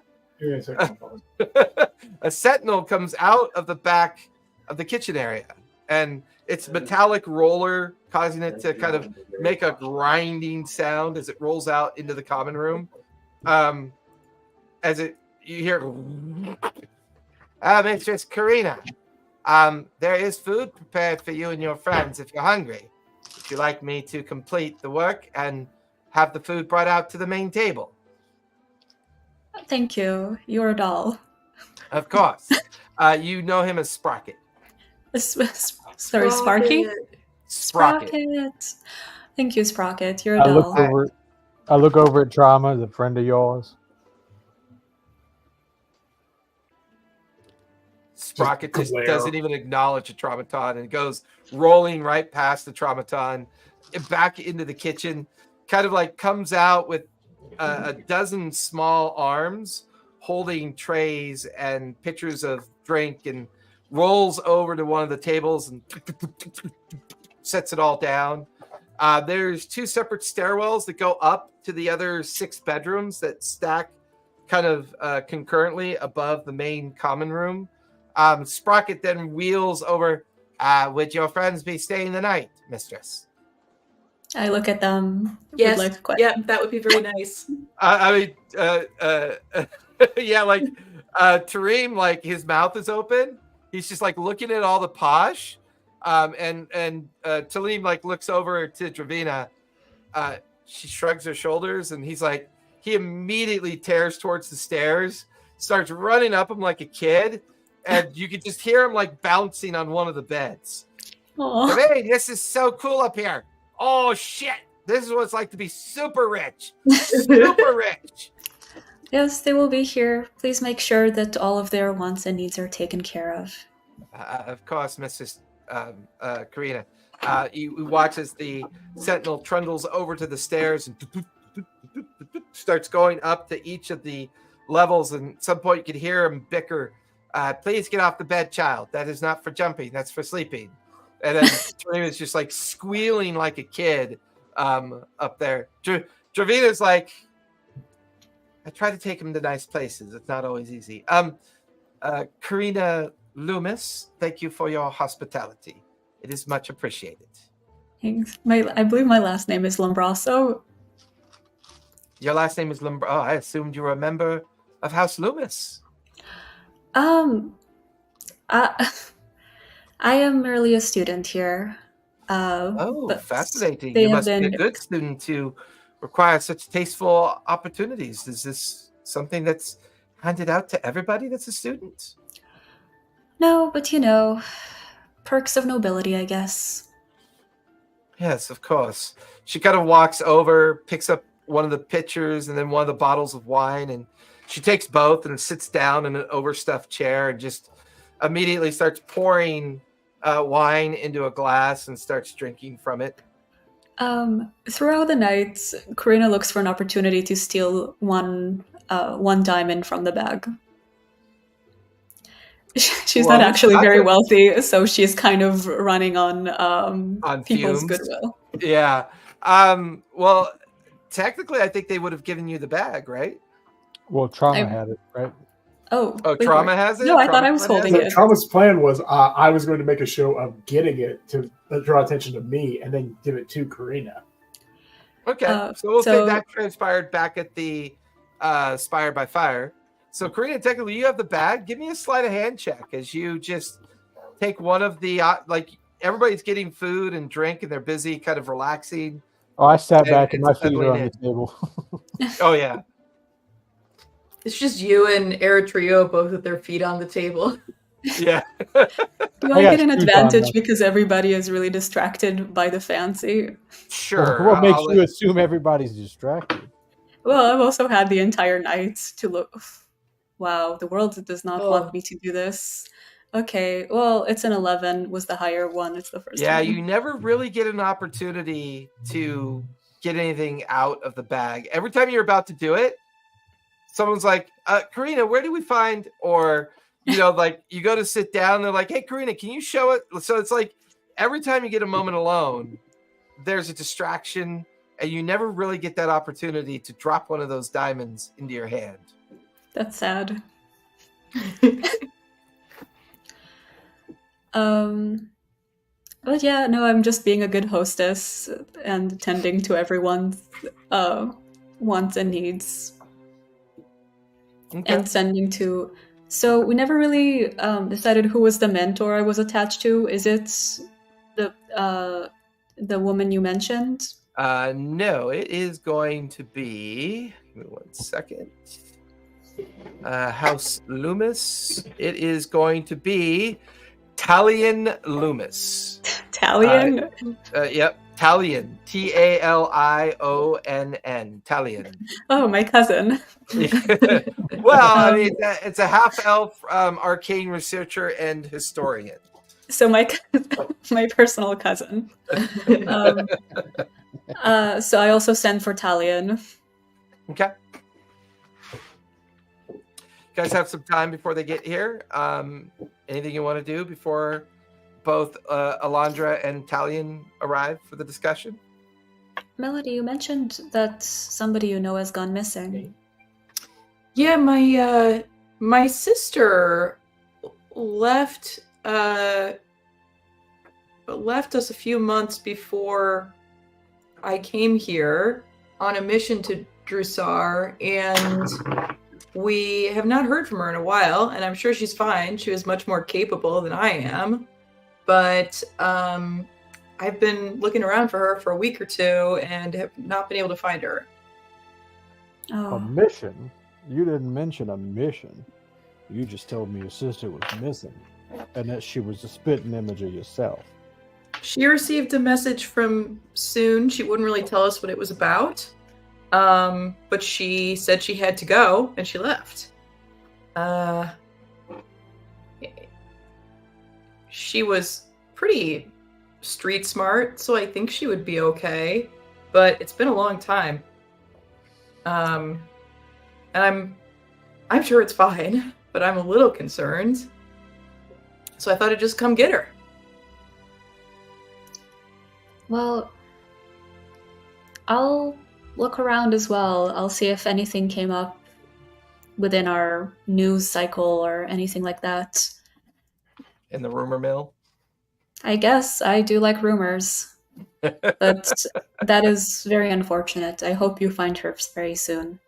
A sentinel comes out of the back of the kitchen area, and its metallic roller causing it to kind of make a grinding sound as it rolls out into the common room. You hear, Mistress Karina, there is food prepared for you and your friends if you're hungry. Would you like me to complete the work and have the food brought out to the main table? Thank you. You're a doll. Of course. You know him as Sprocket. Sorry, Sparky? Sprocket. Thank you, Sprocket. You're a doll. I look over at Trauma, the friend of yours. Sprocket just doesn't even acknowledge a Traumaton and goes rolling right past the Traumaton back into the kitchen, kind of comes out with a dozen small arms holding trays and pitchers of drink, and rolls over to one of the tables and sets it all down. There's 2 separate stairwells that go up to the other 6 bedrooms that stack kind of concurrently above the main common room. Sprocket then wheels over. Would your friends be staying the night, mistress? I look at them. Yes. Yeah, that would be very nice. Tareem, his mouth is open. He's just looking at all the posh. And Talim looks over to Dravina. She shrugs her shoulders, and he immediately tears towards the stairs, starts running up them like a kid, and you could just hear him bouncing on one of the beds. Hey, this is so cool up here. Oh shit! This is what it's like to be super rich. Super rich. Yes, they will be here. Please make sure that all of their wants and needs are taken care of. Of course, Mrs. Karina. He watches the sentinel trundles over to the stairs and starts going up to each of the levels. And at some point, you can hear him bicker. Please get off the bed, child. That is not for jumping. That's for sleeping. And then Travina's just squealing like a kid up there. Travina's I try to take him to nice places. It's not always easy. Karina Loomis, thank you for your hospitality. It is much appreciated. Thanks. I believe my last name is Lombrasso. Your last name is Lombrasso. Oh, I assumed you were a member of House Loomis. I am merely a student here. But fascinating. You must be a good student to require such tasteful opportunities. Is this something that's handed out to everybody that's a student? No, but perks of nobility, I guess. Yes, of course. She kind of walks over, picks up one of the pitchers and then one of the bottles of wine, and she takes both and sits down in an overstuffed chair and just immediately starts pouring wine into a glass and starts drinking from it. Throughout the night, Karina looks for an opportunity to steal one diamond from the bag. She's not actually very wealthy, so she's kind of running on people's fumes. goodwill. Yeah. Well, technically, I think they would have given you the bag, right? Well, Trauma had it, right? Oh, Trauma has it? No, I thought I was holding it. Trauma's plan was I was going to make a show of getting it to draw attention to me and then give it to Karina. Okay, so we'll say that transpired back at the Spire by Fire. So Karina, technically, you have the bag. Give me a sleight of hand check as you just take one of the everybody's getting food and drink and they're busy, kind of relaxing. Oh, I sat back and my feet are on the table. Oh yeah. It's just you and Eritrea both with their feet on the table. Yeah. Do I get an advantage because everybody is really distracted by the fancy? Sure. What makes you assume everybody's distracted? Well, I've also had the entire night to look. Wow, the world does not want me to do this. Okay, well, it's an 11 was the higher one. It's the first one. Yeah, you never really get an opportunity to get anything out of the bag. Every time you're about to do it, someone's like, Karina, where do we find, or, you go to sit down, they're like, hey, Karina, can you show it? So it's like every time you get a moment alone, there's a distraction, and you never really get that opportunity to drop one of those diamonds into your hand. That's sad. But yeah, no, I'm just being a good hostess and attending to everyone's wants and needs. Okay. And sending to... So we never really decided who was the mentor I was attached to. Is it the woman you mentioned? No, it is going to be... Give me 1 second. House Loomis. It is going to be Talion Loomis. Talion? Yep. Talion. Talionn. Talion. Oh, my cousin. Well, I mean, it's a half-elf arcane researcher and historian. So my personal cousin. So I also send for Talion. Okay. You guys have some time before they get here. Anything you want to do before both Alondra and Talion arrive for the discussion? Melody, you mentioned that somebody you know has gone missing. Yeah, my sister left us a few months before I came here on a mission to Jrusar, and we have not heard from her in a while, and I'm sure she's fine. She was much more capable than I am. But I've been looking around for her for a week or two and have not been able to find her. Oh. A mission? You didn't mention a mission. You just told me your sister was missing and that she was a spitting image of yourself. She received a message from Soon. She wouldn't really tell us what it was about. But she said she had to go and she left. She was pretty street smart, so I think she would be okay. But it's been a long time. And I'm sure it's fine, but I'm a little concerned. So I thought I'd just come get her. Well, I'll look around as well. I'll see if anything came up within our news cycle or anything like that. In the rumor mill. I guess I do like rumors, but that is very unfortunate. I hope you find her very soon.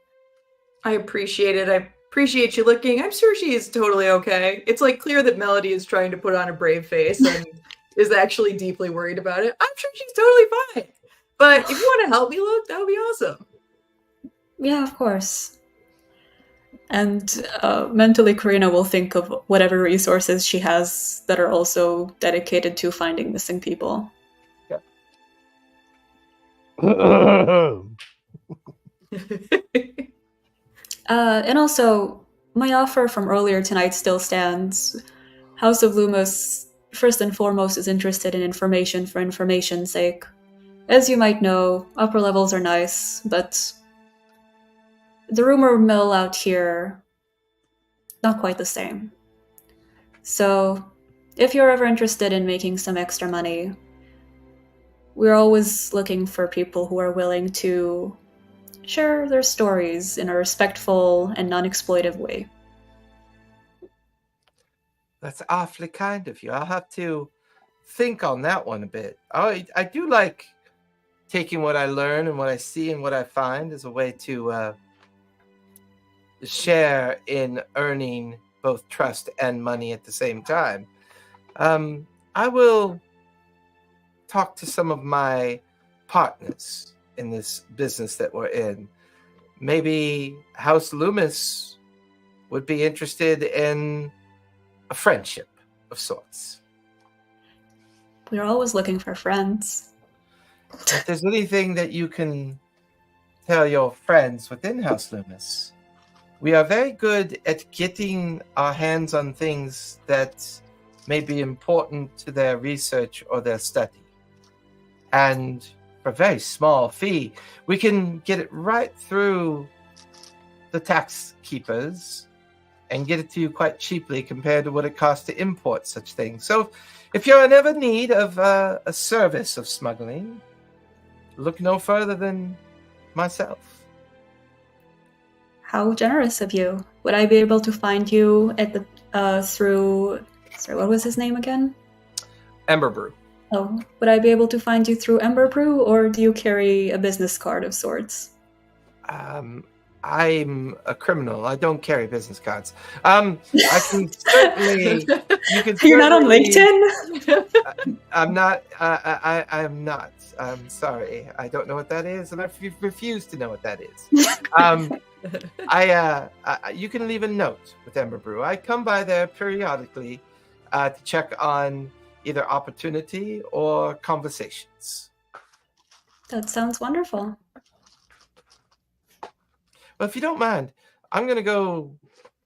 I appreciate it. I appreciate you looking. I'm sure she is totally okay. It's like clear that Melody is trying to put on a brave face and is actually deeply worried about it. I'm sure she's totally fine. But if you want to help me look, that would be awesome. Yeah, of course. And mentally, Karina will think of whatever resources she has that are also dedicated to finding missing people. And also, my offer from earlier tonight still stands. House of Lumos, first and foremost, is interested in information for information's sake. As you might know, upper levels are nice, but the rumor mill out here, not quite the same. So, if you're ever interested in making some extra money, we're always looking for people who are willing to share their stories in a respectful and non-exploitive way. That's awfully kind of you. I'll have to think on that one a bit. I do like taking what I learn and what I see and what I find as a way to share in earning both trust and money at the same time. I will talk to some of my partners in this business that we're in. Maybe House Loomis would be interested in a friendship of sorts. We're always looking for friends. If there's anything that you can tell your friends within House Loomis, we are very good at getting our hands on things that may be important to their research or their study. And for a very small fee, we can get it right through the tax keepers and get it to you quite cheaply compared to what it costs to import such things. So if you're in ever need of a service of smuggling, look no further than myself. How generous of you. Would I be able to find you at the through... Sorry, what was his name again? Ember Brew. Oh, would I be able to find you through Ember Brew, or do you carry a business card of sorts? I'm a criminal. I don't carry business cards. I can certainly. You can. You're not on LinkedIn? I'm not. I'm not. I'm sorry. I don't know what that is, and I refuse to know what that is. You can leave a note with Ember Brew. I come by there periodically to check on either opportunity or conversations. That sounds wonderful. Well, if you don't mind, I'm going to go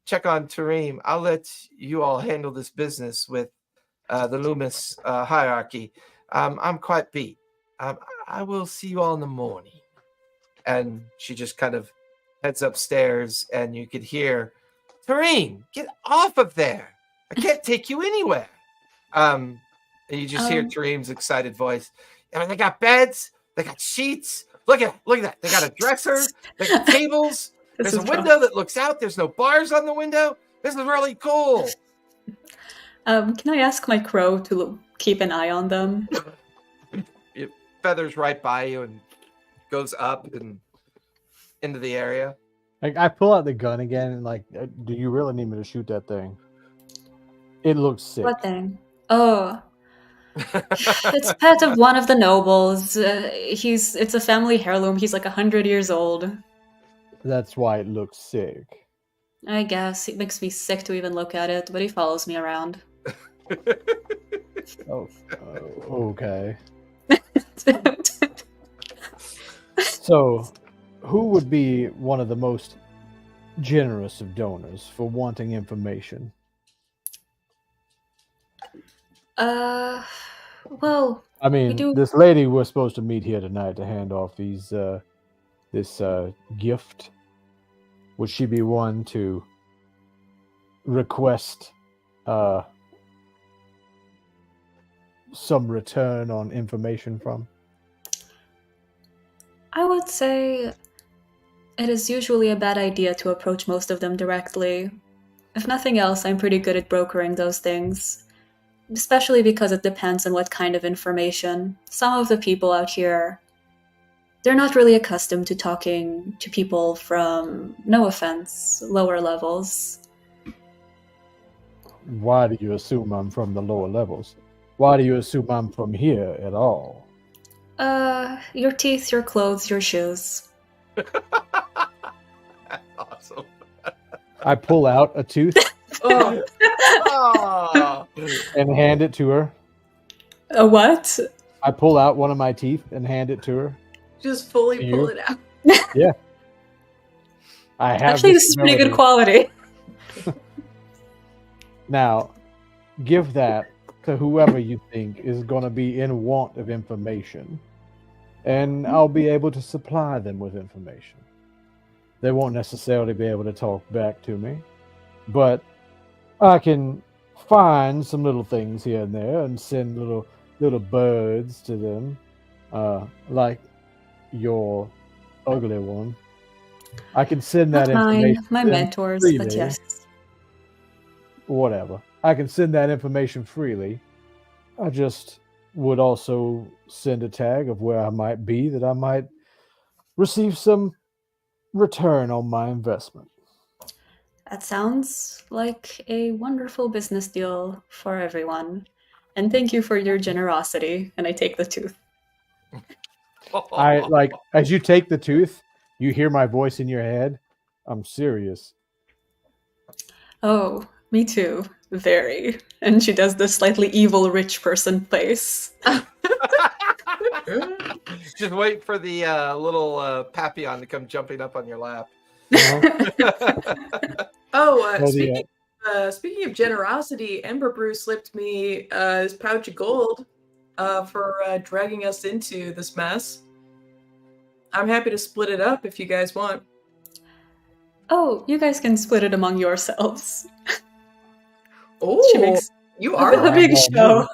check on Tareem. I'll let you all handle this business with the Loomis hierarchy. I'm quite beat. I will see you all in the morning. And she just kind of heads upstairs, and you could hear, Tareem, get off of there. I can't take you anywhere. And you just hear Tareem's excited voice. I mean, they got beds, they got sheets. Look at that. They got a dresser, they got tables. There's a window that looks out. There's no bars on the window. This is really cool. Can I ask my crow to keep an eye on them? It feathers right by you and goes up and into the area. I pull out the gun again and like, do you really need me to shoot that thing? It looks sick. What thing? Oh. It's pet of one of the nobles. It's a family heirloom. He's like 100 years old. That's why it looks sick. I guess. It makes me sick to even look at it, but he follows me around. Okay. So, who would be one of the most generous of donors for wanting information? Well, I mean, this lady we're supposed to meet here tonight to hand off these, this gift. Would she be one to request some return on information from? I would say it is usually a bad idea to approach most of them directly. If nothing else, I'm pretty good at brokering those things. Especially because it depends on what kind of information. Some of the people out here, they're not really accustomed to talking to people from, no offense, lower levels. Why do you assume I'm from the lower levels? Why do you assume I'm from here at all? Your teeth, your clothes, your shoes. That's awesome. I pull out a tooth Oh, Oh. and hand it to her. A what? I pull out one of my teeth and hand it to her. just fully To pull you? it out. Yeah. I have Actually, this is pretty good quality. Now, give that to whoever you think is going to be in want of information, and I'll be able to supply them with information. They won't necessarily be able to talk back to me, but I can find some little things here and there and send little birds to them, like your ugly one. I can send that Not mine, information. my to them mentors, freely. but yes. Whatever. I can send that information freely. I just would also send a tag of where I might be, that I might receive some return on my investment. That sounds like a wonderful business deal for everyone. And thank you for your generosity. And I take the tooth. I like, as you take the tooth, you hear my voice in your head. I'm serious. Oh, me too. Very. And she does the slightly evil rich person face. Just wait for the little Papillon to come jumping up on your lap. Oh, the, speaking of generosity, Ember Brew slipped me his pouch of gold for dragging us into this mess. I'm happy to split it up if you guys want. Oh, you guys can split it among yourselves. Oh, She makes you a are big show.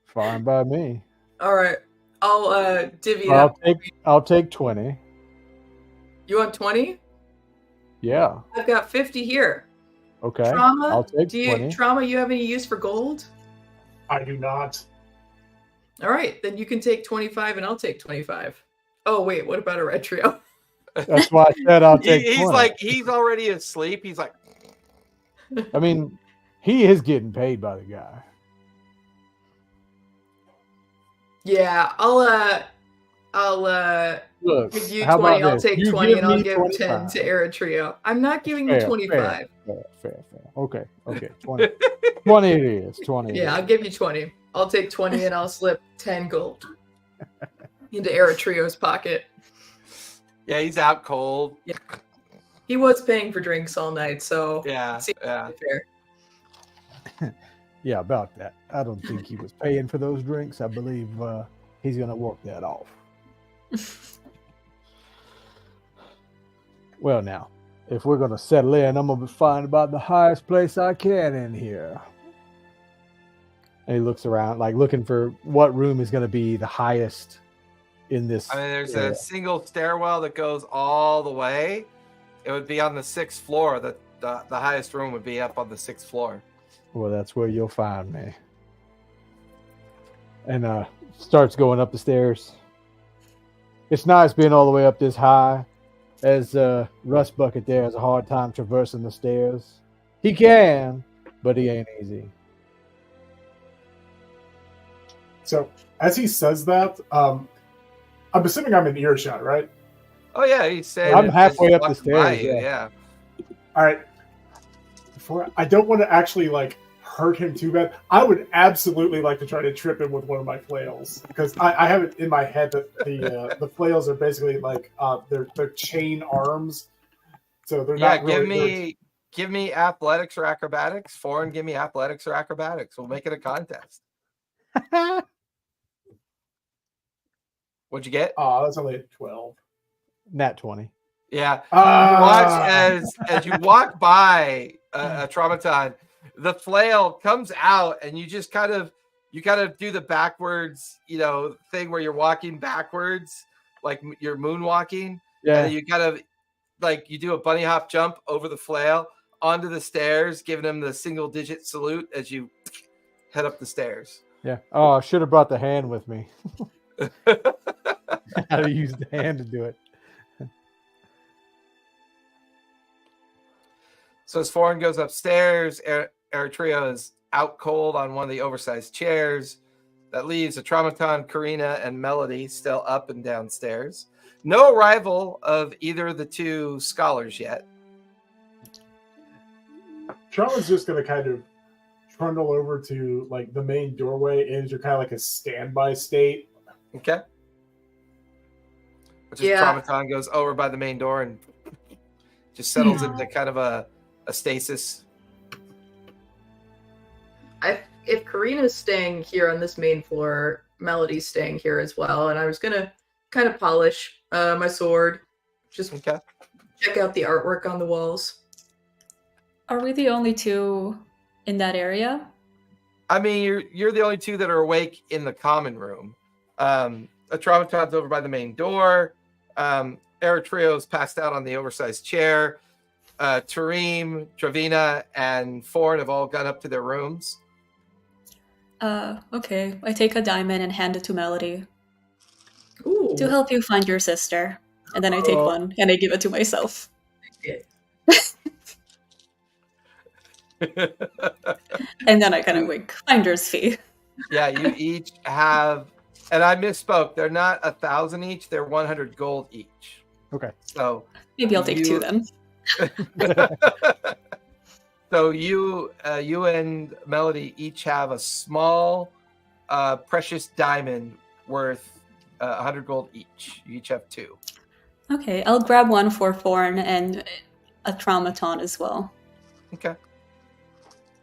Fine by me. All right. I'll divvy it up. I'll take 20. You want 20? Yeah. I've got 50 here. Okay. Trauma? I'll take 20. Trauma, you have any use for gold? I do not. All right, then you can take 25 and I'll take 25. Oh, wait, what about a red trio? That's why I said I'll take 20. He's like, he's already asleep. He's like, I mean, he is getting paid by the guy. Yeah, I'll Look, give you how 20. about I'll this? take You 20 and I'll me give 10 25. to Eritrea. I'm not giving Fair, you 25. Fair. Okay. 20. 20 it is. 20. Yeah, I'll give you 20. I'll take 20 and I'll slip 10 gold into Eritrea's pocket. yeah, he's out cold. Yeah. He was paying for drinks all night, so Yeah, seems yeah. fair. Yeah, about that. I don't think he was paying for those drinks. I believe he's going to work that off. Well, now, if we're going to settle in, I'm going to find about the highest place I can in here. And he looks around, like looking for what room is going to be the highest in this. I mean, there's area. a single stairwell that goes all the way. It would be on the 6th floor. The highest room would be up on the 6th floor. Well, that's where you'll find me. And starts going up the stairs. It's nice being all the way up this high, as Rust Bucket there has a hard time traversing the stairs. He can, but he ain't easy. So as he says that, I'm assuming I'm in earshot, right? Oh yeah, he said I'm halfway up the walking by stairs, you, yeah. yeah. All right. I don't want to actually like hurt him too bad. I would absolutely like to try to trip him with one of my flails, because I have it in my head that the flails are basically like they're chain arms, so they're Yeah, not really. give me athletics or acrobatics. Foreign, give me athletics or acrobatics. We'll make it a contest. What'd you get? Oh, that's only a 12. Nat 20. Yeah. Watch as you walk by a Traumaton, the flail comes out, and you just kind of do the backwards, thing where you're walking backwards, like you're moonwalking. Yeah. And you kind of like you do a bunny hop jump over the flail onto the stairs, giving him the single digit salute as you head up the stairs. Yeah. Oh, I should have brought the hand with me. How to use the hand to do it. So as Foreign goes upstairs, Eritrea is out cold on one of the oversized chairs. That leaves Automaton, Karina, and Melody still up and downstairs. No arrival of either of the two scholars yet. Trauma's just going to kind of trundle over to like the main doorway into kind of like a standby state. Okay. Which is Traumaton goes over by the main door and just settles into kind of a stasis. If Karina's staying here on this main floor, Melody's staying here as well, and I was gonna kind of polish my sword, just check out the artwork on the walls. Are we the only two in that area? I mean, you're the only two that are awake in the common room. Automaton's over by the main door. Eritreo's passed out on the oversized chair. Tareem, Travina, and Ford have all gone up to their rooms. Okay. I take a diamond and hand it to Melody. Ooh. To help you find your sister. And then I take one and I give it to myself. And then I kind of wink. Finder's fee. Yeah, you each have, and I misspoke. They're not 1,000 each. They're 100 gold each. Okay. So maybe I'll take two then. So you and Melody each have a small, precious diamond worth 100 gold each. You each have two. Okay, I'll grab one for Forn and a Traumaton as well. Okay.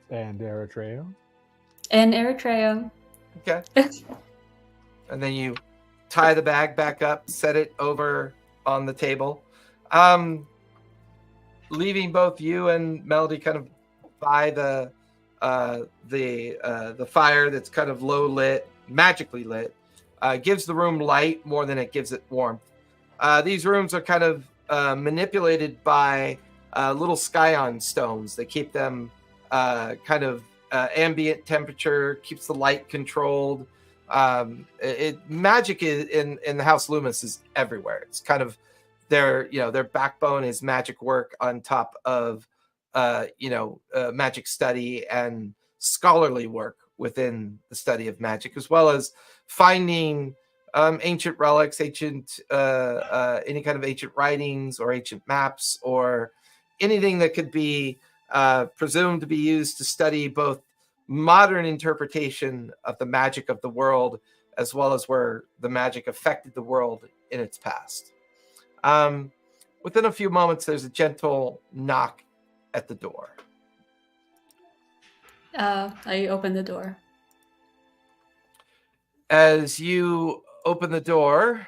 And Eritrea. And Eritrea. Okay. And then you tie the bag back up, set it over on the table. Leaving both you and Melody kind of by the fire that's kind of low lit, magically lit, gives the room light more than it gives it warmth. These rooms are kind of manipulated by little scion stones that keep them kind of ambient temperature, keeps the light controlled. Magic in the House Loomis is everywhere. It's kind of their backbone is magic work on top of magic study and scholarly work within the study of magic, as well as finding ancient relics, any kind of ancient writings or ancient maps or anything that could be presumed to be used to study both modern interpretation of the magic of the world, as well as where the magic affected the world in its past. Within a few moments, there's a gentle knock at the door. I open the door. As you open the door,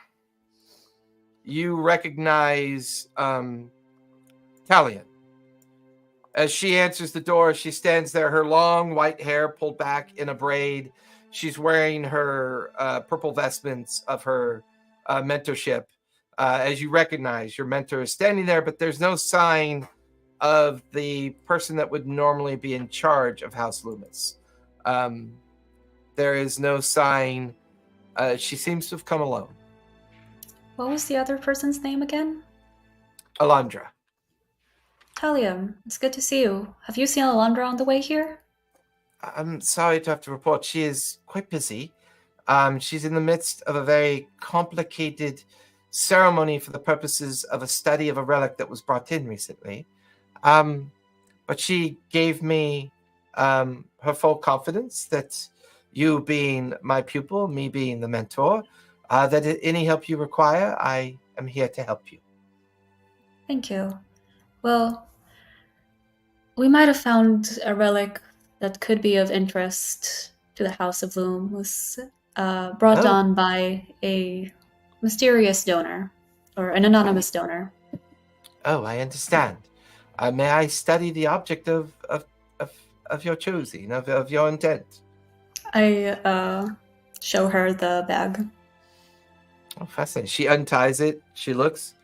you recognize Talion. As she answers the door, she stands there, her long white hair pulled back in a braid. She's wearing her purple vestments of her mentorship. As you recognize, your mentor is standing there, but there's no sign of the person that would normally be in charge of House Loomis. There is no sign. She seems to have come alone. What was the other person's name again? Alondra. Talia, it's good to see you. Have you seen Alondra on the way here? I'm sorry to have to report. She is quite busy. She's in the midst of a very complicated ceremony for the purposes of a study of a relic that was brought in recently. But she gave me her full confidence that you being my pupil, me being the mentor, that any help you require, I am here to help you. Thank you. Well, we might have found a relic that could be of interest to the House of Loom. It was brought on by a mysterious donor, or an anonymous donor. Oh, I understand. May I study the object of your choosing, of your intent? I show her the bag. Oh, fascinating. She unties it. She looks.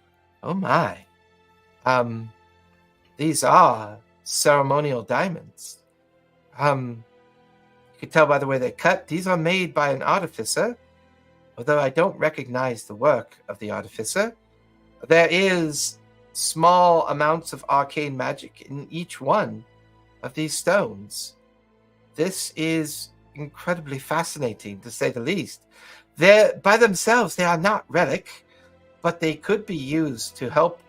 Oh my. These are ceremonial diamonds. You can tell by the way they're cut. These are made by an artificer, although I don't recognize the work of the artificer. There is small amounts of arcane magic in each one of these stones. This is incredibly fascinating, to say the least. By themselves, they are not relic, but they could be used to help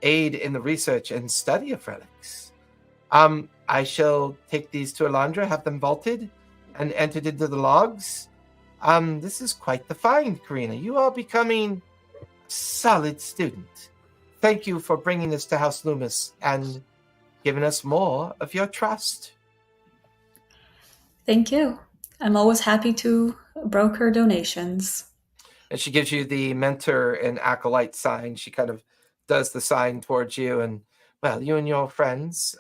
aid in the research and study of relics. I shall take these to Alandra, have them vaulted and entered into the logs. This is quite the find, Karina. You are becoming a solid student. Thank you for bringing this to House Loomis and giving us more of your trust. Thank you. I'm always happy to broker donations. And she gives you the mentor and acolyte sign. She kind of does the sign towards you, and, well, you and your friends,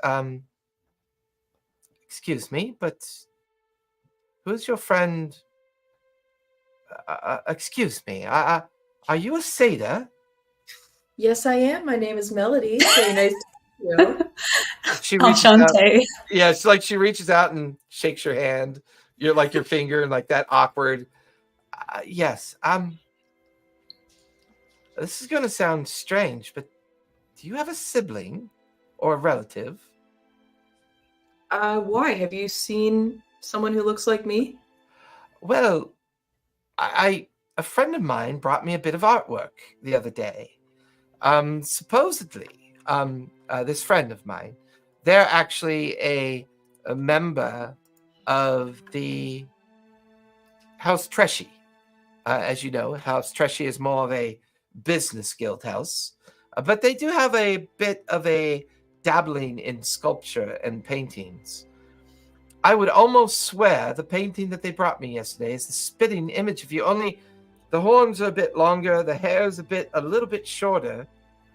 excuse me, but who's your friend? Excuse me, are you a satyr? Yes, I am. My name is Melody. Very nice to meet you. She reaches Chandei. out. Yeah, it's like she reaches out and shakes your hand. You're like your finger and like that awkward. Yes. This is going to sound strange, but do you have a sibling or a relative? Why? Have you seen someone who looks like me? Well, a friend of mine brought me a bit of artwork the other day. Supposedly, this friend of mine, they're actually a member of the House Treshy. As you know, House Treshy is more of a business guild house, but they do have a bit of a dabbling in sculpture and paintings. I would almost swear the painting that they brought me yesterday is the spitting image of you, only the horns are a bit longer, the hair is a little bit shorter,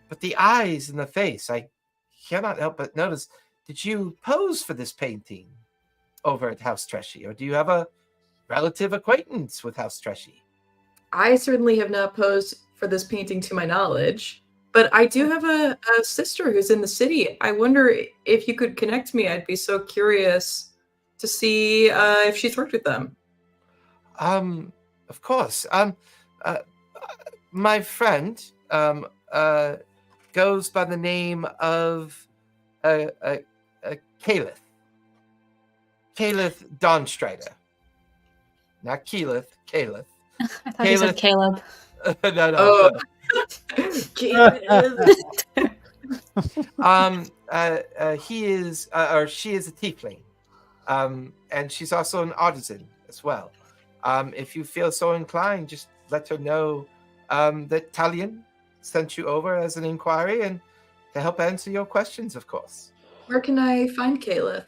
but the eyes and the face, I cannot help but notice. Did you pose for this painting over at House Treshy, or do you have a relative acquaintance with House Treshy? I certainly have not posed for this painting to my knowledge, but I do have a sister who's in the city. I wonder if you could connect me. I'd be so curious to see if she's worked with them. Of course. My friend goes by the name of Caliph. Caliph Dawnstrider. Not Keyleth, Caliph. I thought you said Caleb. No. Oh. He is, or she is a tiefling, and she's also an artisan as well. If you feel so inclined, just let her know that Talion sent you over as an inquiry and to help answer your questions, of course. Where can I find Caliph?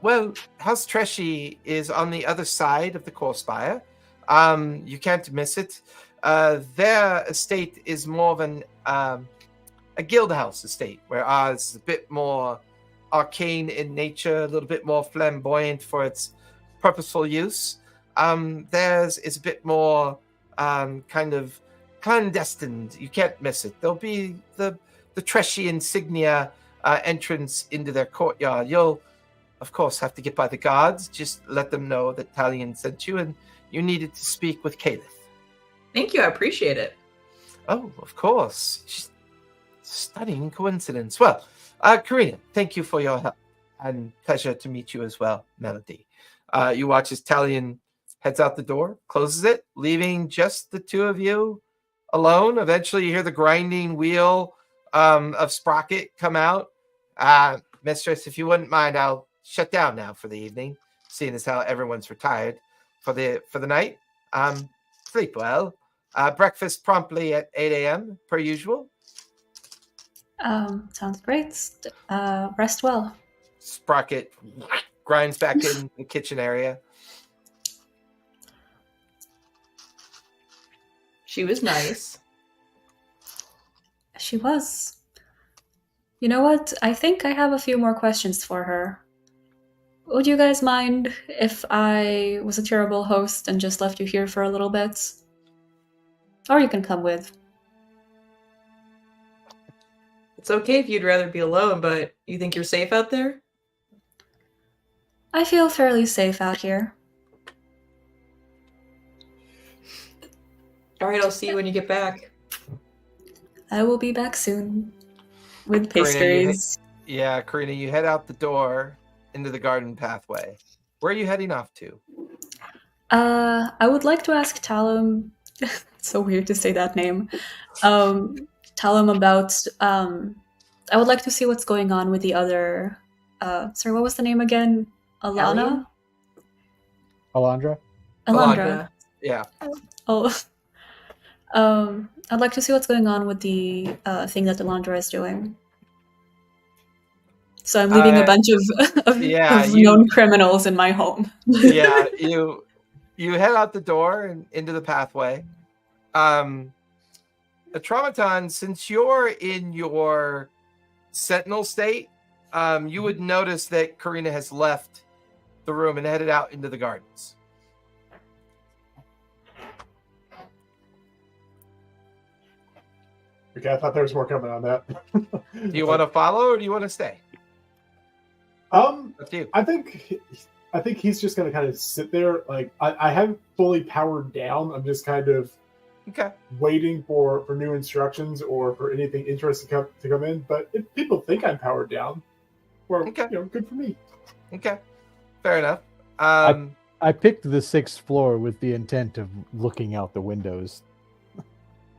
Well, House Treshy is on the other side of the Corspire. You can't miss it. Their estate is more of a guild house estate, where ours is a bit more arcane in nature, a little bit more flamboyant for its purposeful use. Theirs is a bit more kind of clandestine. You can't miss it. There'll be the Treshy insignia entrance into their courtyard. You'll, of course, have to get by the guards. Just let them know that Talion sent you and you needed to speak with Caliph. Thank you. I appreciate it. Oh, of course. Just stunning coincidence. Well, Karina, thank you for your help. And pleasure to meet you as well, Melody. You watch as Talion heads out the door, closes it, leaving just the two of you alone. Eventually, you hear the grinding wheel of Sprocket come out. Mistress, if you wouldn't mind, I'll shut down now for the evening, seeing as how everyone's retired for the night. Sleep well. Breakfast promptly at 8 a.m. per usual. Sounds great. Rest well. Sprocket grinds back in the kitchen area. She was nice. She was. You know what? I think I have a few more questions for her. Would you guys mind if I was a terrible host and just left you here for a little bit? Or you can come with. It's okay if you'd rather be alone, but you think you're safe out there? I feel fairly safe out here. All right, I'll see you when you get back. I will be back soon with Karina, pastries. Karina, you head out the door into the garden pathway. Where are you heading off to? I would like to ask Talum. It's so weird to say that name. Talum about. I would like to see what's going on with the other. Sorry, what was the name again? Alana? Alondra? Alondra. Yeah. Oh. I'd like to see what's going on with the thing that Alondra is doing. So I'm leaving a bunch of known criminals in my home. Yeah, you head out the door and into the pathway. A Traumaton, since you're in your sentinel state, you would notice that Karina has left the room and headed out into the gardens. Okay, I thought there was more coming on that. Do you want to follow or do you want to stay? Up to you. I think he's just gonna kind of sit there. Like I haven't fully powered down. I'm just kind of waiting for new instructions or for anything interesting to come in. But if people think I'm powered down, well, good for me. Okay, fair enough. I picked the 6th floor with the intent of looking out the windows.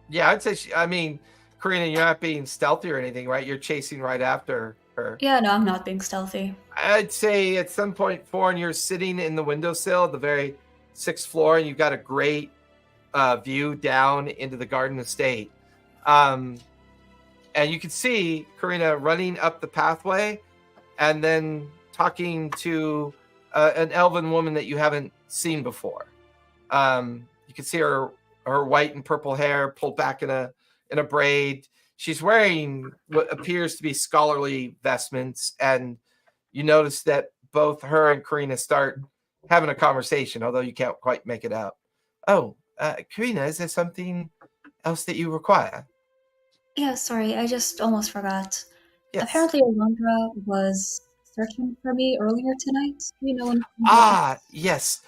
Yeah, I'd say. Karina, you're not being stealthy or anything, right? You're chasing right after her. Yeah, no, I'm not being stealthy. I'd say at some point, Fawn, you're sitting in the windowsill at the very 6th floor, and you've got a great view down into the garden estate. And you can see Karina running up the pathway and then talking to an elven woman that you haven't seen before. You can see her white and purple hair pulled back in a braid. She's wearing what appears to be scholarly vestments, and you notice that both her and Karina start having a conversation, although you can't quite make it out. Oh, Karina, is there something else that you require? Yeah, sorry, I just almost forgot. Yes. Apparently Alondra was searching for me earlier tonight. Do you know when? Yes.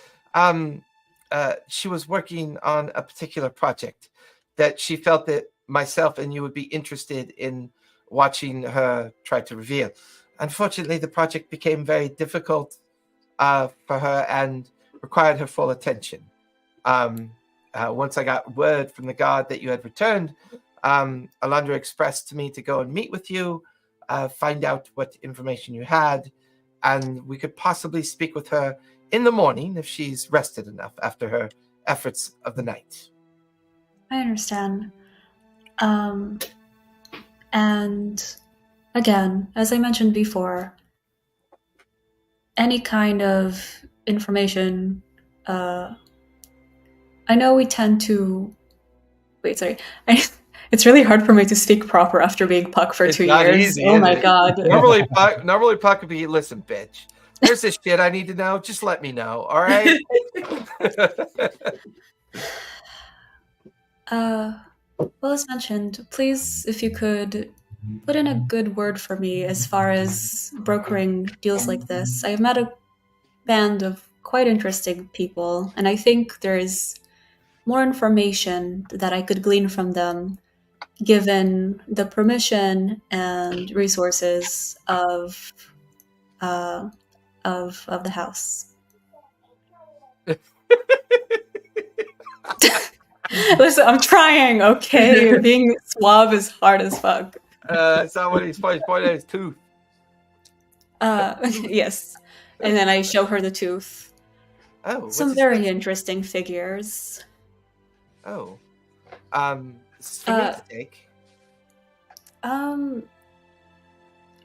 She was working on a particular project that she felt that myself and you would be interested in watching her try to reveal. Unfortunately, the project became very difficult for her and required her full attention. Once I got word from the guard that you had returned, Alondra expressed to me to go and meet with you, find out what information you had, and we could possibly speak with her in the morning if she's rested enough after her efforts of the night. I understand. And again, as I mentioned before, any kind of information, I know we tend to... Wait, sorry. It's really hard for me to speak proper after being Puck for 2 years. Easy, oh my god. Normally Puck would be, listen, bitch, there's this shit I need to know. Just let me know, all right? Well, as mentioned, please, if you could put in a good word for me as far as brokering deals like this. I've met a band of quite interesting people, and I think there is more information that I could glean from them given the permission and resources of the house. Listen, I'm trying, okay? Being suave is hard as fuck. It's not what he's pointing at his tooth. Yes. And then I show her the tooth. Oh, some very interesting figures. Oh. This is for me to take.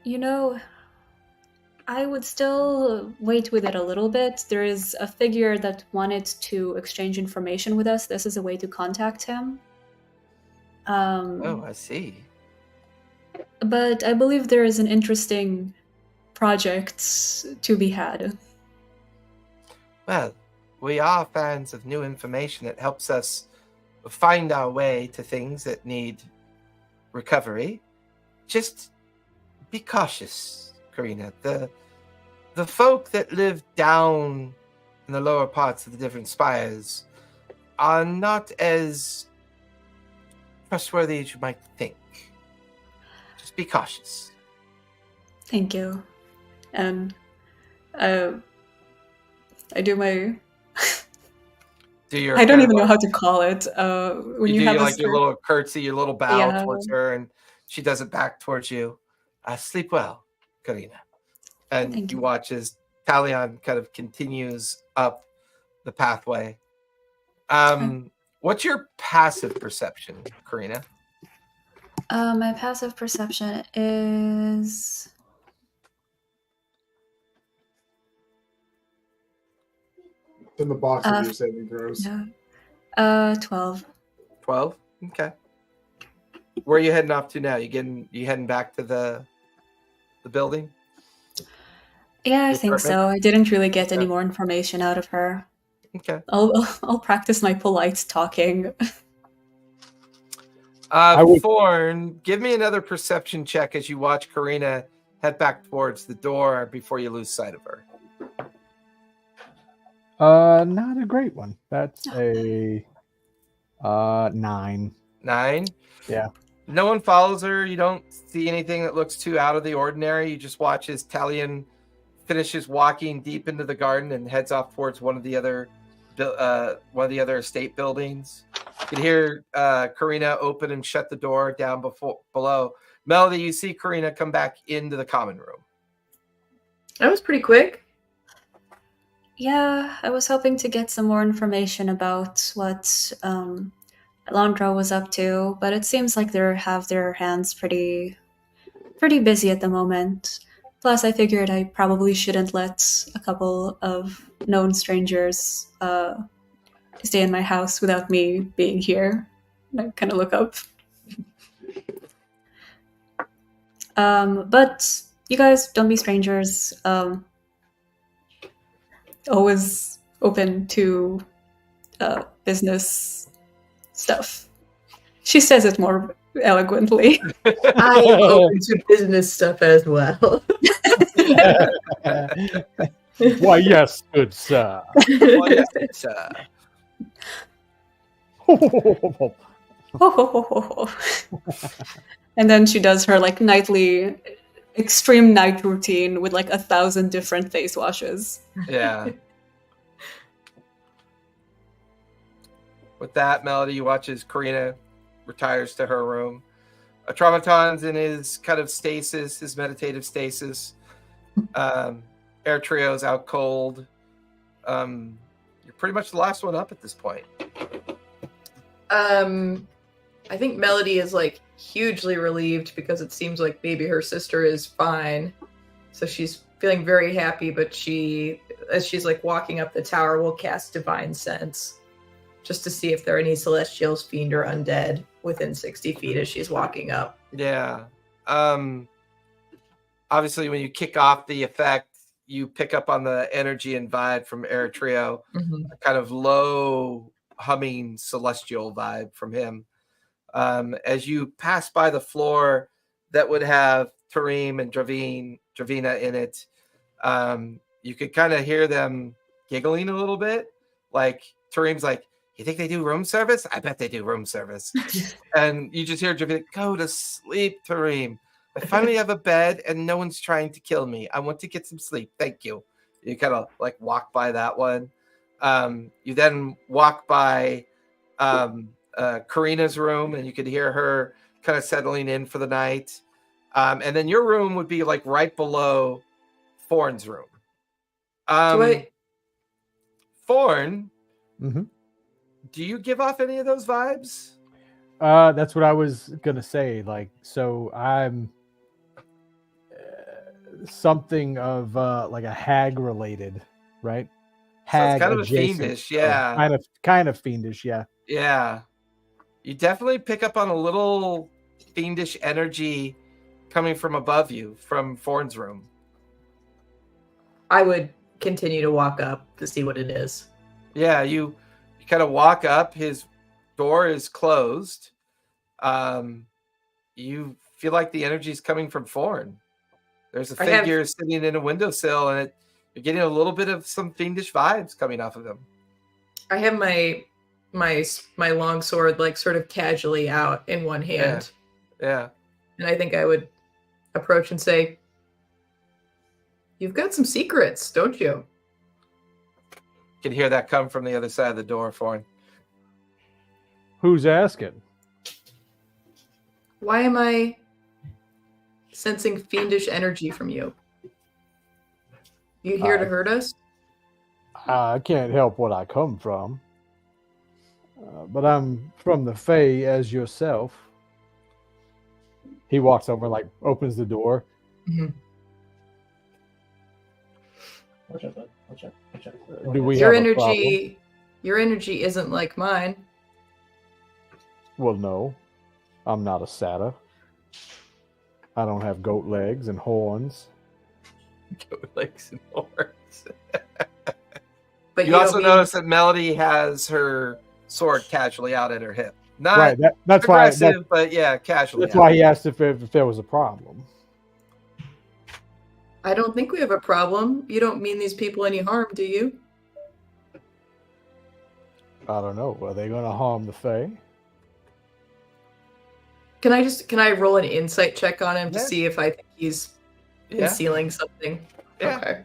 You know, I would still wait with it a little bit. There is a figure that wanted to exchange information with us. This is a way to contact him. Oh, I see. But I believe there is an interesting project to be had. Well, we are fans of new information. It helps us find our way to things that need recovery. just be cautious, Karina. The folk that live down in the lower parts of the different spires are not as trustworthy as you might think. Just be cautious. Thank you. And I do my... I don't even know how to call it. When you have like your little curtsy, your little bow towards her, and she does it back towards you. Sleep well, Karina. And you watch as Talion kind of continues up the pathway. What's your passive perception, Karina? My passive perception is... In the box of your saving throws. Yeah. 12. 12? Okay. Where are you heading off to now? You heading back to the building? Yeah, I think so. I didn't really get any more information out of her. Okay. I'll practice my polite talking. Thorn, give me another perception check as you watch Karina head back towards the door before you lose sight of her. Not a great one. That's a 9. 9? Yeah. No one follows her. You don't see anything that looks too out of the ordinary. You just watch as Talion finishes walking deep into the garden and heads off towards one of the other estate buildings. You can hear Karina open and shut the door down below. Melody, you see Karina come back into the common room. That was pretty quick. Yeah, I was hoping to get some more information about what Alondra was up to, but it seems like they have their hands pretty busy at the moment. Plus, I figured I probably shouldn't let a couple of known strangers stay in my house without me being here. And I kind of look up. But you guys, don't be strangers. Always open to business stuff. She says it more eloquently. I'm open to business stuff as well. Why, yes, good sir. Why, yes, good sir. And then she does her nightly extreme night routine with 1,000 different face washes. Yeah. With that, Melody, you watch as Karina retires to her room. Traumaton's in his kind of stasis, his meditative stasis. Air Trio's out cold. You're pretty much the last one up at this point. I think Melody is hugely relieved because it seems like maybe her sister is fine. So she's feeling very happy, but as she's walking up the tower, will cast Divine Sense just to see if there are any celestials, fiend, or undead within 60 feet as she's walking up. Yeah. Obviously, when you kick off the effect, you pick up on the energy and vibe from Air Trio, a kind of low humming celestial vibe from him. As you pass by the floor that would have Tareem and Dravina in it, you could kind of hear them giggling a little bit. Tareem's like, you think they do room service? I bet they do room service. And you just hear Dravina, go to sleep, Tareem. I finally have a bed and no one's trying to kill me. I want to get some sleep. Thank you. You kind of walk by that one. You then walk by Karina's room, and you could hear her kind of settling in for the night. And then your room would be right below Thorn's room. Thorn, do you give off any of those vibes? That's what I was gonna say. So I'm something of a hag related, right? Hag, so it's kind adjacent, of fiendish, yeah. Kind of fiendish, yeah. Yeah. You definitely pick up on a little fiendish energy coming from above you, from Thorn's room. I would continue to walk up to see what it is. Yeah, you kind of walk up. His door is closed. You feel like the energy is coming from foreign. There's a figure sitting in a windowsill, and you're getting a little bit of some fiendish vibes coming off of him. I have my long sword like sort of casually out in one hand. Yeah. And I think I would approach and say, "You've got some secrets, don't you?" You can hear that come from the other side of the door, foreign. Who's asking? Why am I sensing fiendish energy from you? You here to hurt us? I can't help what I come from. But I'm from the Fae as yourself. He walks over, like, opens the door. Mm-hmm. Watch out, bud. Watch out. Do we Your have a problem? Your energy isn't like mine. Well, no. I'm not a satyr. I don't have goat legs and horns. Goat legs and horns. But you also notice that Melody has her sword casually out at her hip. Not right. That's aggressive, why. But yeah, casually. That's why he asked if there was a problem. I don't think we have a problem. You don't mean these people any harm, do you? I don't know. Are they going to harm the Fae? Can I roll an insight check on him to see if I think he's concealing something? Yeah. Okay.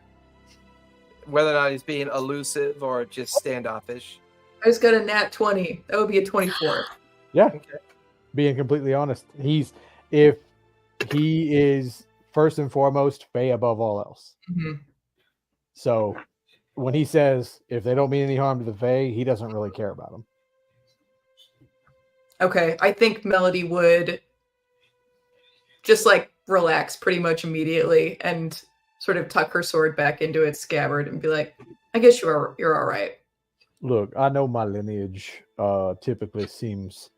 Whether or not he's being elusive or just standoffish. I just got a nat 20. That would be a 24. Yeah. Okay. Being completely honest, if he is first and foremost Fae above all else. Mm-hmm. So when he says if they don't mean any harm to the Fae, he doesn't really care about them. Okay, I think Melody would just like relax pretty much immediately and sort of tuck her sword back into its scabbard and be like, "I guess you're all right." Look, I know my lineage typically seems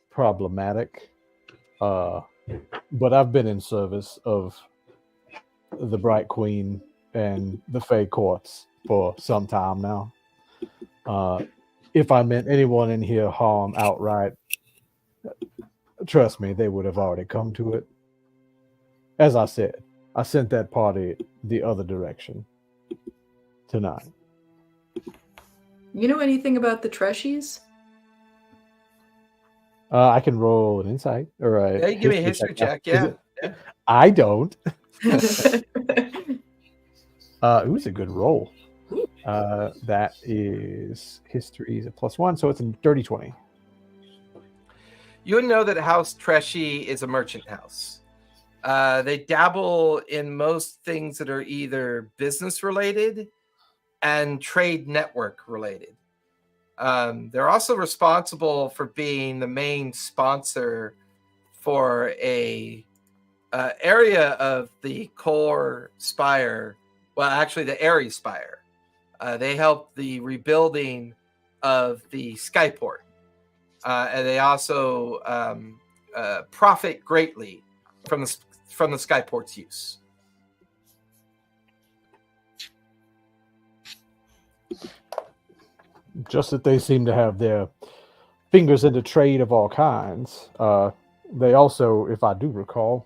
problematic, but I've been in service of the Bright Queen and the Fae courts for some time now. If I meant anyone in here harm outright, trust me, they would have already come to it. As I said, I sent that party the other direction tonight. You know anything about the Treshies? I can roll an insight. Or a you give me a history check. Yeah. I don't. It was a good roll. That is history is a +1, so it's a dirty 20. You would know that House Treshy is a merchant house. They dabble in most things that are either business related and trade network related. They're also responsible for being the main sponsor for a area of the core spire. Well, actually, the Airy Spire. They help the rebuilding of the Skyport. And they also profit greatly from the Skyport's use. Just that they seem to have their fingers into trade of all kinds. They also, if I do recall,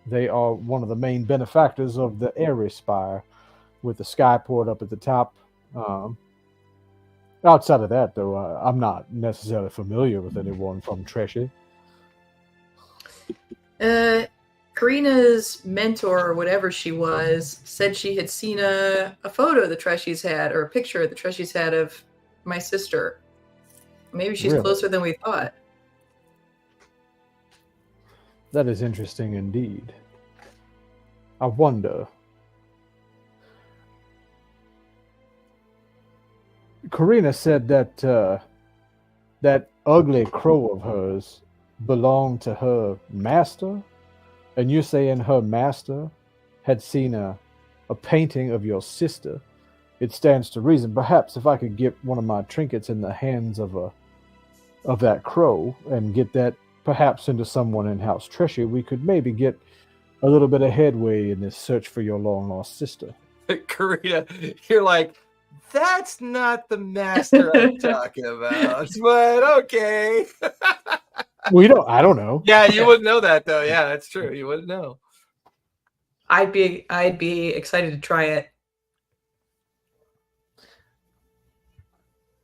they are one of the main benefactors of the Airy Spire, with the Skyport up at the top. Outside of that, though, I'm not necessarily familiar with anyone from Treshy. Karina's mentor, or whatever she was, said she had seen a photo the Treshies had, or a picture the Treshies had of my sister. Maybe she's Really? closer than we thought. That is interesting indeed. I wonder. Karina said that that ugly crow of hers belonged to her master, and you're saying her master had seen a painting of your sister. It stands to reason, perhaps, if I could get one of my trinkets in the hands of that crow and get that perhaps into someone in House Treshy, we could maybe get a little bit of headway in this search for your long lost sister. Karina, you're like, that's not the master I'm talking about, but okay. I don't know. Yeah, you wouldn't know that though. Yeah, that's true. You wouldn't know. I'd be excited to try it.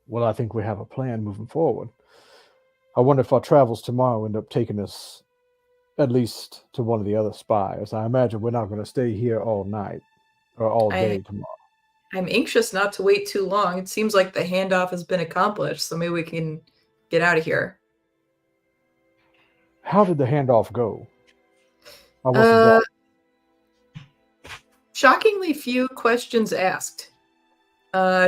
Well, I think we have a plan moving forward. I wonder if our travels tomorrow end up taking us at least to one of the other spies. I imagine we're not going to stay here all night or all day tomorrow. I'm anxious not to wait too long. It seems like the handoff has been accomplished, so maybe we can get out of here. How did the handoff go? I wasn't shockingly few questions asked.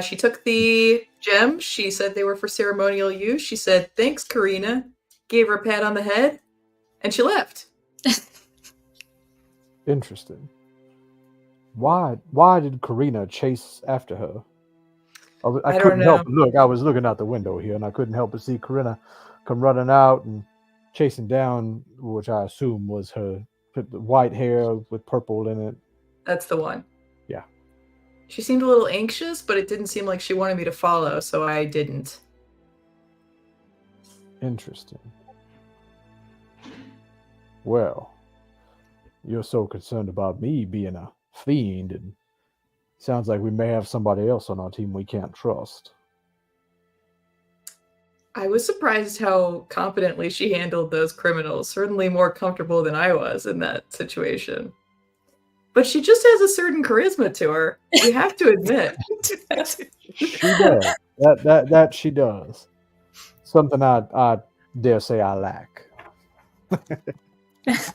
She took the gems. She said they were for ceremonial use. She said, "Thanks, Karina." Gave her a pat on the head, and she left. Interesting. Why did Karina chase after her? I couldn't help but look. I was looking out the window here, and I couldn't help but see Karina come running out and chasing down, which I assume was her white hair with purple in it. That's the one. Yeah. She seemed a little anxious, but it didn't seem like she wanted me to follow, so I didn't. Interesting. Well, you're so concerned about me being a fiend, and sounds like we may have somebody else on our team we can't trust. I was surprised how competently she handled those criminals. Certainly more comfortable than I was in that situation. But she just has a certain charisma to her. We have to admit. She does. That she does. Something I dare say I lack.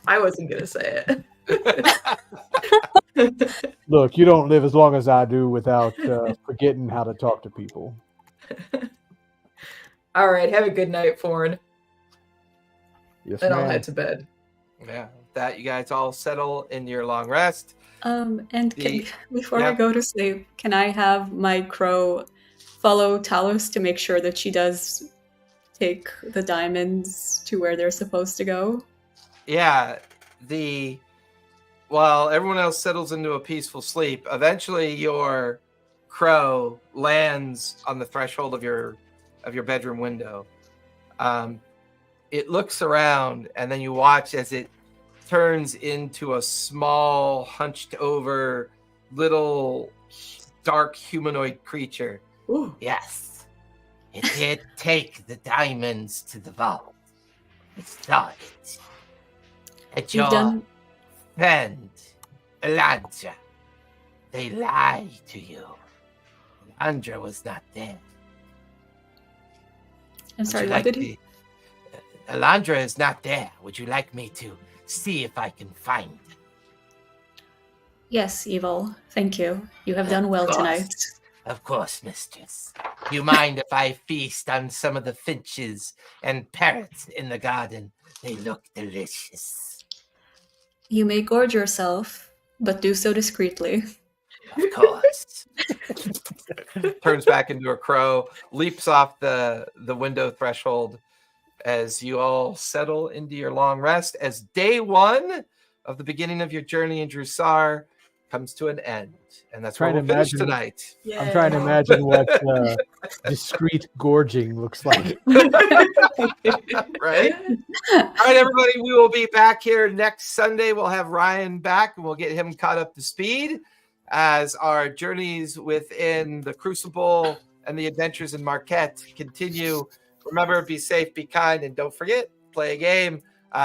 I wasn't going to say it. Look, you don't live as long as I do without forgetting how to talk to people. All right, have a good night, Forn. Yes, and ma'am. I'll head to bed. Yeah, that you guys all settle in your long rest. Before I go to sleep, can I have my crow follow Talos to make sure that she does take the diamonds to where they're supposed to go? Yeah, while everyone else settles into a peaceful sleep, eventually your crow lands on the threshold of your bedroom window. It looks around, and then you watch as it turns into a small, hunched over, little, dark humanoid creature. Ooh. Yes, it did take the diamonds to the vault. It's done it. At your friend, Elandra. They lie to you. Elandra was not there. I'm sorry, what did he? Elandra is not there. Would you like me to see if I can find her? Yes, Evil. Thank you. You have done well tonight. Of course, mistress. Do you mind if I feast on some of the finches and parrots in the garden? They look delicious. You may gorge yourself, but do so discreetly. Of course. Turns back into a crow, leaps off the window threshold as you all settle into your long rest, as day one of the beginning of your journey in Jrusar comes to an end. And that's where we'll finish tonight. Yay. I'm trying to imagine what discreet gorging looks like. Right? All right, everybody, we will be back here next Sunday. We'll have Ryan back, and we'll get him caught up to speed as our journeys within the Crucible and the adventures in Marquet continue. Remember, be safe, be kind, and don't forget, play a game.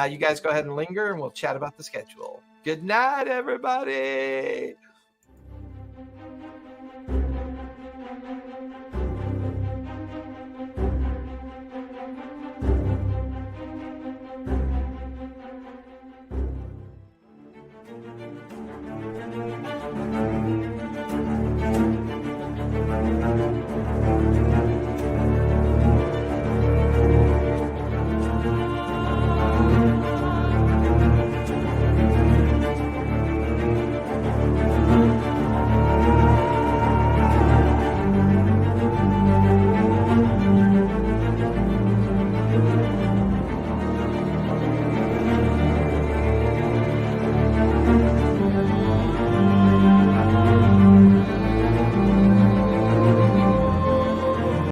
You guys go ahead and linger, and we'll chat about the schedule. Good night, everybody.